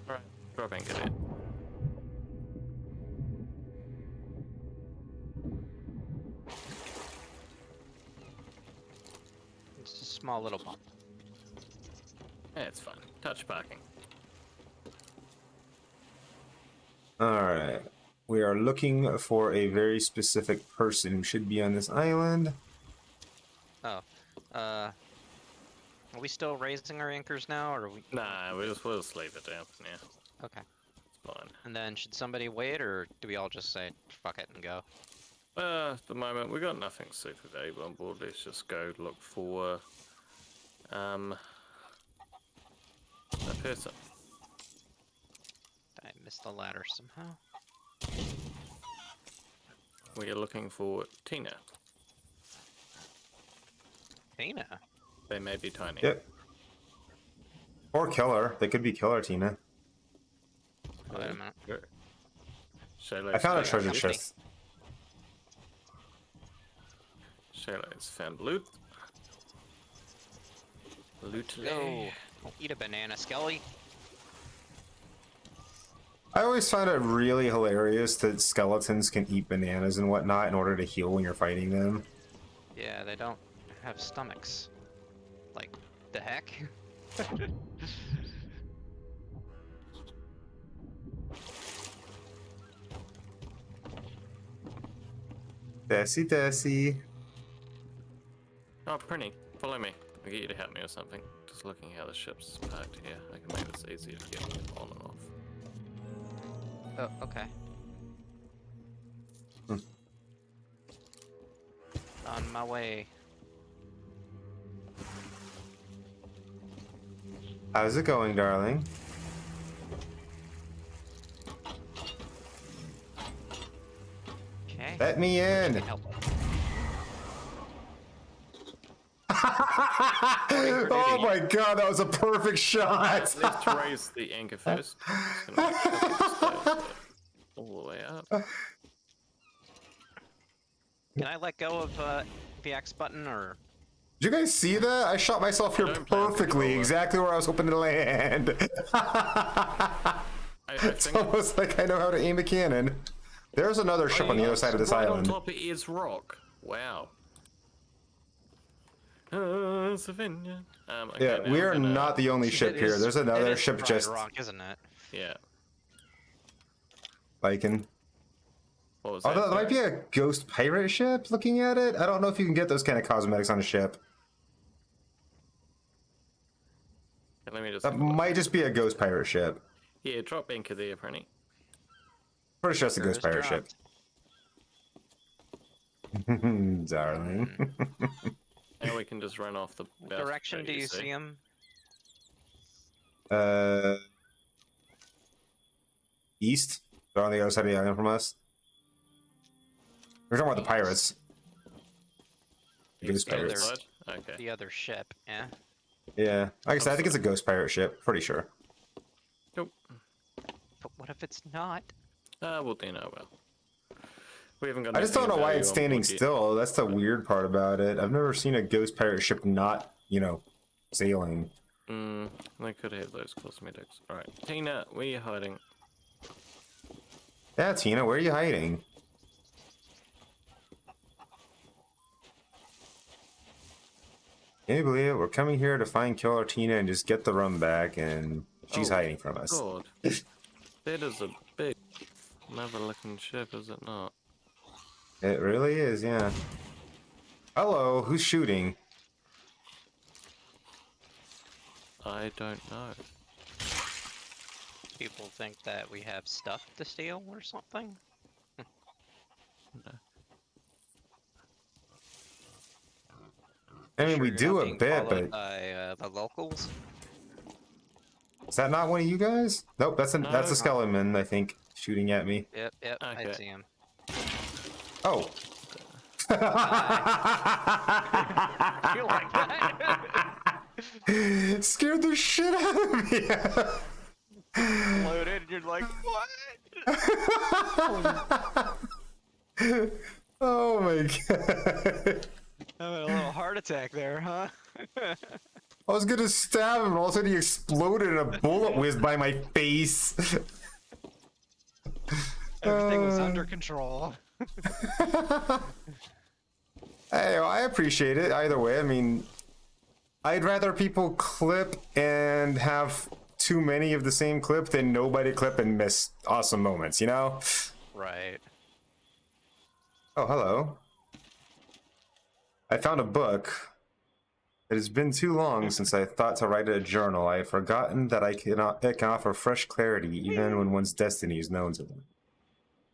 Alright, drop anchor there. It's a small little bump. Yeah, it's fine. Touch parking. Alright. We are looking for a very specific person who should be on this island. Oh. Are we still raising our anchors now, or are we... Nah, we'll just leave it down for now. Okay. It's fine. And then should somebody wait, or do we all just say, fuck it and go? At the moment, we got nothing super valuable on board. Let's just go look for a person. I missed the ladder somehow. We are looking for Tina. Tina? They may be tiny. Yep. Or killer. They could be killer, Tina. Wait a minute. Sure. I found a Shayla's treasure Fifty. chest. Shayla's found loot. Loot. Go! Eat a banana, Skelly. I always find it really hilarious that skeletons can eat bananas and whatnot in order to heal when you're fighting them. Yeah, they don't have stomachs. Like, the heck? Desi, Desi. Oh, Prinny, follow me. I'll get you to help me or something. Just looking how the ship's parked here. I can make this easier to get on and off. Oh, okay. On my way. How's it going, darling? Okay. Let me in. Help. Oh my god, that was a perfect shot. Let's raise the anchor first. Just gonna make sure we stay all the way up. Can I let go of the X button, or? Did you guys see that? I shot myself here don't plan to perfectly, control it. exactly where I was hoping to land. I It's think almost like I know how to aim a cannon. There's another ship on the other side of this right island. on top of Ed's rock. Wow. Savannah. Okay, Yeah, now we I'm are gonna- not the only ship It here. is- There's it another is ship Pride just Rock, isn't it? Yeah. liking. What was that? Although that might be sorry? a ghost pirate ship looking at it. I don't know if you can get those kind of cosmetics on a ship. Let me just. That might just be a ghost pirate ship. Yeah, drop anchor there, Prinny. Pretty sure it's a Anchor ghost is pirate ship. dropped. Darling. Now we can just run off the. What direction do you see him? east. They're on the other side of the island from us. We're talking about the pirates. Ghost The other- pirates. Okay. The other ship, yeah. Yeah. Like I said, I think it's a ghost pirate ship. Pretty sure. Nope. But what if it's not? Well, you know, well. We haven't got I just don't know anything of why value it's on standing board yet. still. That's the weird part about it. I've never seen a ghost pirate ship not, you know, sailing. They could have those cosmetics. Alright. Tina, where are you hiding? Yeah, Tina, where are you hiding? Can you believe it? We're coming here to find Killer Tina and just get the rum back, and she's Oh, hiding from us. God. That is a big, mother-looking ship, is it not? It really is, yeah. Hello, who's shooting? I don't know. People think that we have stuff to steal or something? I mean, Sure we you're do not a being bit, followed but by the locals? is that not one of you guys? Nope, that's a No. skeleton, I think, shooting at me. Yep, I Okay. see him. Oh. You like that? Scared the shit out of me. Loaded, and you're like, what? Oh my god. Having a little heart attack there, huh? I was gonna stab him, and all of a sudden he exploded and a bullet whizzed by my face. Everything was under control. Hey, well, I appreciate it either way. I mean, I'd rather people clip and have too many of the same clip than nobody clip and miss awesome moments, you know? Right. Oh, hello. I found a book. It has been too long since I thought to write a journal. I have forgotten that it can offer fresh clarity even when one's destiny is known to them.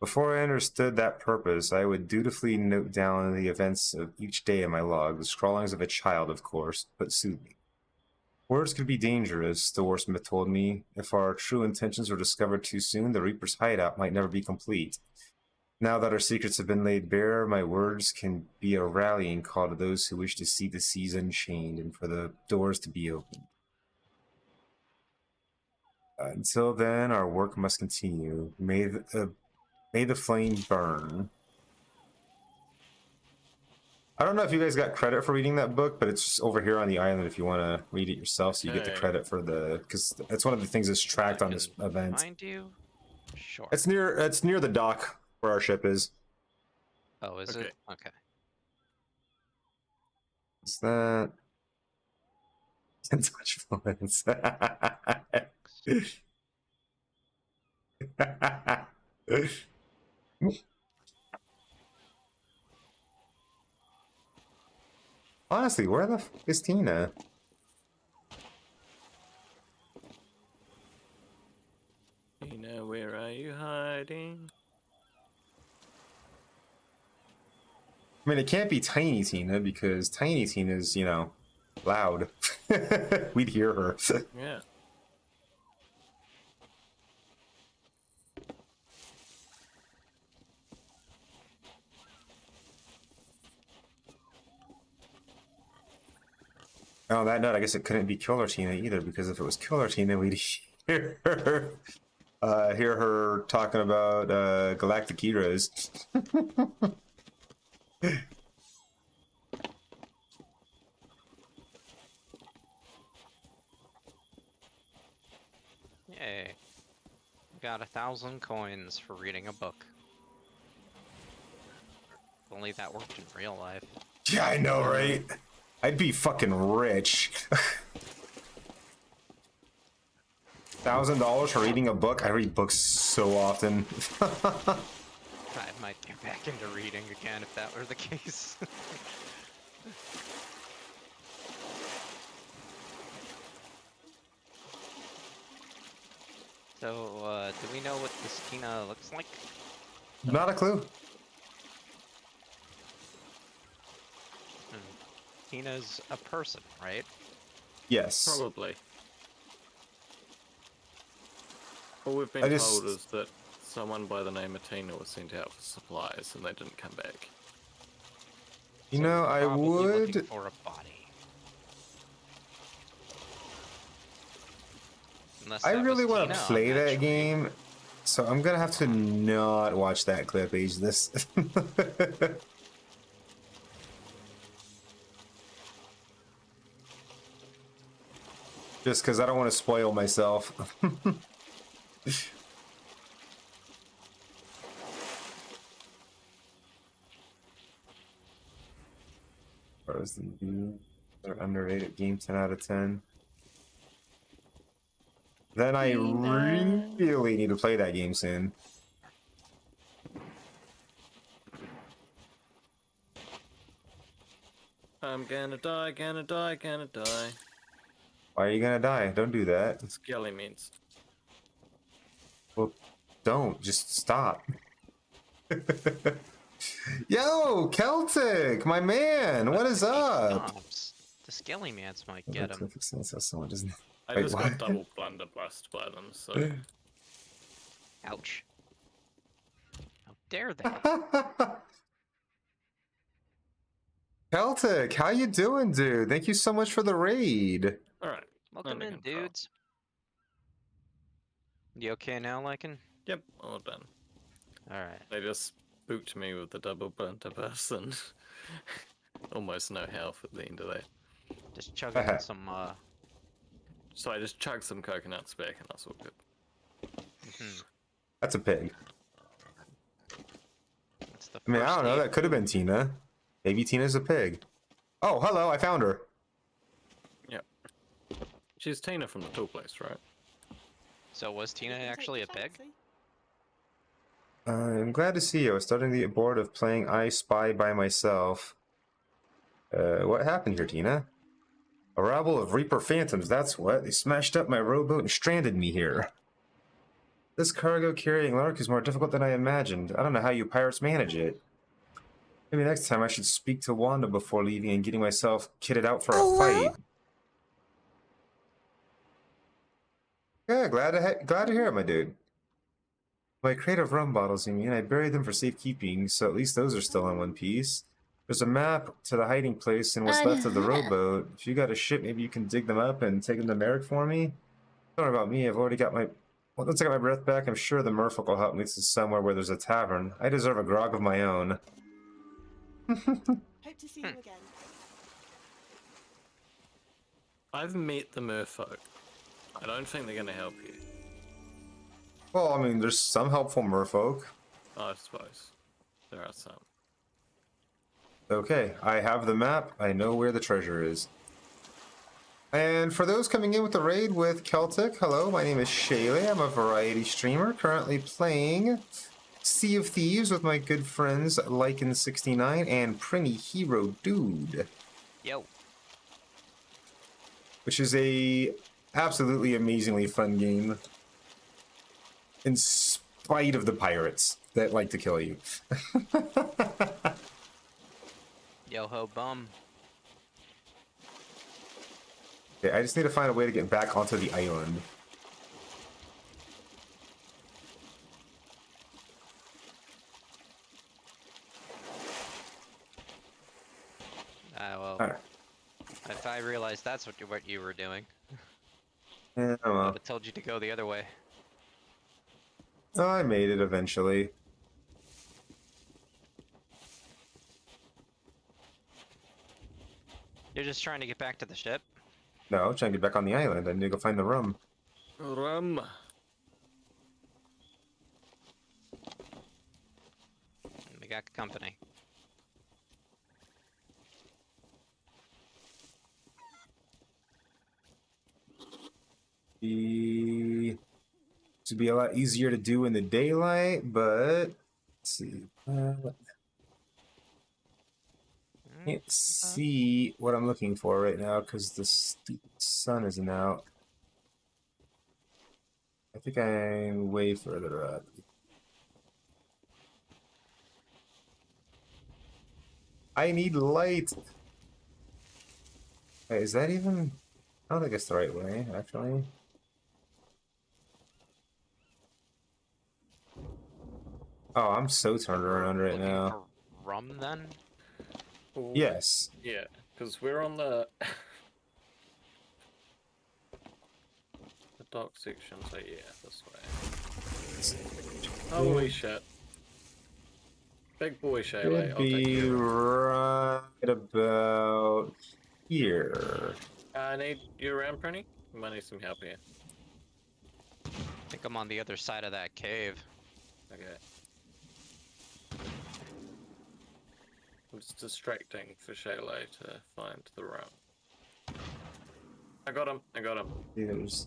Before I understood that purpose, I would dutifully note down the events of each day in my log, the scrawlings of a child, of course, but soothing. Words could be dangerous, the Warsmith told me. If our true intentions were discovered too soon, the Reaper's hideout might never be complete. Now that our secrets have been laid bare, my words can be a rallying call to those who wish to see the seas unchained and for the doors to be opened. Until then, our work must continue. May the flame burn. I don't know if you guys got credit for reading that book, but it's over here on the island if you want to read it yourself, so you get the Okay. credit for the, because it's one of the things that's tracked I on this can event. Find you? Sure. It's near the dock where our ship is. Oh, is Okay. it? Okay. Is that? Touch influence. Honestly, where the fuck is Tina? Tina, where are you hiding? I mean, it can't be Tiny Tina because Tiny Tina's, you know, loud. We'd hear her. Yeah. On that note, I guess it couldn't be Killer Tina either, because if it was Killer Tina, we'd hear her talking about galactic heroes. Yay. Got 1,000 coins for reading a book. If only that worked in real life. Yeah, I know, right? I'd be fucking rich. $1,000 for reading a book? I read books so often. I might get back into reading again if that were the case. So, do we know what this Tina looks like? Not a clue. Tina's a person, right? Yes. Probably. All we've been I just- told is that Someone by the name of Tina was sent out for supplies and they didn't come back. You So know, we're I probably looking would. for a body. Unless I that was really want Tina to on play that tree. game, so I'm gonna have to not watch that clip. Age this. Just because I don't want to spoil myself. They're underrated game 10 out of 10. Then I really need to play that game soon. I'm gonna die, gonna die, gonna die. Why are you gonna die? Don't do that. Skelly means. Well, don't. Just stop. Yo, Celtic, my man, what is up? Stops. The Skelly Mans might get him. Cliff extends how someone doesn't. I Wait, just what? got double blunderbussed by them, so. Ouch. How dare they? Celtic, how you doing, dude? Thank you so much for the raid. Alright. Welcome under in, control. dudes. You okay now, Lycan? Yep, all done. Alright. They just spooked me with the double blunderbuss and almost no health at the end of that. Just chugging in some, So I just chugged some coconuts back and that's all good. That's a pig. That's the I mean, I first don't know. aid. That could have been Tina. Maybe Tina's a pig. Oh, hello. I found her. Yep. She's Tina from the tool place, right? So was Tina actually a pig? I'm glad to see you. I was starting to get bored of playing I Spy by myself. What happened here, Tina? A rabble of Reaper Phantoms, that's what. They smashed up my rowboat and stranded me here. This cargo carrying lark is more difficult than I imagined. I don't know how you pirates manage it. Maybe next time I should speak to Wanda before leaving and getting myself kitted out for a fight. Yeah, glad to hear it, my dude. My crate of rum bottles, you mean? I buried them for safekeeping, so at least those are still in one piece. There's a map to the hiding place and what's left of the rowboat. If you got a ship, maybe you can dig them up and take them to Merrick for me? Don't worry about me, I've already got my... Well, once I get my breath back, I'm sure the merfolk will help me to somewhere where there's a tavern. I deserve a grog of my own. Hope to see you again. I've met the merfolk. I don't think they're gonna help you. Well, I mean, there's some helpful merfolk. I suppose. There are some. Okay, I have the map. I know where the treasure is. And for those coming in with the raid with Celtic, hello, my name is Shaylee. I'm a variety streamer currently playing Sea of Thieves with my good friends Lycan69 and Prinny Hero Dude. Yo. Which is a absolutely amazingly fun game. In spite of the pirates that like to kill you. Yo ho bum. Okay, I just need to find a way to get back onto the island. Well, Alright. if I realized that's what you were doing, Yeah, I would well. have told you to go the other way. Oh, I made it eventually. You're just trying to get back to the ship? No, I'm trying to get back on the island. I need to go find the rum. Rum. We got company. To be a lot easier to do in the daylight, but let's see. Can't see what I'm looking for right now because the sun isn't out. I think I'm way further up. I need light. Wait, is that even? I don't think it's the right way, actually. Oh, I'm so turned around right Looking now. for rum then? Ooh, Yes. Yeah, because we're on the dock section, so yeah, this way. Holy shit. Big boy Shayla, Should I'll take be care of right about here. him. I need you around, Prinny? You might need some help here. I think I'm on the other side of that cave. Okay. It's distracting for Shayla to find the rum. I got him, I got him. There's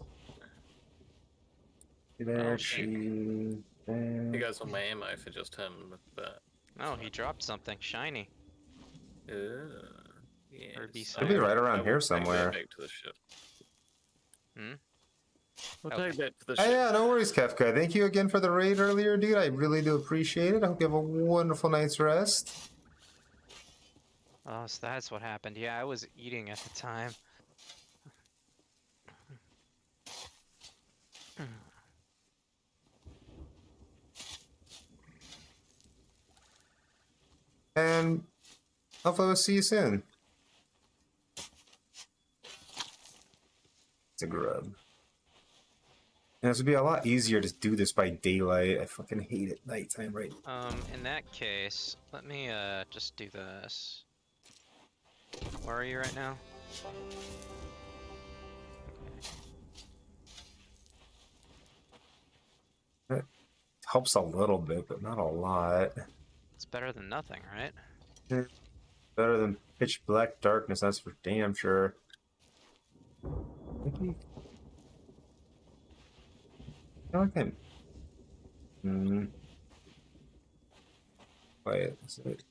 Oh, there shit. she He there. goes on my ammo for just him with that. Oh, he dropped something shiny. Yes. Ruby Should be right around I will here take somewhere. that back to the ship. Hmm? We'll Okay. take that to the Oh, ship. yeah, no worries, Kefka. Thank you again for the raid earlier, dude. I really do appreciate it. I hope you have a wonderful night's rest. Oh, so that's what happened. Yeah, I was eating at the time. And hopefully we'll see you soon. It's a grub. And this would be a lot easier to do this by daylight. I fucking hate it nighttime, right? In that case, let me, just do this. Where are you right now? It helps a little bit, but not a lot. It's better than nothing, right? Better than pitch black darkness, that's for damn sure. I can. Wait, is it?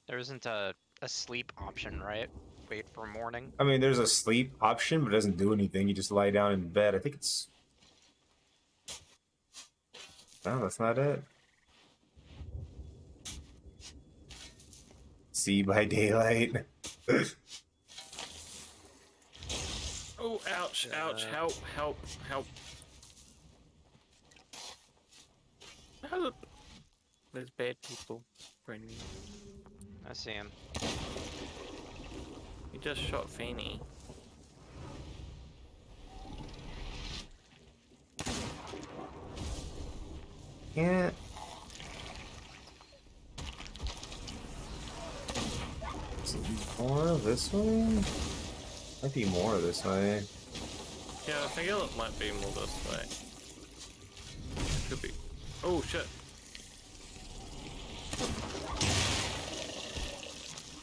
There isn't a sleep option, right? Wait for morning. I mean, there's a sleep option, but it doesn't do anything. You just lie down in bed. I think it's. No, that's not it. See by daylight. Oh, ouch, ouch, help, help, help. Help. There's bad people, Brendan. I see him. You just shot Fanny. Can't. Is it more this way? Might be more this way. Yeah, I think it might be more this way. Could be. Oh shit.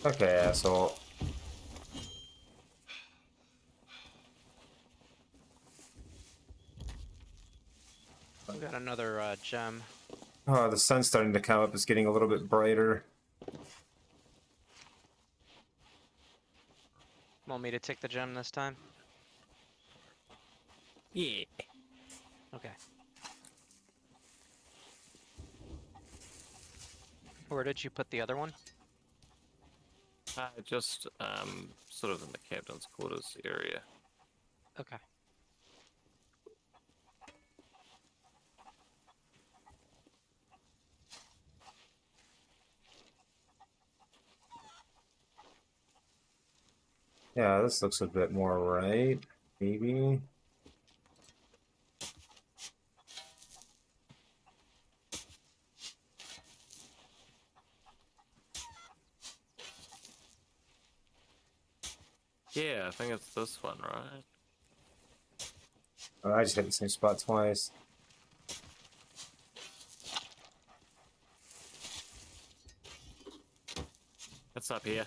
Okay, asshole. We got another gem. Oh, the sun's starting to come up. It's getting a little bit brighter. Want me to take the gem this time? Yeah. Okay. Where did you put the other one? Just sort of in the captain's quarters area. Okay. Yeah, this looks a bit more right. Maybe. Yeah, I think it's this one, right? Oh, I just hit the same spot twice. It's up here.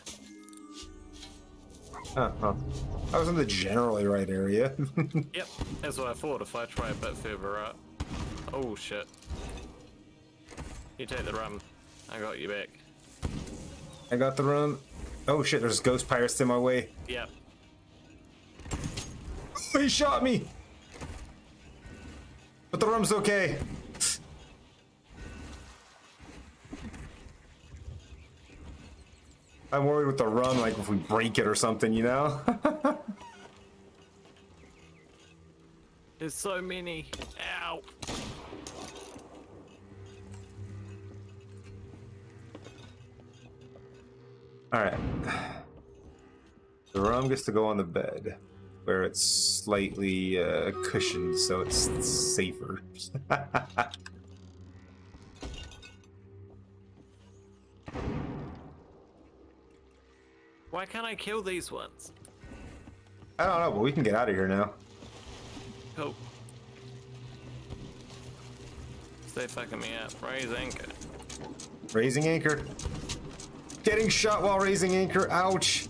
Huh. I was in the generally right area. Yep, that's what I thought if I try a bit further up. Oh shit. You take the rum. I got you back. I got the rum. Oh shit, there's ghost pirates in my way. Yep. Oh, he shot me! But the rum's okay. I'm worried with the rum, like if we break it or something, you know? There's so many. Ow. Alright. The rum gets to go on the bed, where it's slightly cushioned, so it's safer. Why can't I kill these ones? I don't know, but we can get out of here now. Cool. Stay fucking me up. Raise anchor. Raising anchor. Getting shot while raising anchor. Ouch.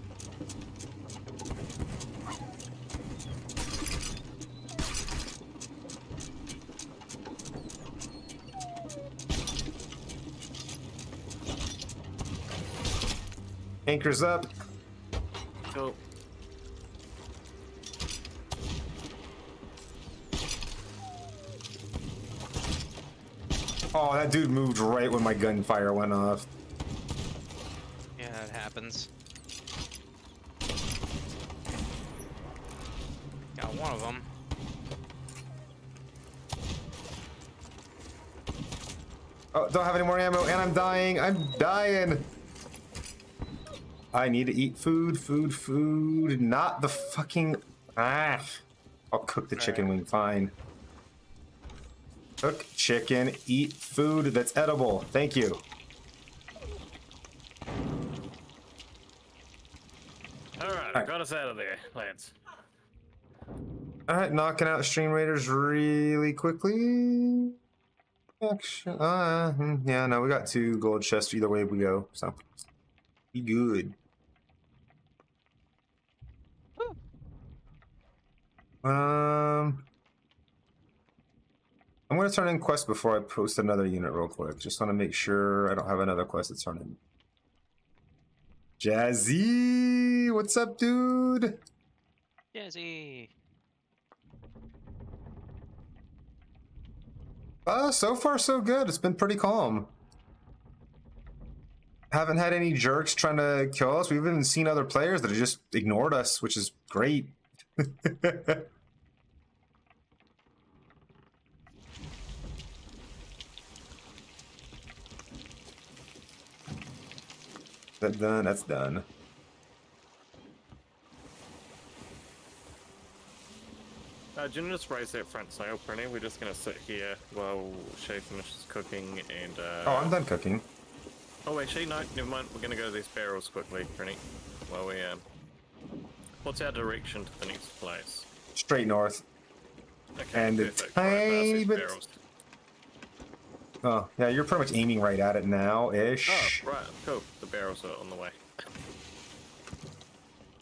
Anchor's up. Cool. Oh, that dude moved right when my gunfire went off. Yeah, it happens. Got one of them. Oh, don't have any more ammo, and I'm dying. I'm dying. I need to eat food, food. Not the fucking... Ah. I'll cook the chicken wing, fine. Cook chicken, eat food that's edible. Thank you. Alright, got us out of there, lads. Alright, knocking out Stream Raiders really quickly. Action. Yeah, no, we got 2 gold chests either way we go, so be good. I'm gonna turn in quests before I post another unit real quick. Just want to make sure I don't have another quest to turn in. Jazzy, what's up, dude? Jazzy. So far so good. It's been pretty calm. Haven't had any jerks trying to kill us. We've even seen other players that have just ignored us, which is great. That done? That's done. Do you just raise that front sail, Prinny? We're just gonna sit here while Shay finishes cooking and Oh, I'm done cooking. Oh, actually, no, never mind. We're gonna go to these barrels quickly, Prinny. While we, What's our direction to the next place? Straight north. Okay, And a perfect. Right past tiny these bit. barrels. Oh, yeah, you're pretty much aiming right at it now ish. Oh, right, cool. The barrels are on the way.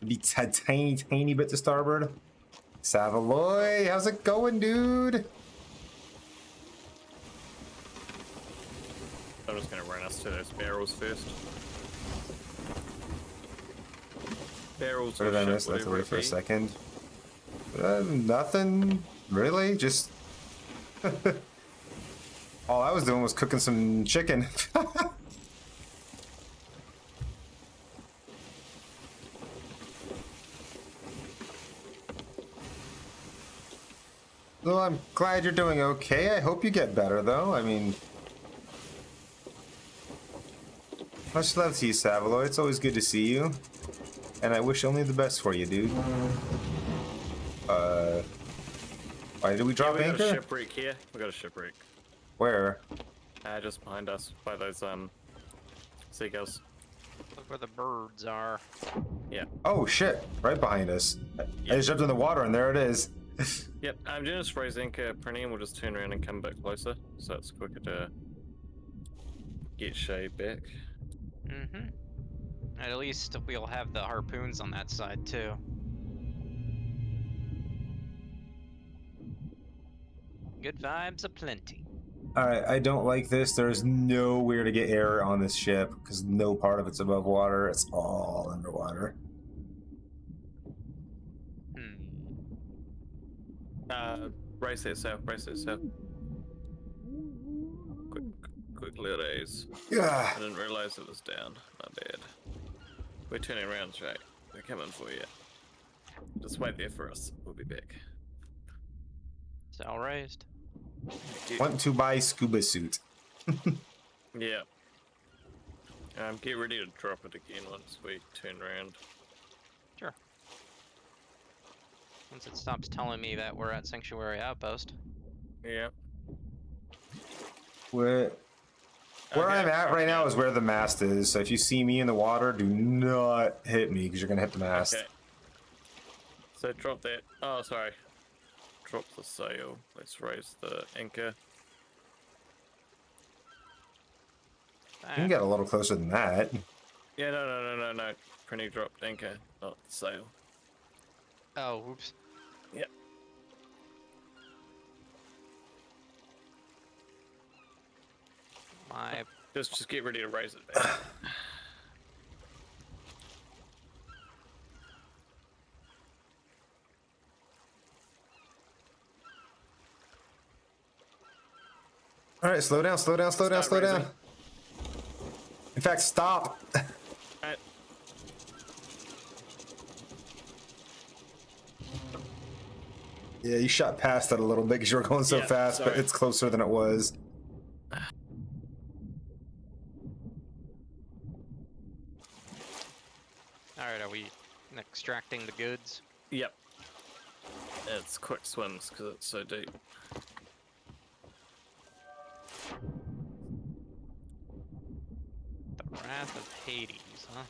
Be a tiny bit to starboard. Savaloy, how's it going, dude? I'm just gonna run us to those barrels first. Barrels. What did I or miss? ship, I have to whatever wait it for a be. second. Nothing, really. Just all I was doing was cooking some chicken. Well, I'm glad you're doing okay. I hope you get better, though. I mean, much love to you, Savaloy. It's always good to see you. And I wish only the best for you, dude. Why did we drop We got a anchor? shipwreck here. We got a shipwreck. Where? Just behind us by those seagulls. Look where the birds are. Yeah. Oh, shit. Right behind us. I just jumped in the water, and there it is. Yep. I'm just raise anchor, Prinny, and we'll just turn around and come back closer, so it's quicker to get Shay back. Mm-hmm. At least we'll have the harpoons on that side too. Good vibes aplenty. Alright, I don't like this. There's nowhere to get air on this ship, because no part of it's above water. It's all underwater. Brace yourself, brace yourself. Quick little days. Yeah. I didn't realize it was down. My bad. We're turning around, Shay. We're coming for you. Just wait there for us. We'll be back. Sail raised. Want to buy scuba suit. Yeah. Get ready to drop it again once we turn around. Sure. Once it stops telling me that we're at Sanctuary Outpost. Yeah. Where I'm at right now is where the mast is. So if you see me in the water, do not hit me because you're gonna hit the mast. Okay. So drop that. Oh, sorry. Drop the sail. Let's raise the anchor. You can get a little closer than that. Yeah, no. Prinny dropped anchor, not the sail. Oh, whoops. Yep. My Just get ready to raise it back. All right, slow down. Start raising. In fact, stop. Alright. Yeah, you shot past it a little bit because you were going so Yeah, fast, but sorry. it's closer than it was. Alright, are we extracting the goods? Yep. It's quick swims because it's so deep. The Wrath of Hades, huh?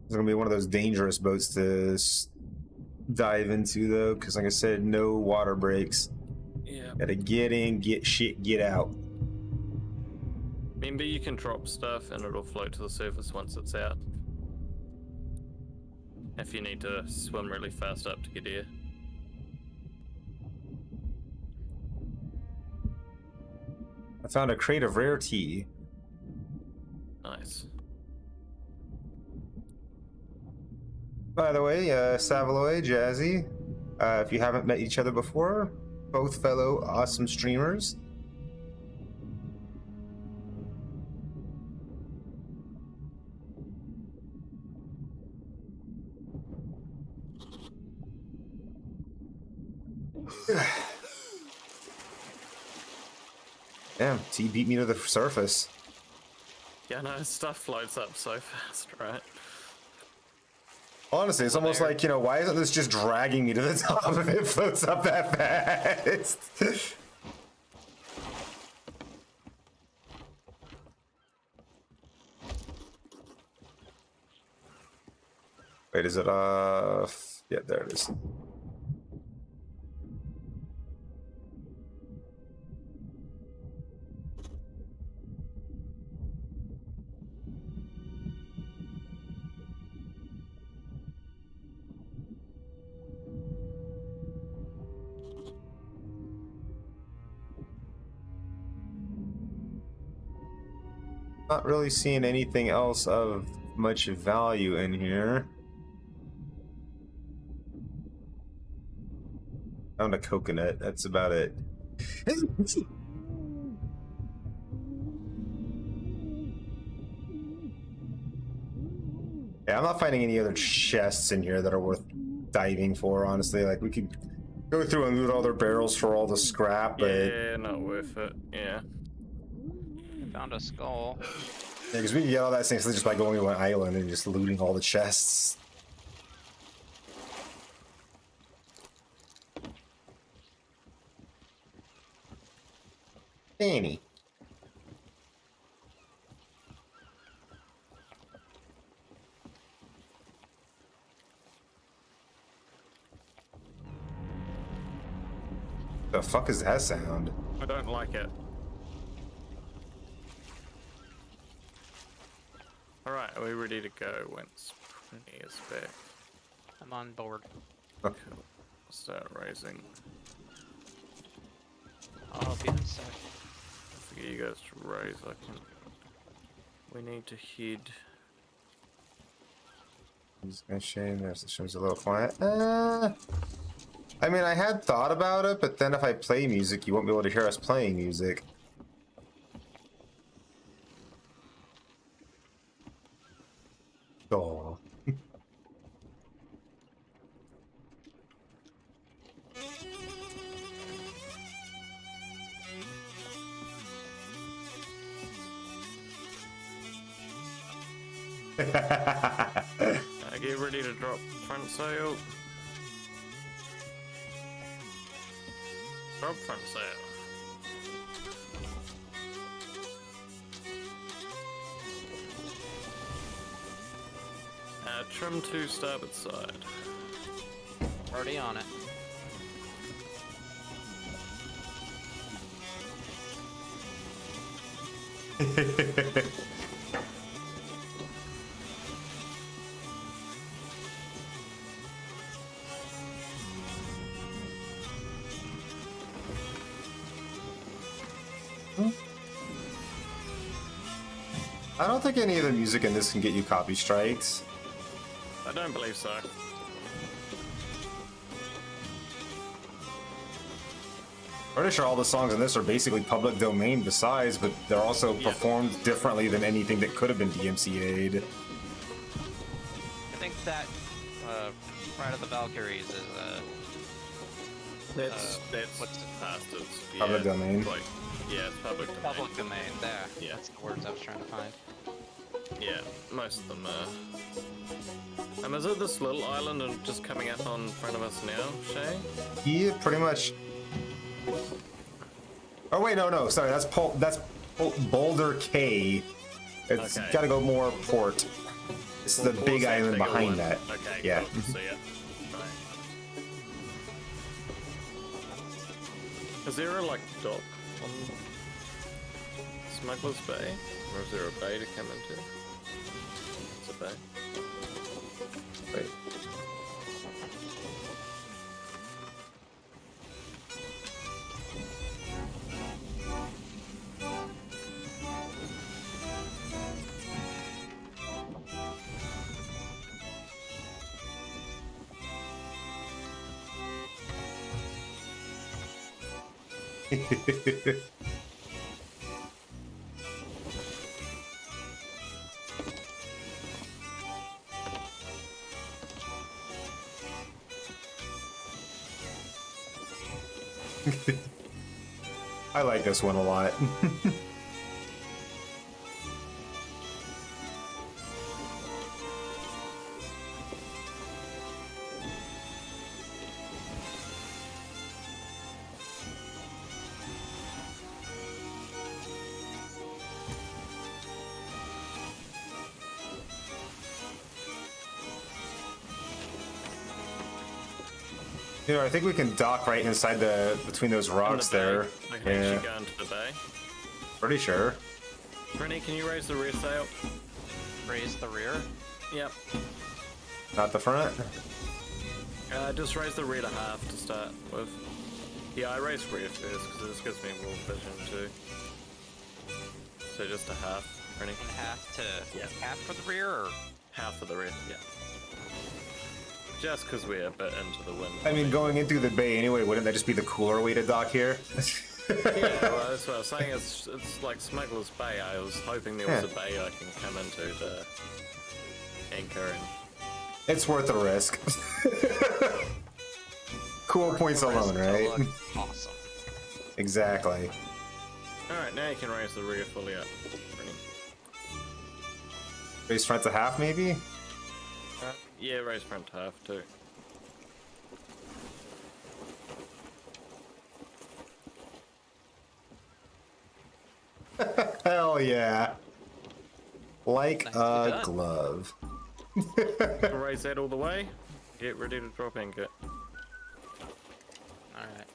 It's gonna be one of those dangerous boats to dive into, though, because, like I said, no water breaks. Yeah. Gotta get in, get shit, get out. Remember, you can drop stuff and it'll float to the surface once it's out. If you need to swim really fast up to get here. I found a crate of rare tea. Nice. By the way, Savaloy, Jazzy, if you haven't met each other before, both fellow awesome streamers. Damn, T beat me to the surface. Yeah, no, stuff floats up so fast, right? Honestly, it's almost like, you know, why isn't this just dragging me to the top if it floats up that fast? Wait, is it yeah, there it is. Not really seeing anything else of much value in here. Found a coconut, that's about it. Yeah, I'm not finding any other chests in here that are worth diving for, honestly. Like, we could go through and loot all their barrels for all the scrap, but... Yeah, not worth it, yeah. Found a skull. Yeah, because we can get all that things just by going to an island and just looting all the chests. Danny. The fuck is that sound? I don't like it. Alright, are we ready to go once Prinny is back? I'm on board. Okay. Cool. Start raising. I'll be in a sec. I forget you guys to raise, I can... We need to head... It's a shame, there's the show's a little quiet. I mean, I had thought about it, but then if I play music, you won't be able to hear us playing music. Oh. Get ready to drop front sail. Drop front sail. Trim to starboard side. Already on it. I don't think any of the music in this can get you copy strikes. I don't believe so. Pretty sure all the songs in this are basically public domain besides, but they're also performed differently than anything that could have been DMCA'd. I think that Ride of the Valkyries is That's what's it? yeah, Public domain. Like, yeah, it's public domain. Public domain. There. Yeah. That's the words I was trying to find. Yeah, most of them are. Is it this little island and just coming up on front of us now, Shay? Yeah, pretty much. Oh wait, no, sorry, that's Boulder K. It's Okay. got to go more port. It's the big island bigger behind one. that. Okay, Yeah. cool. See ya. Right. Is there a dock on Smuggler's Bay, or is there a bay to come into? It's a bay. Wait. I like this one a lot. You know, I think we can dock right inside between those rocks there. I can Yeah, actually go into the bay. pretty sure. Rennie, can you raise the rear sail? Raise the rear. Yep. Not the front. Just raise the rear to half to start with. Yeah, I raised rear first because this gives me more vision too. So just a half, Rennie. And half to Yeah. half for the rear, or Half of the rear, yeah. Just because we're a bit into the wind. I mean, going in through the bay anyway, wouldn't that just be the cooler way to dock here? Yeah, well, that's what I was saying. It's like Smuggler's Bay. I was hoping there was a bay I can come into to anchor in. It's worth the risk. Cool points alone, right? Awesome. Exactly. Alright, now you can raise the rear fully up. Rennie. Raise front to half, maybe? Yeah, raise front to half too. Hell yeah. Like Nicely a done. glove. Raise that all the way. Get ready to drop anchor. All right.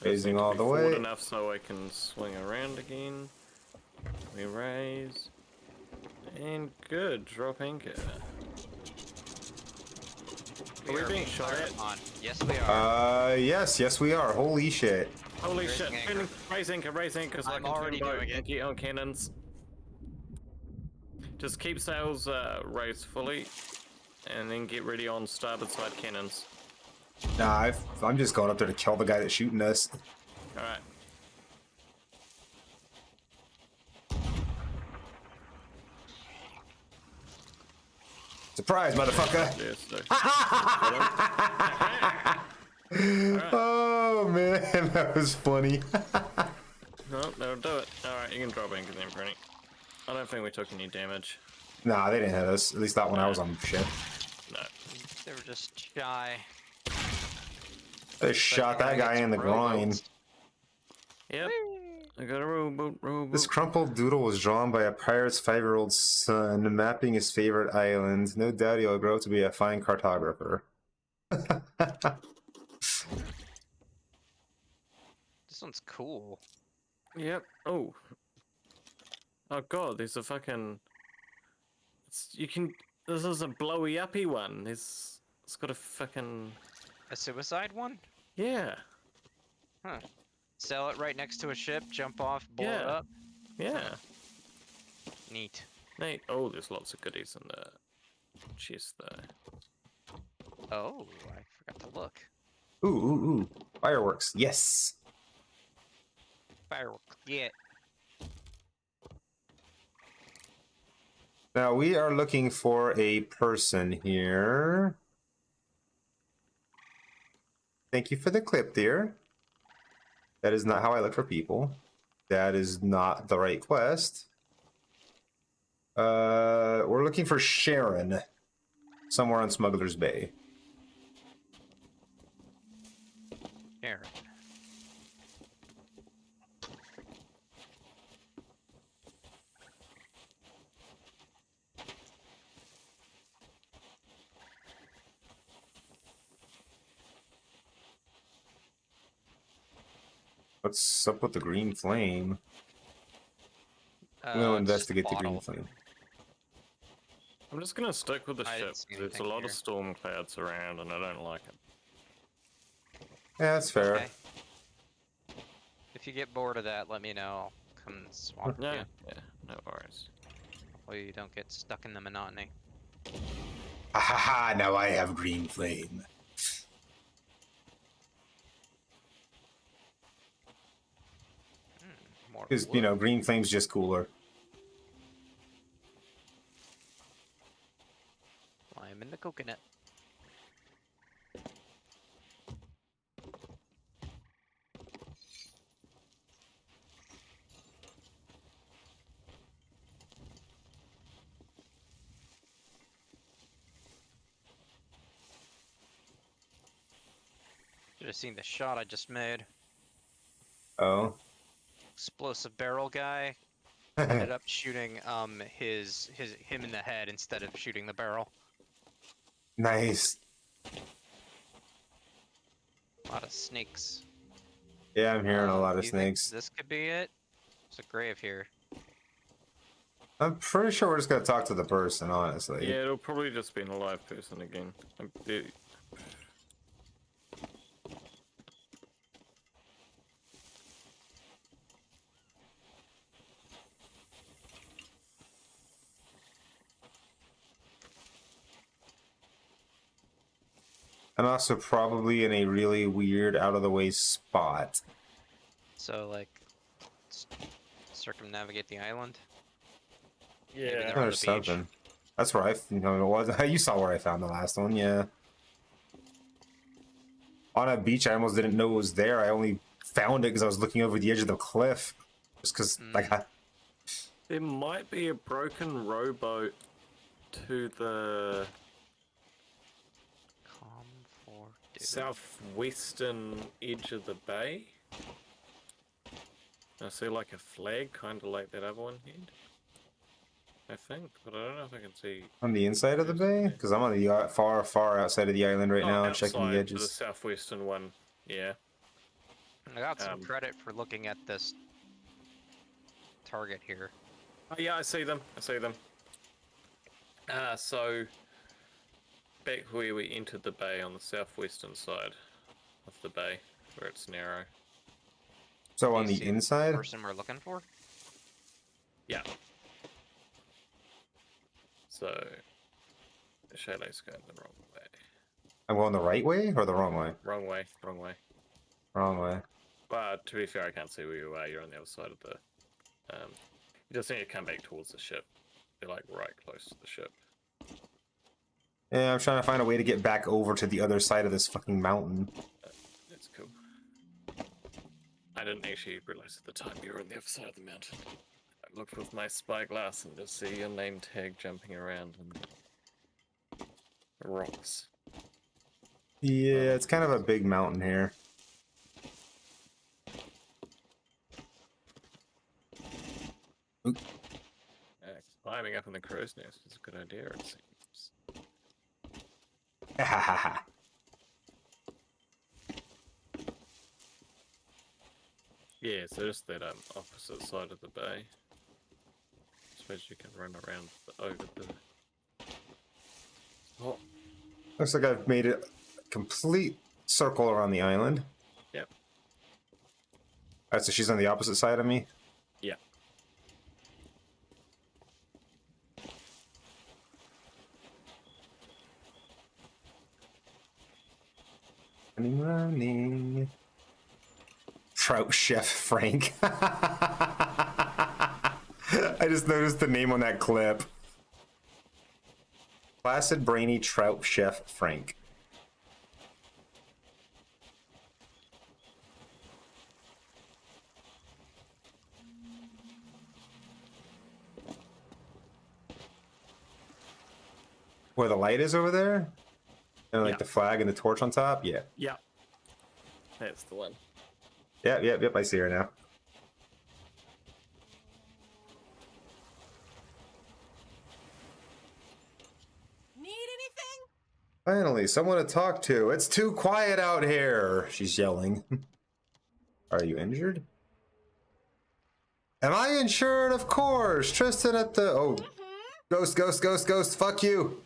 Raising all the Forward way. enough so I can swing around again. We raise. And good, drop anchor. Are we being shot fired at? upon. Yes, we are. Yes we are. Holy shit. Holy Raising shit! anchor. Raise anchor so I I'm can already turn boat doing it. and get on cannons. Just keep sails raised fully, and then get ready on starboard side cannons. Nah, I'm just going up there to kill the guy that's shooting us. Alright. Surprise, motherfucker! Yes, so. Oh man, that was funny. No, that'll do it. Alright, you can drop anchor then, Brenny. I don't think we took any damage. Nah, they didn't hit us. At least not when I was Nah. on the ship. No. They were just shy. They shot that Especially when guy it's in the groin. rowboats. Yep. I got a rowboat, rowboat. This crumpled doodle was drawn by a pirate's 5-year-old son, mapping his favorite island. No doubt he'll grow to be a fine cartographer. This one's cool. Yep. Oh. Oh god, there's a fucking. You can. This is a blowy uppy one. It's got a fucking. A suicide one? Yeah. Huh. Sell it right next to a ship, jump off, blow it Yeah. up. Yeah. Neat. Nate. Oh, there's lots of goodies in the chest there. Oh, I forgot to look. Ooh. Fireworks. Yes. Firework. Yeah. Now we are looking for a person here. Thank you for the clip, dear. That is not how I look for people. That is not the right quest. We're looking for Sharon. Somewhere on Smuggler's Bay. Aaron. What's up with the green flame? We'll Just investigate the green bottle. flame. I'm just gonna stick with the I didn't ship. see There's a anything lot here. of storm clouds around, and I don't like it. Yeah, that's fair. Okay. If you get bored of that, let me know. I'll come and swap with No, you. yeah, no worries. Hopefully you don't get stuck in the monotony. Ha ha ha! Now I have green flame. More Because, wood. you know, green flame's just cooler. Lime in the coconut. Should have seen the shot I just made. Oh. Explosive barrel guy ended up shooting him in the head instead of shooting the barrel. Nice. A lot of snakes. Yeah, I'm hearing a lot Do of you think snakes. this could be it? There's a grave here. I'm pretty sure we're just gonna talk to the person, honestly. Yeah, it'll probably just be an alive person again. And also probably in a really weird, out-of-the-way spot. So, like, circumnavigate the island? Yeah. they're on the There's beach. something. That's where it was. You saw where I found the last one, yeah. On a beach, I almost didn't know it was there. I only found it because I was looking over the edge of the cliff. Just because, like, There might be a broken rowboat to the southwestern edge of the bay. I see like a flag, kind of like that other one had. I think, but I don't know if I can see. on the inside of the bay? Because I'm on the far outside of the island right now, outside checking the The edges. southwestern one, yeah. I got some credit for looking at this target here. Oh yeah, I see them. So back where we entered the bay on the southwestern side of the bay, where it's narrow. So Do on you the see inside? person we're looking for? Yeah. So the chalet's going the wrong way. I'm going the right way or the wrong way? Wrong way. Wrong way. But to be fair, I can't see where you are. You're on the other side of the. You just need to come back towards the ship. You're like right close to the ship. Yeah, I'm trying to find a way to get back over to the other side of this fucking mountain. That's cool. I didn't actually realize at the time you were on the other side of the mountain. look with my spyglass and just see your name tag jumping around in the rocks. Yeah, it's kind of a big mountain here. Climbing up in the crow's nest is a good idea, it seems. Yeah, so just that opposite side of the bay. I suppose you can run around over the... Oh, Looks like I've made a complete circle around the island. yep. Alright, so she's on the opposite side of me? Yeah. Running. Trout Chef Frank. I just noticed the name on that clip. Placid, brainy Trout Chef Frank. Where the light is over there? And like Yeah. the flag and the torch on top? Yeah. Yeah. That's the one. Yep, I see her now. Need anything? Finally, someone to talk to. It's too quiet out here, she's yelling. Are you injured? Am I insured? Of course. Tristan at the... Oh. Ghost. Fuck you.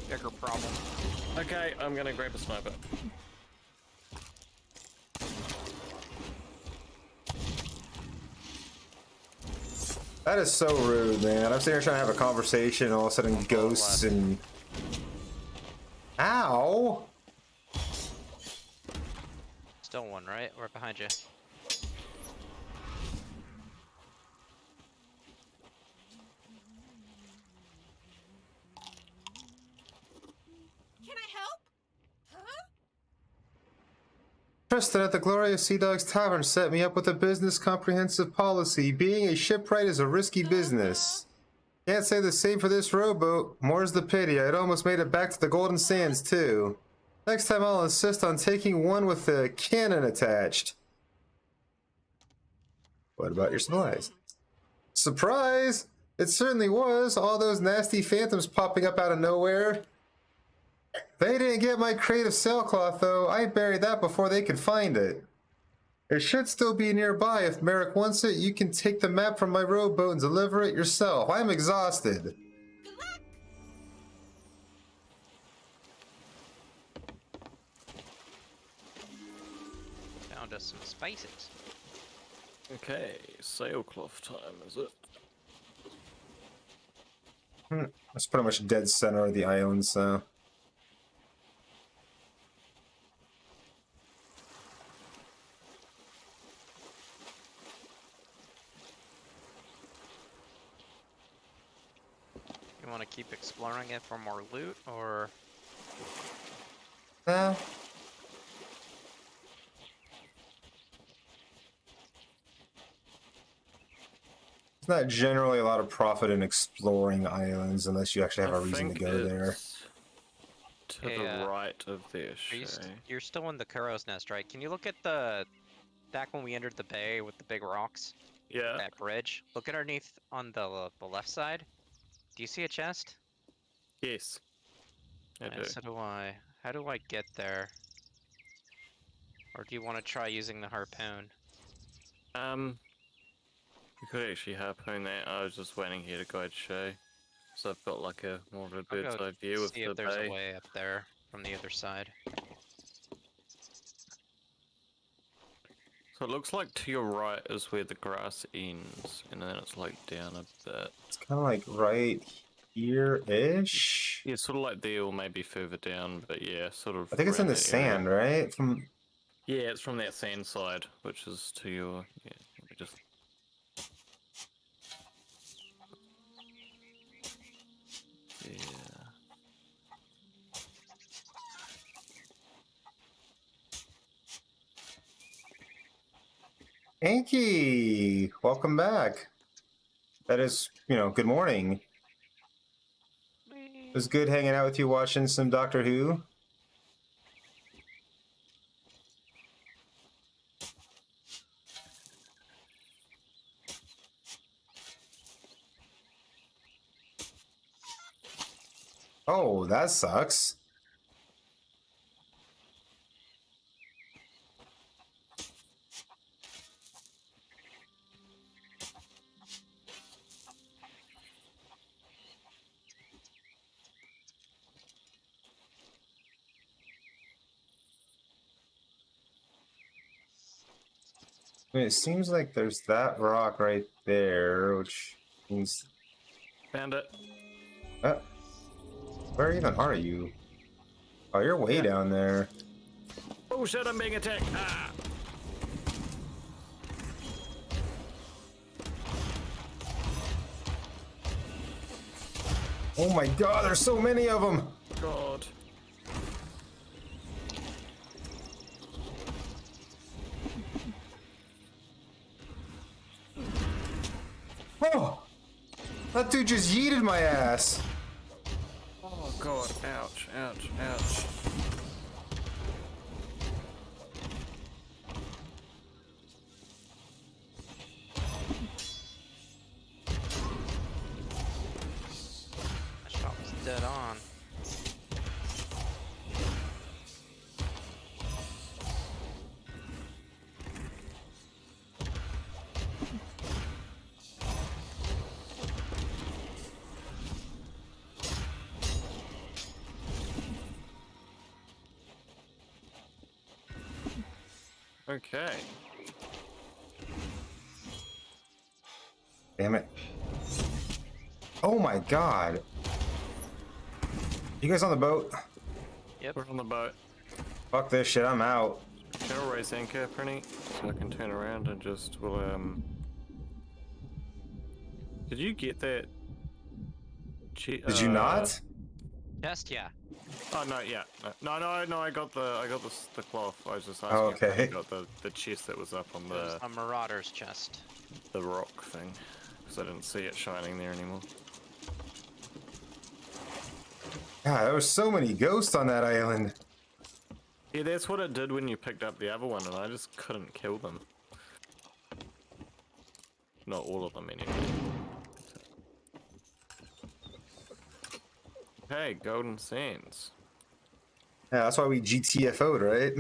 Bigger problem. Okay, I'm gonna grab a sniper. That is so rude, man. I'm sitting here trying to have a conversation and all of a sudden ghosts and... Ow! Still one, right? We're behind you. Can I help? Huh? Tristan at the Glorious Sea Dogs Tavern set me up with a business comprehensive policy. Being a shipwright is a risky business. Can't say the same for this rowboat. More's the pity. I'd almost made it back to the Golden Sands, too. Next time I'll insist on taking one with a cannon attached. What about your supplies? Surprise! It certainly was. All those nasty phantoms popping up out of nowhere. They didn't get my crate of sailcloth, though. I buried that before they could find it. It should still be nearby. If Merrick wants it, you can take the map from my rowboat and deliver it yourself. I'm exhausted. Good luck. Found us some spices. Okay, sailcloth time, is it? That's pretty much dead center of the island, so... You want to keep exploring it for more loot, or No. There's not generally a lot of profit in exploring islands unless you actually have a reason to go there. To Hey, the right of there, are you Shay. you're still in the Kuro's Nest, right? Can you look at the back when we entered the bay with the big rocks, Yeah. that bridge? Look underneath on the left side. Do you see a chest? Yes. I do. So do I. How do I get there? Or do you want to try using the harpoon? You could actually harpoon that. I was just waiting here to guide Shay. So I've got like a more of a I'll bird's go eye view of see the if there's bay. a way up there from the other side. So it looks like to your right is where the grass ends, and then it's like down a bit. It's kind of like right here-ish. Yeah, sort of like there or maybe further down, but yeah, sort of. I think it's in around the that area. sand, right? From Yeah, it's from that sand side, which is to your. Yeah, let me just. Yeah. Anki, welcome back. That is, good morning. It was good hanging out with you watching some Doctor Who. Oh, that sucks. I mean, it seems like there's that rock right there, which means... Found it. Where even are you? Oh, you're way Yeah. down there. Oh shit, I'm being attacked. Ah! Oh my god, there's so many of them! God. Oh! That dude just yeeted my ass! Oh god, ouch, ouch, ouch. That shot was dead on. Okay. Damn it. Oh my god. You guys on the boat? Yep. We're on the boat. Fuck this shit, I'm out. Shall raise anchor, Prinny, so I can turn around and just will Did you get that? Did you not? Chest, yeah. Oh no, yeah, no, I got the cloth. I was just asking Oh, if I okay. got the chest that was up on It was a Marauder's chest. the rock thing, because I didn't see it shining there anymore. God, there was so many ghosts on that island. Yeah, that's what it did when you picked up the other one, and I just couldn't kill them. Not all of them anyway. Hey, Golden Sands. Yeah, that's why we GTFO'd, right?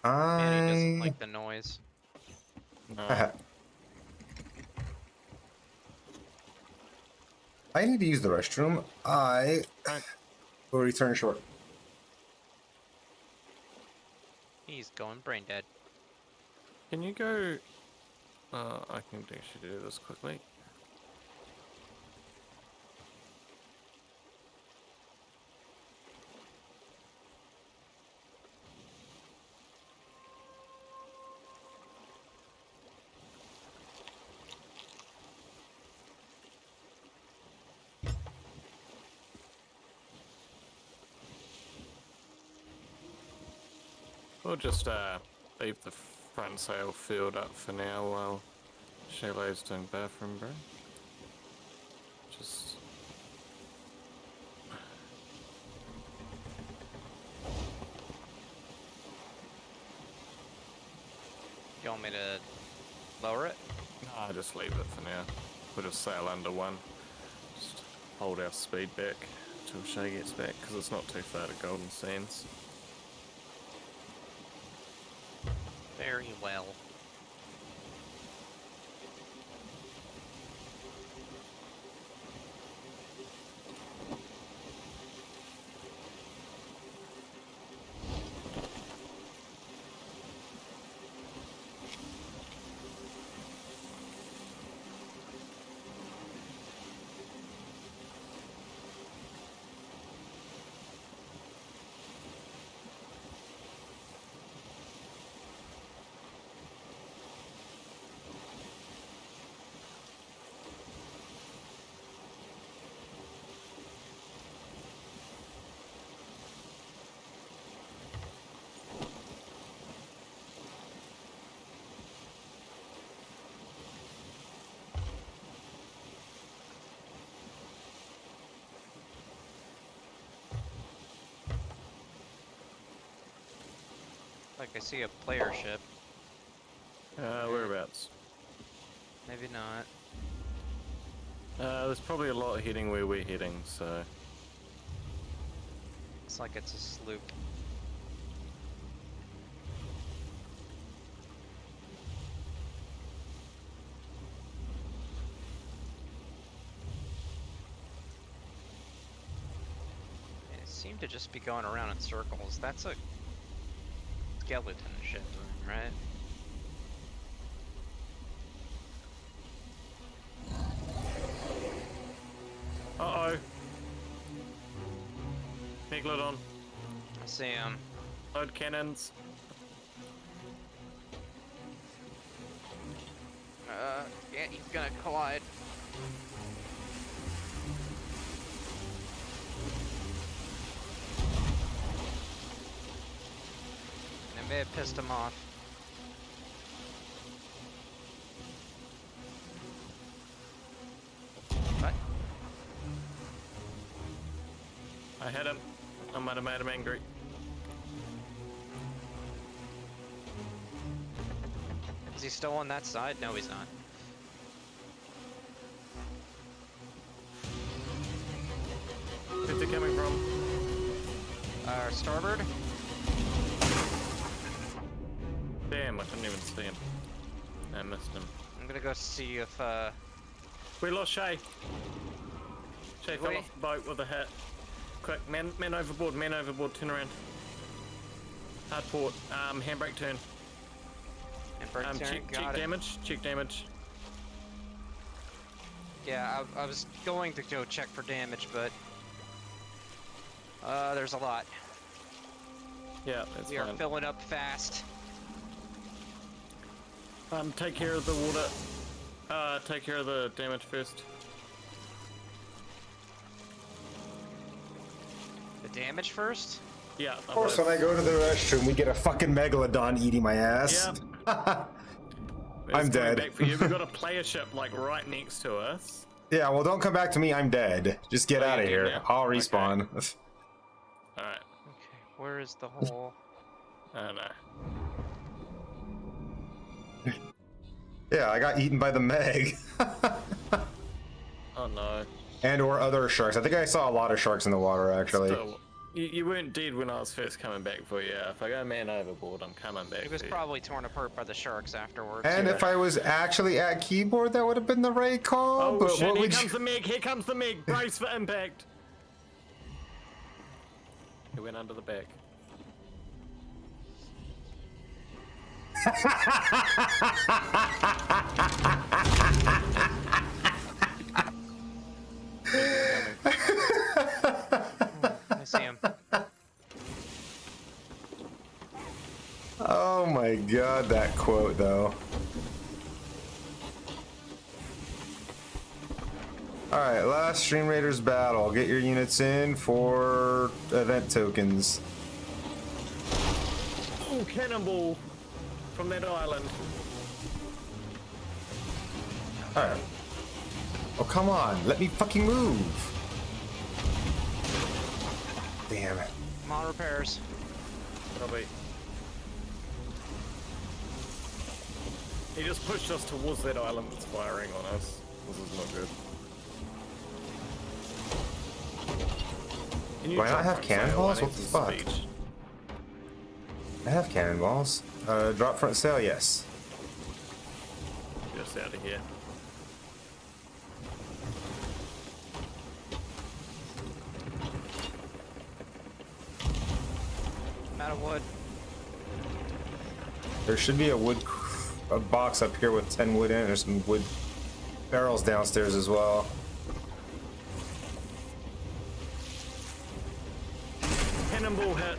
Manny doesn't I... like the noise. No. I need to use the restroom. I will return short. He's going brain dead. Can you go? I can actually do this quickly. We'll just leave the front sail filled up for now while Shayla's doing bathroom break. Just You want me to lower it? no, just leave it for now. We'll just sail under one. Just hold our speed back until Shay gets back, because it's not too far to Golden Sands. Very well. Like I see a player ship. Whereabouts? Maybe not. There's probably a lot heading where we're heading, so... Looks like it's a sloop. It seemed to just be going around in circles. That's a skeleton ship, right? Uh-oh. Megalodon. I see him. Load cannons. Yeah, he's gonna collide. I may have pissed him off. What? I hit him. I might have made him angry. Is he still on that side? No, he's not. Where's it coming from? Starboard? Damn, I couldn't even see him. I missed him. I'm gonna go see if, We lost Shay. Shay Did fell we? off the boat with a hit. Quick, man overboard, turn around. Hard port, handbrake turn. and Bert's Check damage. Yeah, I was going to go check for damage, but there's a lot. Yeah, that's We are fine. filling up fast. Take care of the water. Take care of the damage first. The damage first? Yeah. Of course, when I go to the restroom, we get a fucking megalodon eating my ass. Yeah. I'm dead. Back for you. We've got a player ship like right next to us. Yeah, well, don't come back to me. I'm dead. Just get Oh, out of you're dead here. now? I'll Okay. respawn. Alright. Okay, where is the hole? I don't know. Yeah, I got eaten by the Meg. Oh no. And or other sharks. I think I saw a lot of sharks in the water, actually. Still, you weren't dead when I was first coming back for you. If I go man overboard, I'm coming back. He was for you. probably torn apart by the sharks afterwards. And if I was actually at keyboard, that would have been the right call. Oh but shit, what here would comes you... the Meg, here comes the Meg. Brace for impact. He went under the back. I see him. Oh my god, that quote, though. Alright, last Stream Raiders battle. Get your units in for event tokens. Oh, cannonball from that island. Alright. Oh, come on. Let me fucking move. Damn it. I'm on repairs. Probably. He just pushed us towards that island that's firing on us. This is not good. Can you Do I not jump have front cannonballs? sail? I What need the some fuck? speed. I have cannonballs. Drop front sail, yes. Just out of here. I'm out of wood. There should be a box up here with 10 wood in it. There's some wood barrels downstairs as well. Cannonball hit.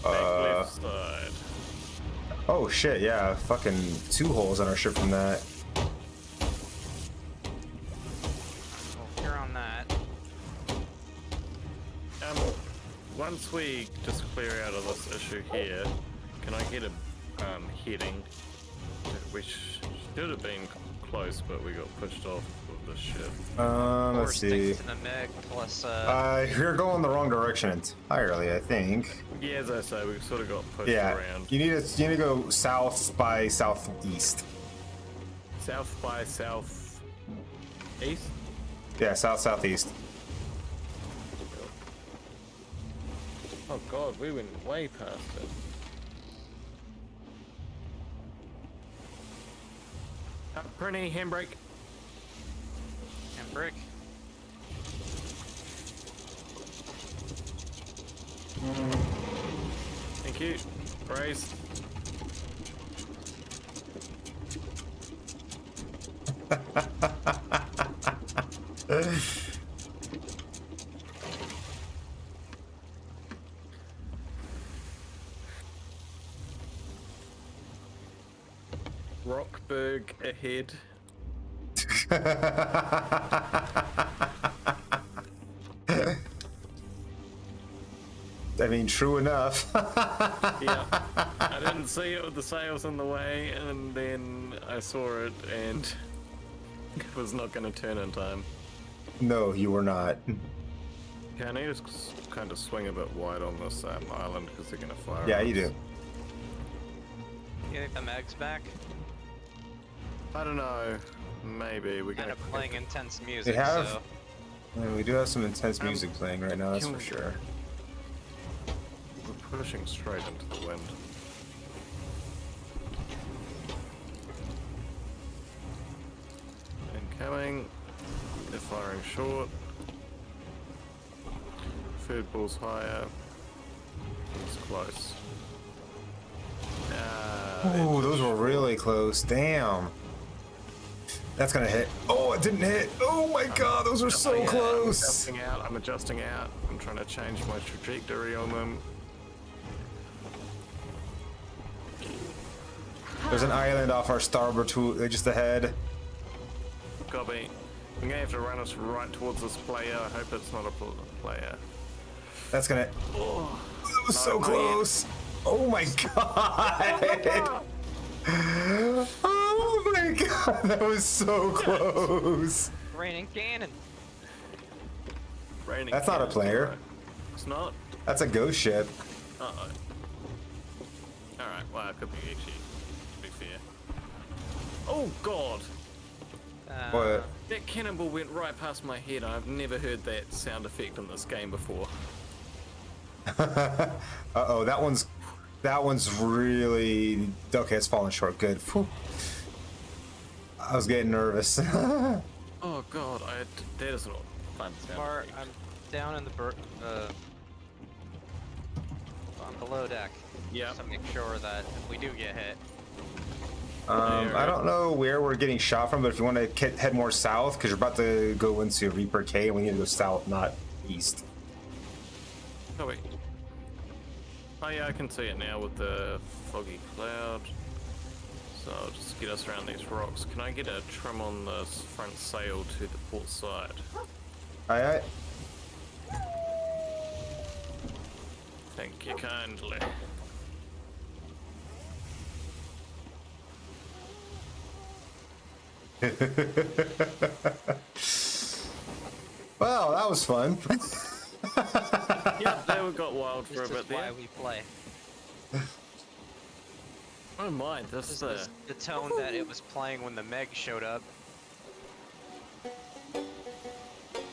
Back left side. Oh shit, yeah, fucking 2 holes in our ship from that. Well, you're on that. Once we just clear out of this issue here, can I get a heading? We should have been close, but we got pushed off with this shit. Four Let's see. sticks to the Meg plus You're going the wrong direction entirely, I think. Yeah, as I say, we sort of got pushed Yeah, around. you need to go south by southeast. South by south east? Yeah, southeast. Oh god, we went way past it. Prinny, handbrake. and brick. Thank you. Praise. Rockberg ahead. I mean, true enough. Yeah. I didn't see it with the sails in the way, and then I saw it, and it was not going to turn in time. No, you were not. Okay, I need to kind of swing a bit wide on this island because they're going to fire. Yeah, us. you do. You think the Meg's back? I don't know. Maybe we're Kind going of playing intense music, have- so Yeah, we do have some intense music playing right now, that's for sure. We're pushing straight into the wind. Incoming. They're firing short. Third ball's higher. It's close. Ooh, those were really close. Damn. That's gonna hit. Oh, it didn't hit. Oh my god, those were so close. I'm adjusting out. I'm trying to change my trajectory on them. There's an island off our starboard just ahead. Copy. I'm gonna have to run us right towards this player. I hope it's not a player. That's gonna. Oh, That was so my close. Oh my god. Oh my god, that was so close. raining cannon. Raining That's not a cannons, player. alright. It's not? That's a ghost ship. Uh-oh. Alright, well, it could be actually, to be fair. Oh, God! What? That cannonball went right past my head. I've never heard that sound effect in this game before. Uh-oh, that one's really... Okay, it's falling short. Good. Whew. I was getting nervous. Oh, God, that is not fun sound Bart, effect. I'm down in the on below deck. Yep. So make sure that if we do get hit, I don't know where we're getting shot from, but if you want to head more south, because you're about to go into Reaper K, and we need to go south, not east. Oh, wait. Oh, yeah, I can see it now with the foggy cloud. So I'll just get us around these rocks. Can I get a trim on the front sail to the port side? Aye, Thank you kindly. Well, that was fun. Yep, there we got wild for a this is bit why there. we play. Oh my, this This is the tone that it was playing when the Meg showed up.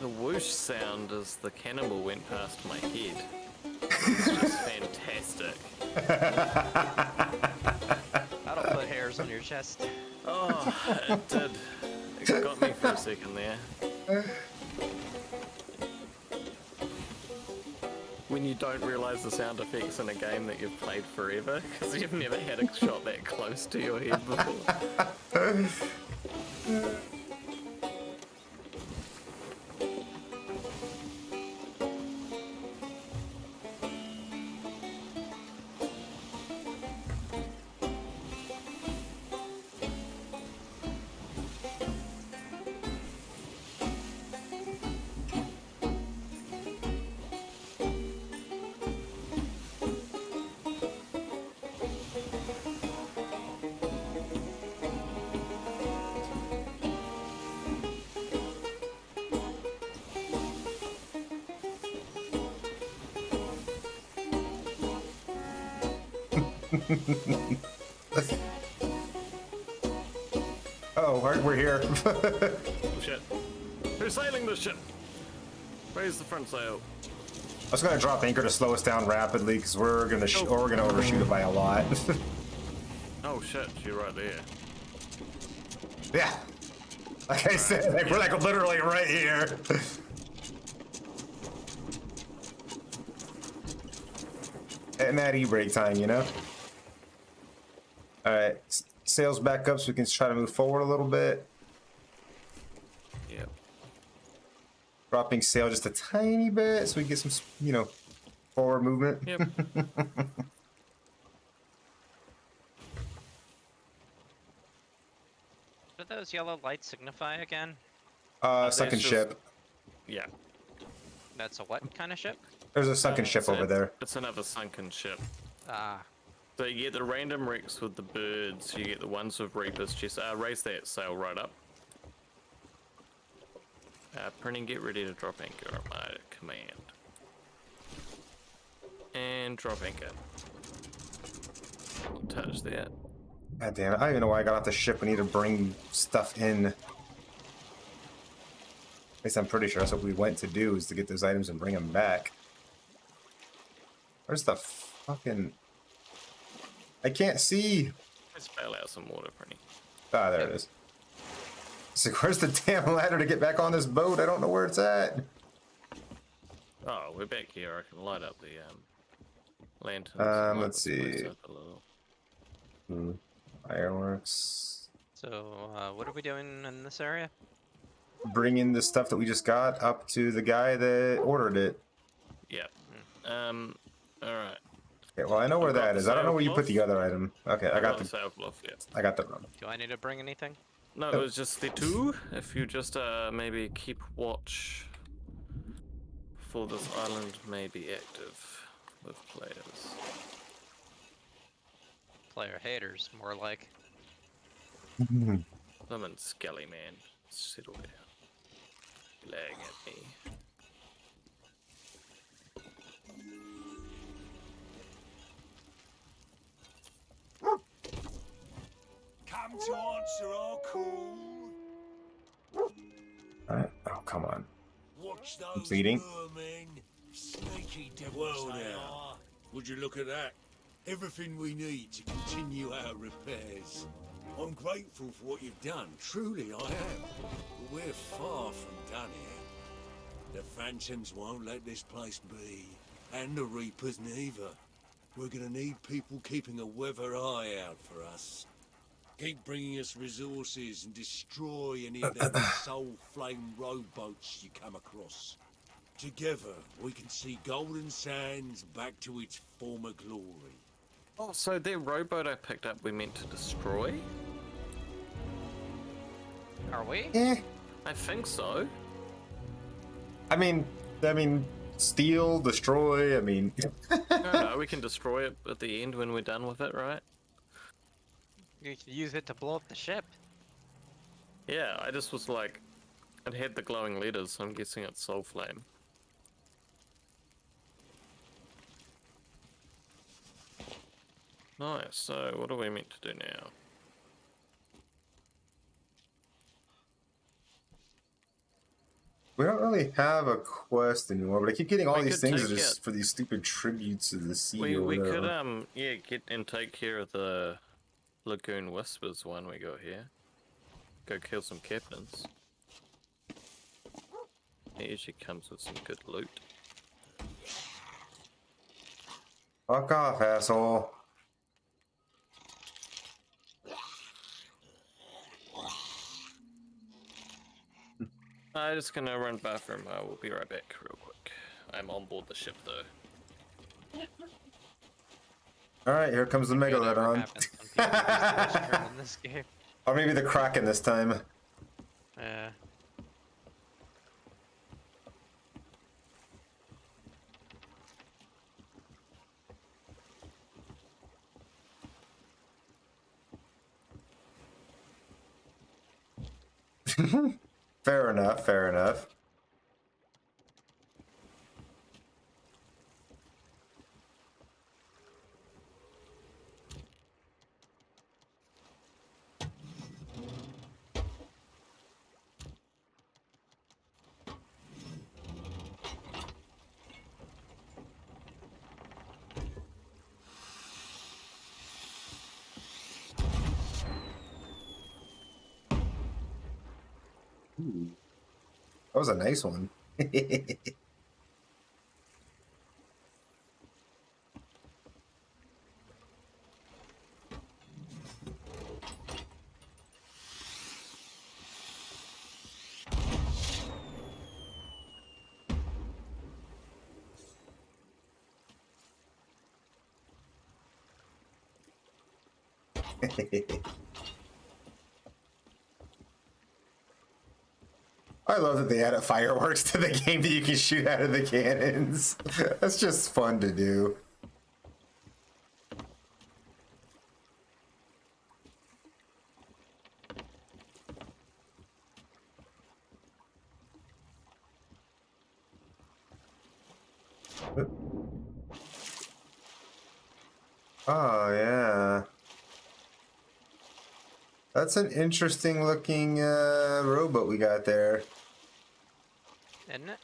the whoosh sound as the cannonball went past my head. It's just fantastic. That'll put hairs on your chest. Oh, it did. It got me for a second there. When you don't realise the sound effects in a game that you've played forever, because you've never had a shot that close to your head before. Oh, we're here. Oh, shit. Who's sailing this ship? Raise the front sail. I was gonna drop anchor to slow us down rapidly because we're gonna overshoot it by a lot. Oh shit, she's right there. Yeah, like I said, like, we're like literally right here. And that e-brake time, you know. All right, sails back up so we can try to move forward a little bit. Yep. Dropping sail just a tiny bit so we get some, you know, forward movement. Yep. What do those yellow lights signify again? Sunken that's just- ship. Yeah. That's a what kind of ship? There's a sunken ship So over there. It's another sunken ship. Ah, So you get the random wrecks with the birds, you get the ones with Reaper's chest. Raise that sail right up. Printing, get ready to drop anchor on my command. And drop anchor. Touch that. God damn it, I don't even know why I got off the ship. We need to bring stuff in. At least I'm pretty sure that's what we went to do, is to get those items and bring them back. Where's the fucking... I can't see! Let's bail out some water, Printing. Ah, there it is. It's like, where's the damn ladder to get back on this boat? I don't know where it's at. Oh, we're back here. I can light up the lanterns. and light Let's this place see. up a little. Fireworks. so what are we doing in this area? Bringing the stuff that we just got up to the guy that ordered it. Yep. Alright. Okay, well, I know where You got that the is. I don't know where you put sailcloth? the other item. Okay, I got the sailcloth, yeah. I got the rum. Do I need to bring anything? No, it was just the two. If you just maybe keep watch for this island may be active with players. Player haters, more like. Lemon Skelly, man. Settle down. Lag at me. Come to answer our call. Alright. Oh, come on. Watch those Bleeding. mermen. Sneaky devils they are. Would you look at that? Everything we need to continue our repairs. I'm grateful for what you've done. Truly, I am. But we're far from done here. The Phantoms won't let this place be. And the Reapers neither. We're gonna need people keeping a weather eye out for us. Keep bringing us resources and destroy any of them soul flame rowboats you come across. Together, we can see Golden Sands back to its former glory. Oh, so that rowboat I picked up we meant to destroy? Are we? I think so. I mean, steal, destroy. I mean, No, we can destroy it at the end when we're done with it, right? You could use it to blow up the ship. Yeah, I just was like, it had the glowing letters, so I'm guessing it's Soul Flame. Nice, so what are we meant to do now? we don't really have a quest anymore. But I keep getting all We these could things take that just it. for these stupid tributes to the sea. We or could whatever. yeah, get and take care of the Lagoon Whispers one we got here. Go kill some captains. It usually comes with some good loot. Fuck off, asshole. I'm just gonna run bathroom. I will be right back real quick. I'm on board the ship though. All right, here comes the Whatever megalodon, happens when people use the restroom in this game. or maybe the kraken this time. Yeah. Fair enough. Fair enough. Ooh, that was a nice one. I love that they added fireworks to the game that you can shoot out of the cannons. That's just fun to do. Oh, yeah. That's an interesting looking rowboat we got there. Isn't it?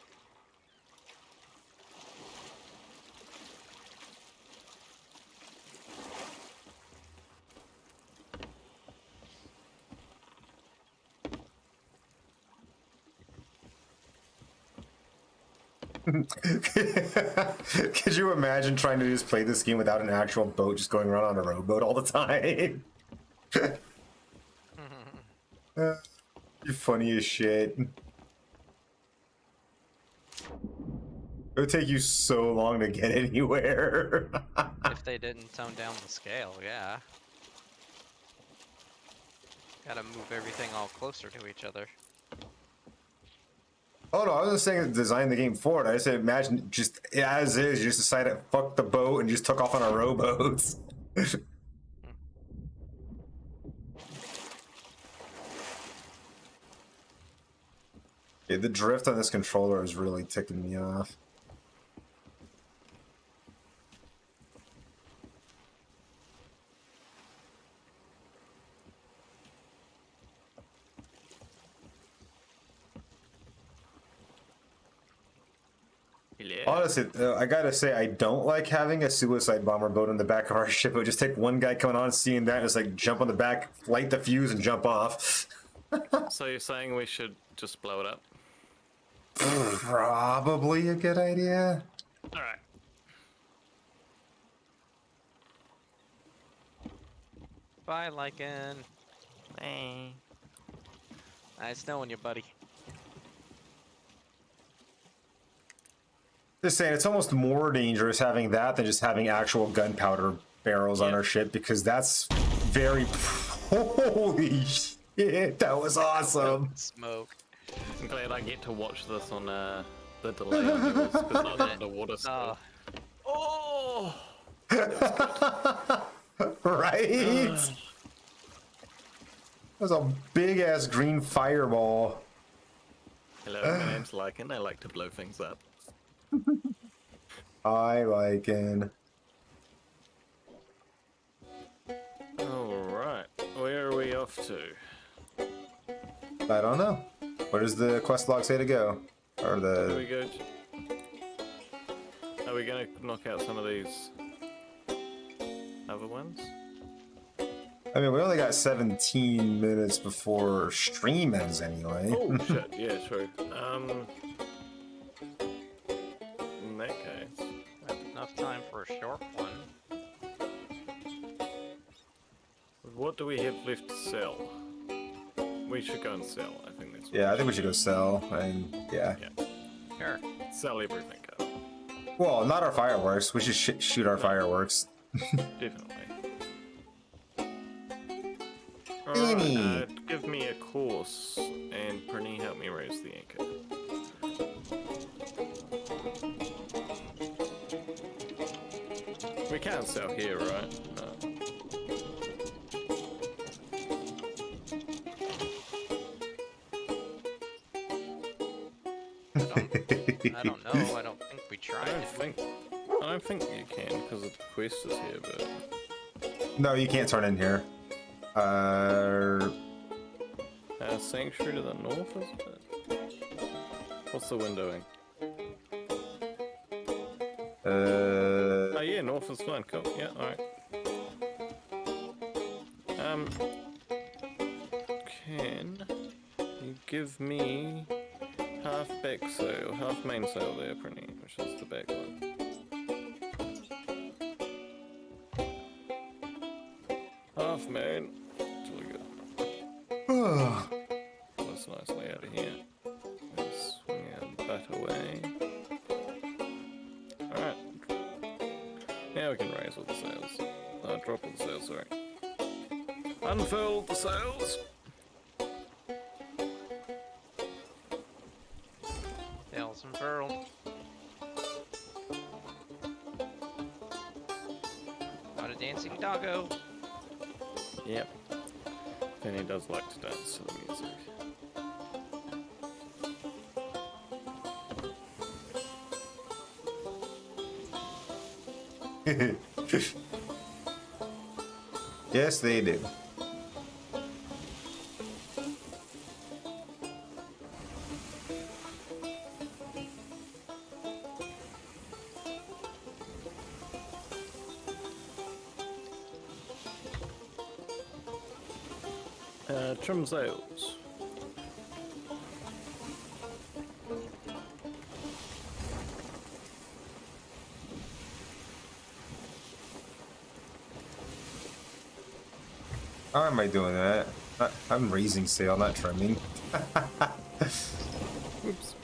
Could you imagine trying to just play this game without an actual boat, just going around on a rowboat all the time? You're funny as shit. It would take you so long to get anywhere. If they didn't tone down the scale, yeah. Gotta move everything all closer to each other. Oh no, I wasn't saying design the game for it. I said imagine just as is, you just decided fuck the boat and just took off on a rowboat. Yeah, the drift on this controller is really ticking me off. Yeah. Honestly, I gotta say, I don't like having a suicide bomber boat on the back of our ship. It would just take one guy coming on, seeing that, and just like jump on the back, light the fuse, and jump off. So you're saying we should just blow it up? Probably a good idea. All right. Bye, Lycan. Hey. Nice knowing you, buddy. Just saying, it's almost more dangerous having that than just having actual gunpowder barrels on Yeah. our ship, because that's very. Holy shit, that was awesome. Smoke. I'm glad I get to watch this on the delay on yours because I'm underwater still. Oh. Oh! Right? That was a big ass green fireball. Hello, my name's Lycan. I like to blow things up. I like it. Alright, where are we off to? I don't know. Where does the quest log say to go? Or Where do we the. go to? Are we gonna knock out some of these other ones? I mean, we only got 17 minutes before stream ends anyway. Oh shit, yeah, true. In that case. Enough time for a short one. What do we have left to sell? We should go and sell, I think that's what Yeah, I think we should go sell. And yeah. Yeah. Sure. Sell everything, Carl. Well, not our fireworks. We should shoot our fireworks. Definitely. Beanie. Alright, give me a course, and Prinny, help me raise the anchor. We can't sell here, right? No. I don't know. I don't think we tried. I don't think you can because the quest is here, but No, you can't turn in here. sanctuary to the north, is it? What's the windowing? Oh yeah, north is fine. Cool. Yeah, all right. Can You give me half back sail, half mainsail there, Prinny, which is the back one. Half main. Till we go. That's nicely out of here. Let's swing our butt away. Alright. Now we can raise all the sails. Drop all the sails, sorry. Unfurl the sails! Sails unfurled. Not a dancing doggo. Yep. Penny does like to dance to the music. Yes, they do. Trim sails. How am I doing that? I'm raising sail, not trimming. Oops.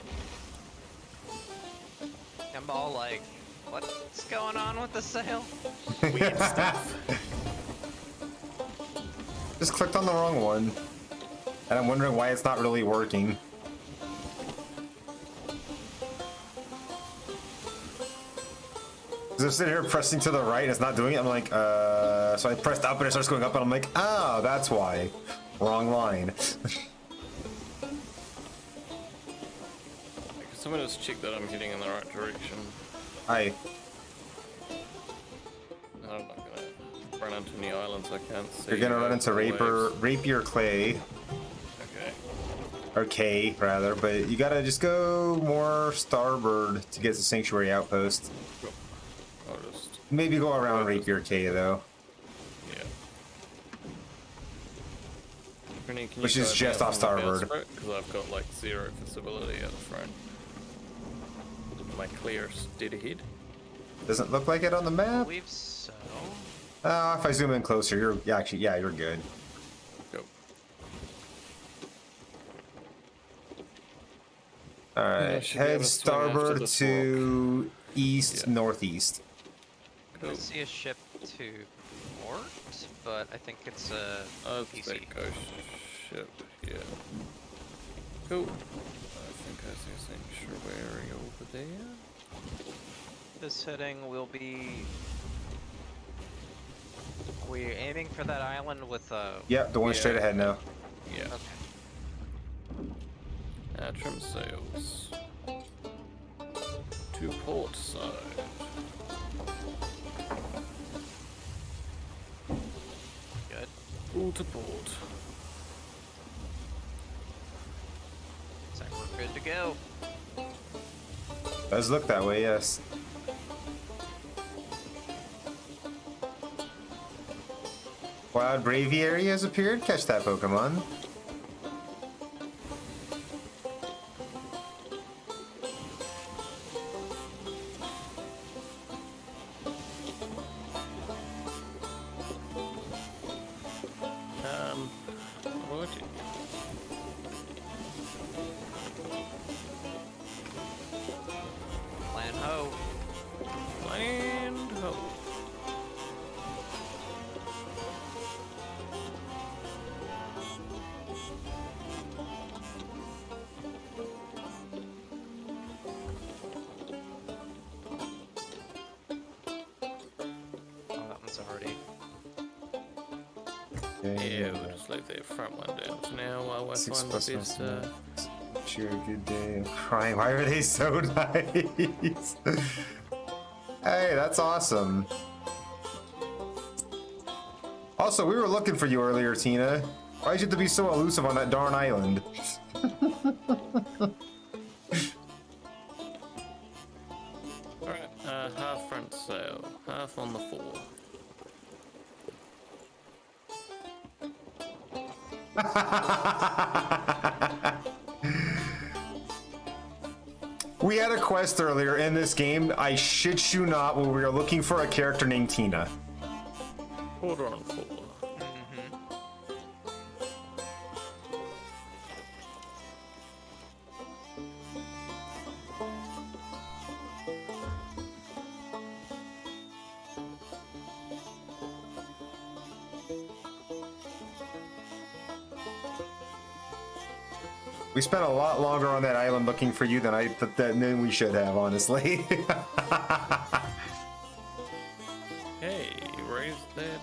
I'm all like, what's going on with the sail? Weird stuff. Just clicked on the wrong one. And I'm wondering why it's not really working. Because I'm sitting here pressing to the right and it's not doing it. I'm like, so I pressed up and it starts going up and I'm like, oh, that's why. Wrong line. Someone just check that I'm heading in the right direction. Hi. No, I'm not gonna run into any islands I can't see. You're gonna run into Rapier Clay. Okay. Or K, rather, but you gotta just go more starboard to get to Sanctuary Outpost. Cool. I'll just... Maybe go around Rapier K, though. Yeah. Brittany, can you Which is guide just me off out on the starboard. Because I've got like 0 visibility at the front. Am I clear dead ahead? Doesn't look like it on the I map. believe so. If I zoom in closer, you're yeah, you're good. Go. Alright, should be able head to swing after starboard this to east Yeah. northeast. I see a ship to port, but I think it's a I'll PC. take a ship here. Cool. I think I see a sanctuary over there. This heading will be... We're aiming for that island with Yep, the one straight ahead now. Yeah. Okay. Trim sails. To port side. Good. All to port. Looks like we're good to go. Does look that way, yes. Wild Braviary has appeared. Catch that Pokemon. What? Land ho. Land ho. Oh, that one's already... Yeah, we'll just leave the front one down for now while we Six find plus the best. Sure, good day. I'm crying. Why are they so nice? Hey, that's awesome. Also, we were looking for you earlier, Tina. Why'd you have to be so elusive on that darn island? Alright, half front sail, half on the fore. We had a quest earlier in this game, I shit you not, where we were looking for a character named Tina. Order on 4. We spent a lot longer on that island looking for you than we should have, honestly. Hey, raise that,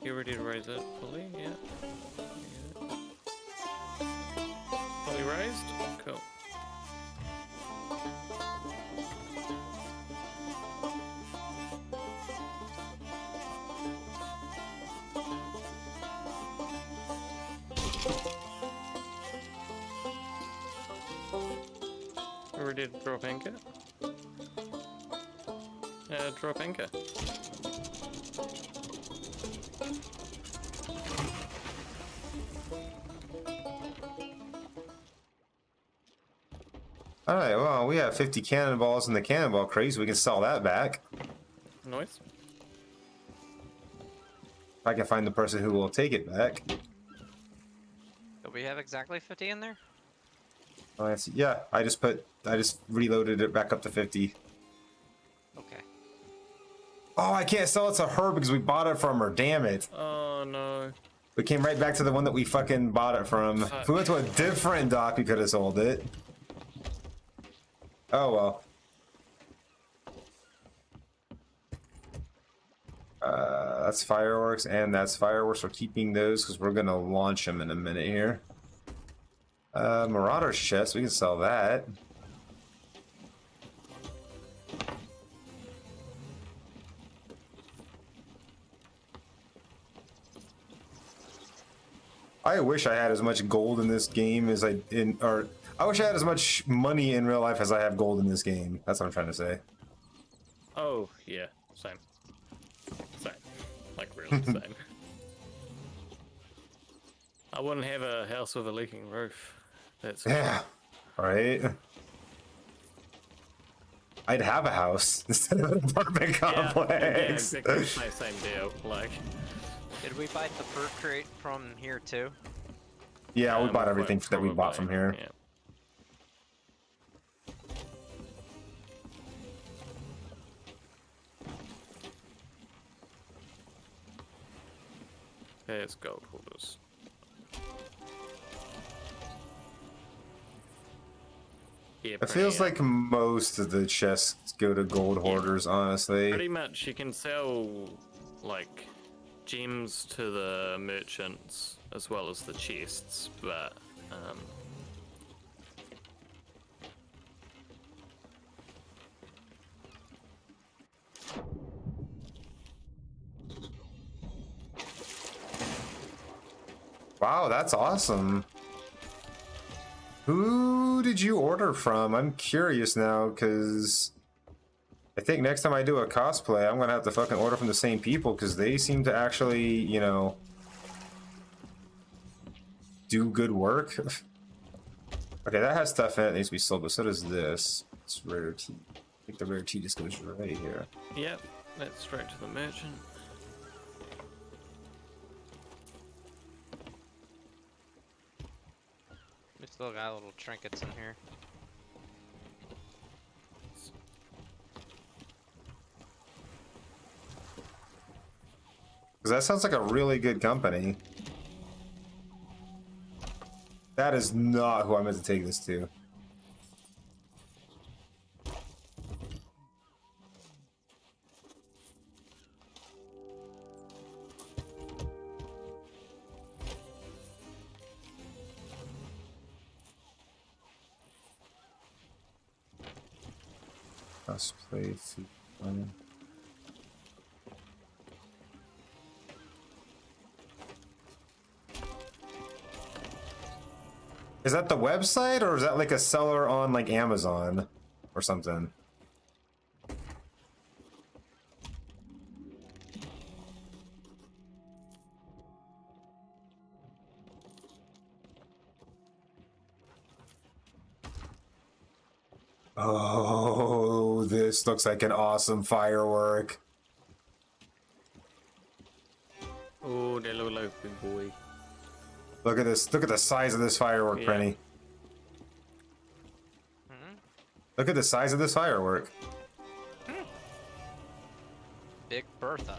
You ready to raise that pulley? Yeah. Pulley raised? Cool. Ready to drop anchor? Drop anchor. Alright, well, we have 50 cannonballs in the cannonball crate, so we can sell that back. Nice. If I can find the person who will take it back. Do we have exactly 50 in there? Oh, I see. Yeah, I just reloaded it back up to 50. Okay. Oh, I can't sell it to her because we bought it from her, damn it. Oh no. We came right back to the one that we fucking bought it from. If we went to a different dock, we could have sold it. Oh well. That's fireworks and that's fireworks. We're keeping those because we're gonna launch them in a minute here. Marauder's chest, we can sell that. I wish I had as much gold in this game as I wish I had as much money in real life as I have gold in this game. That's what I'm trying to say. Oh, yeah. Same. Same. Like, really same. I wouldn't have a house with a leaking roof. That's Yeah, right. I'd have a house instead of an apartment complex. Yeah, exactly. Same deal. Like, Did we buy the fur crate from here too? Yeah, we bought everything that we bought probably, from here. Yeah. There's gold holders. Yeah, It feels like most of the chests go to gold hoarders, honestly. pretty much you can sell like gems to the merchants as well as the chests, but Wow, that's awesome. Who did you order from? I'm curious now, because I think next time I do a cosplay, I'm gonna have to fucking order from the same people, because they seem to actually, you know, do good work. Okay, that has stuff in it that needs to be sold, but so does this. It's rarity. I think the rarity just goes right here. yep, that's straight to the merchant. We still got little trinkets in here. Because that sounds like a really good company. That is not who I meant to take this to. Let's play through. Is that the website, or is that like a seller on like Amazon or something? Oh, this looks like an awesome firework. Oh, they look like a big boy. Look at this. Look at the size of this firework, Yeah. Prenny. Look at the size of this firework. Big Bertha.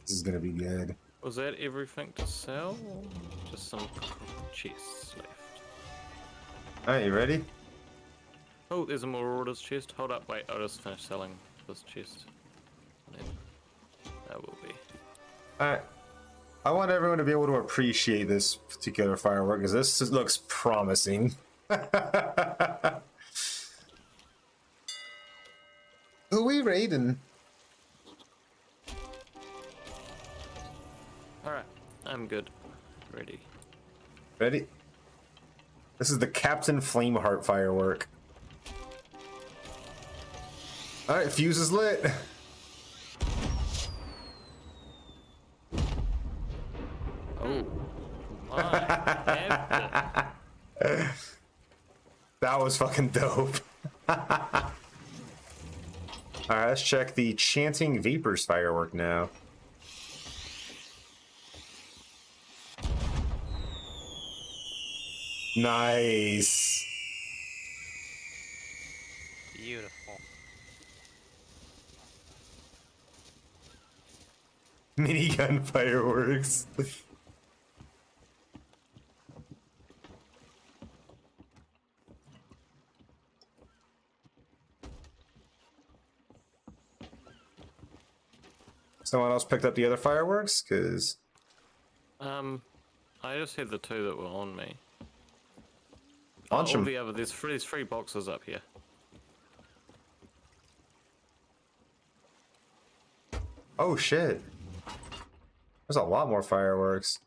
This is gonna be good. Was that everything to sell? Or just some chests left. Alright, you ready? Oh, there's a Marauder's chest. Hold up, wait, I'll just finish selling this chest. And then that will be. Alright. I want everyone to be able to appreciate this particular firework because this looks promising. Who we raiding? Alright, I'm good. Ready. Ready? This is the Captain Flameheart firework. Alright, fuse is lit. Oh my That was fucking dope. Alright, let's check the Chanting Vapors firework now. Nice. Beautiful. Minigun fireworks. Someone else picked up the other fireworks? Because I just had the two that were on me. Launch all 'em. the other, there's three boxes up here. Oh shit. There's a lot more fireworks.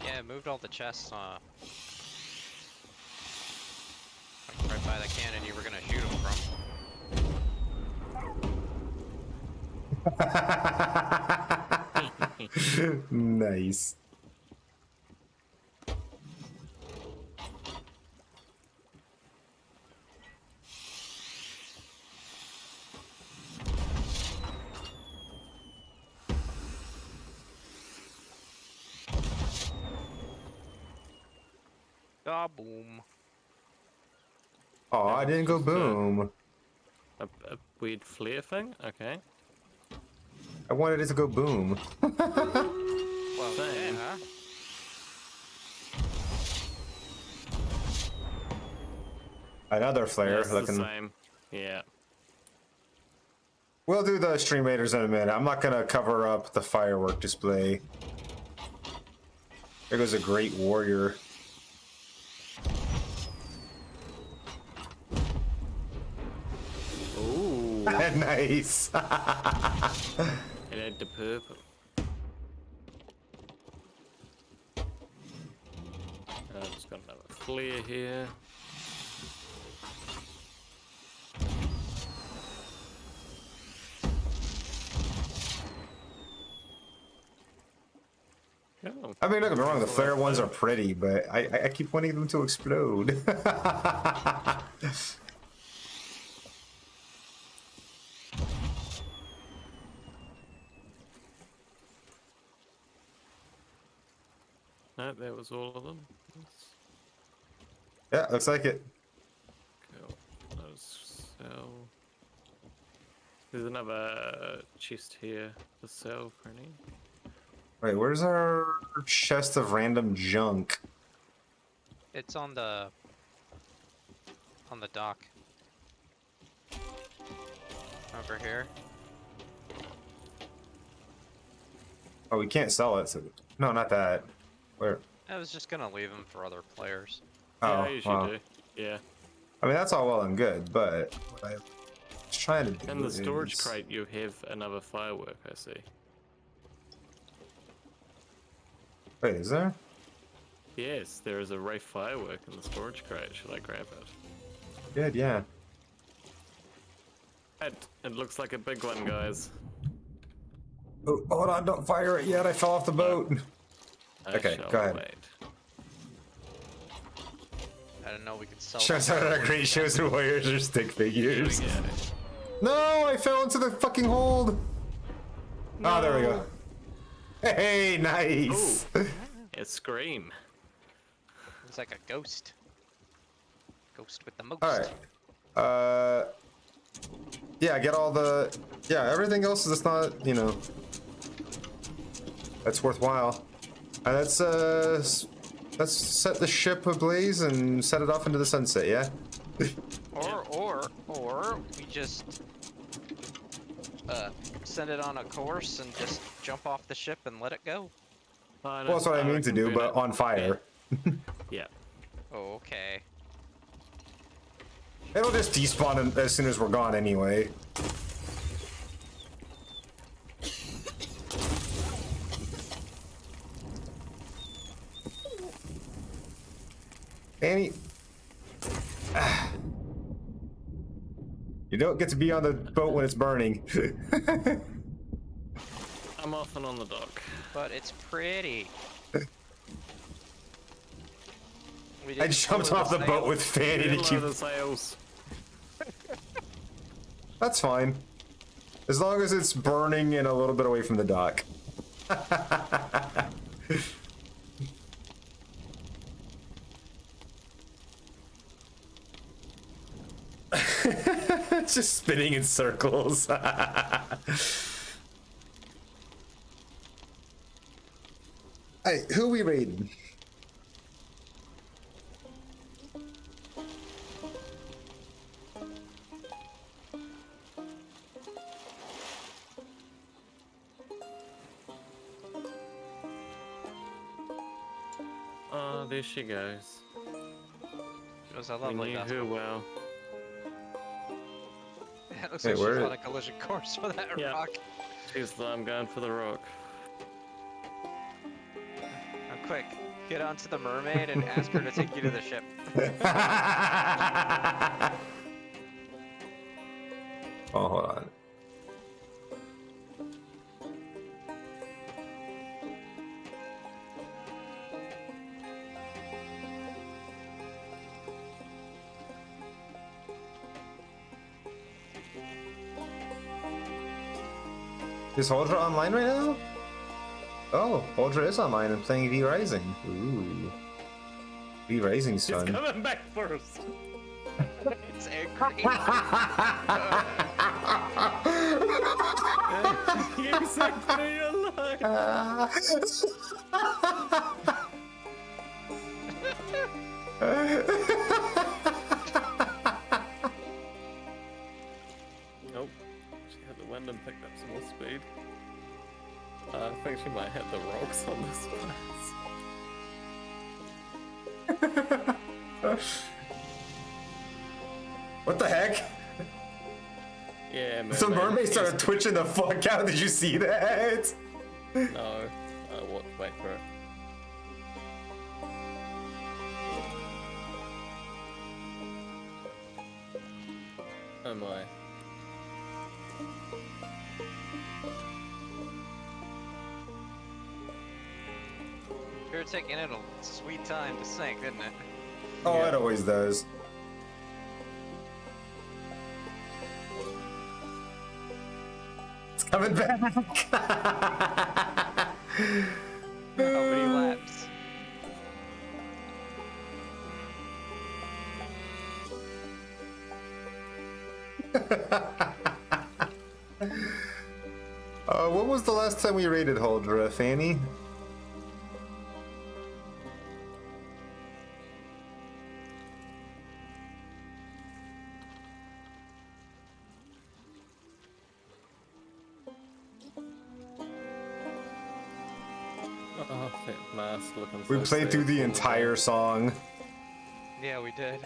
Yeah, I moved all the chests, right by the cannon you were gonna shoot them from. Nice. Ah, boom. Oh, I didn't go boom. A weird flare thing? Okay. I wanted it to go boom. Well, Same. yeah. Another flare It's the looking. same. Yeah. We'll do the stream raiders in a minute. I'm not gonna cover up the firework display. There goes a great warrior. Ooh. Nice. It had the purple. I've just got another flare here. Oh. I mean, don't get me wrong, the flare ones are pretty, but I keep wanting them to explode. No, that was all of them. Yes. Yeah, looks like it. Cool. Let's sell. There's another chest here to sell, Prinny. Wait, where's our chest of random junk? It's on the dock. Over here. Oh, we can't sell it. So... No, not that. Where? I was just gonna leave them for other players. Yeah, Oh, I usually well. do. Yeah. I mean, that's all well and good, but what I was trying to do In the storage is... crate, you have another firework, I see. Wait, is there? Yes, there is a Wraith firework in the storage crate. Should I grab it? Good, yeah. It looks like a big one, guys. Oh, hold on, don't fire it yet. I fell off the boat. Okay, shall go ahead. wait. I didn't know we could sell. Shows them. how our great shows and warriors are stick figures. Here we go. No, I fell into the fucking hold. Oh, there we go. Hey, nice. It's Scream. It's like a ghost. Ghost with the most. All right. Yeah, get all the. Yeah, everything else is just not, you know. That's worthwhile. And let's set the ship ablaze and set it off into the sunset. Yeah. Or we just send it on a course and just jump off the ship and let it go. Well, that's what I mean to do, but on fire. Yeah. Oh, okay. It'll just despawn as soon as we're gone anyway. Annie. You don't get to be on the boat when it's burning. I'm off and on the dock. But it's pretty. We I didn't jumped lower off the boat sails. with Fanny to Didn't keep. lower the sails. That's fine. As long as it's burning and a little bit away from the dock. It's just spinning in circles. Hey, who we raiding? Oh, there she goes. It was a We lovely knew vessel. her well. It looks Hey, like she's where- on a collision course for that Yeah. rock. She's the I'm going for the rock. Oh, quick, get onto the mermaid and ask her to take you to the ship. Oh, hold on. Is Holdra online right now? Oh, Holdra is online and playing V Rising. Ooh. V Rising's She's fun. coming back for us. It's angry. You saved me alive. Nope. She had the wind and picked up some more speed. I think she might hit the rocks on this place. What the heck? Yeah, man. The mermaid started twitching the fuck out. Did you see that? No, I watched back for it. Oh my. You're taking it a sweet time to sink, didn't it? Oh, Yeah. it always does. It's coming back. How many laps? When was the last time we raided Holdra, Fanny? Oh, that mask looking We so played through sad the all entire time. song. Yeah, we did.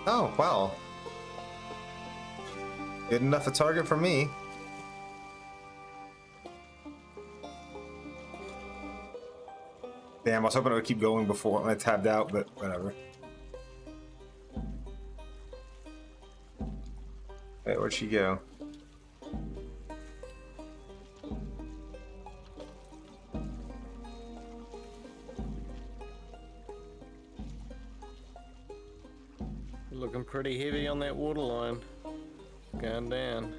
Oh, wow. Good enough a target for me. Damn, I was hoping it would keep going before I tabbed out, but whatever. Hey, where'd she go? Looking pretty heavy on that water line. Going down.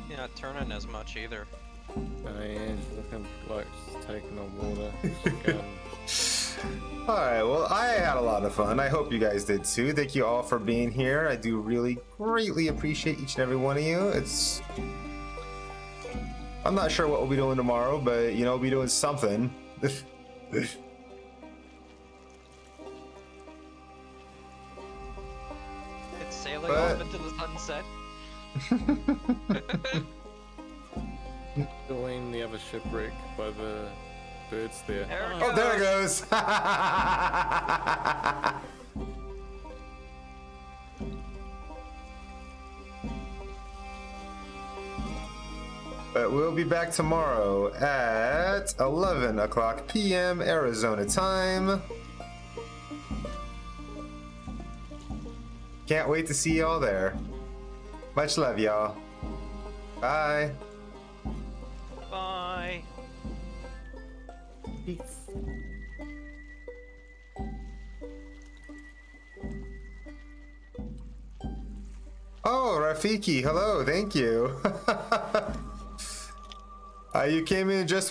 You're not turning as much either. Oh yeah, she's looking like she's taking on water. She's going. Alright, well, I had a lot of fun. I hope you guys did too. Thank you all for being here. I do really greatly appreciate each and every one of you. I'm not sure what we'll be doing tomorrow, but you know, we'll be doing something. It's sailing But- off into the sunset. Join the other shipwreck by the birds there. There it Oh, there it goes. But we'll be back tomorrow at 11 o'clock p.m. Arizona time. Can't wait to see y'all there. Much love, y'all. Bye. Bye. Oh, Rafiki, hello, thank you. You came in just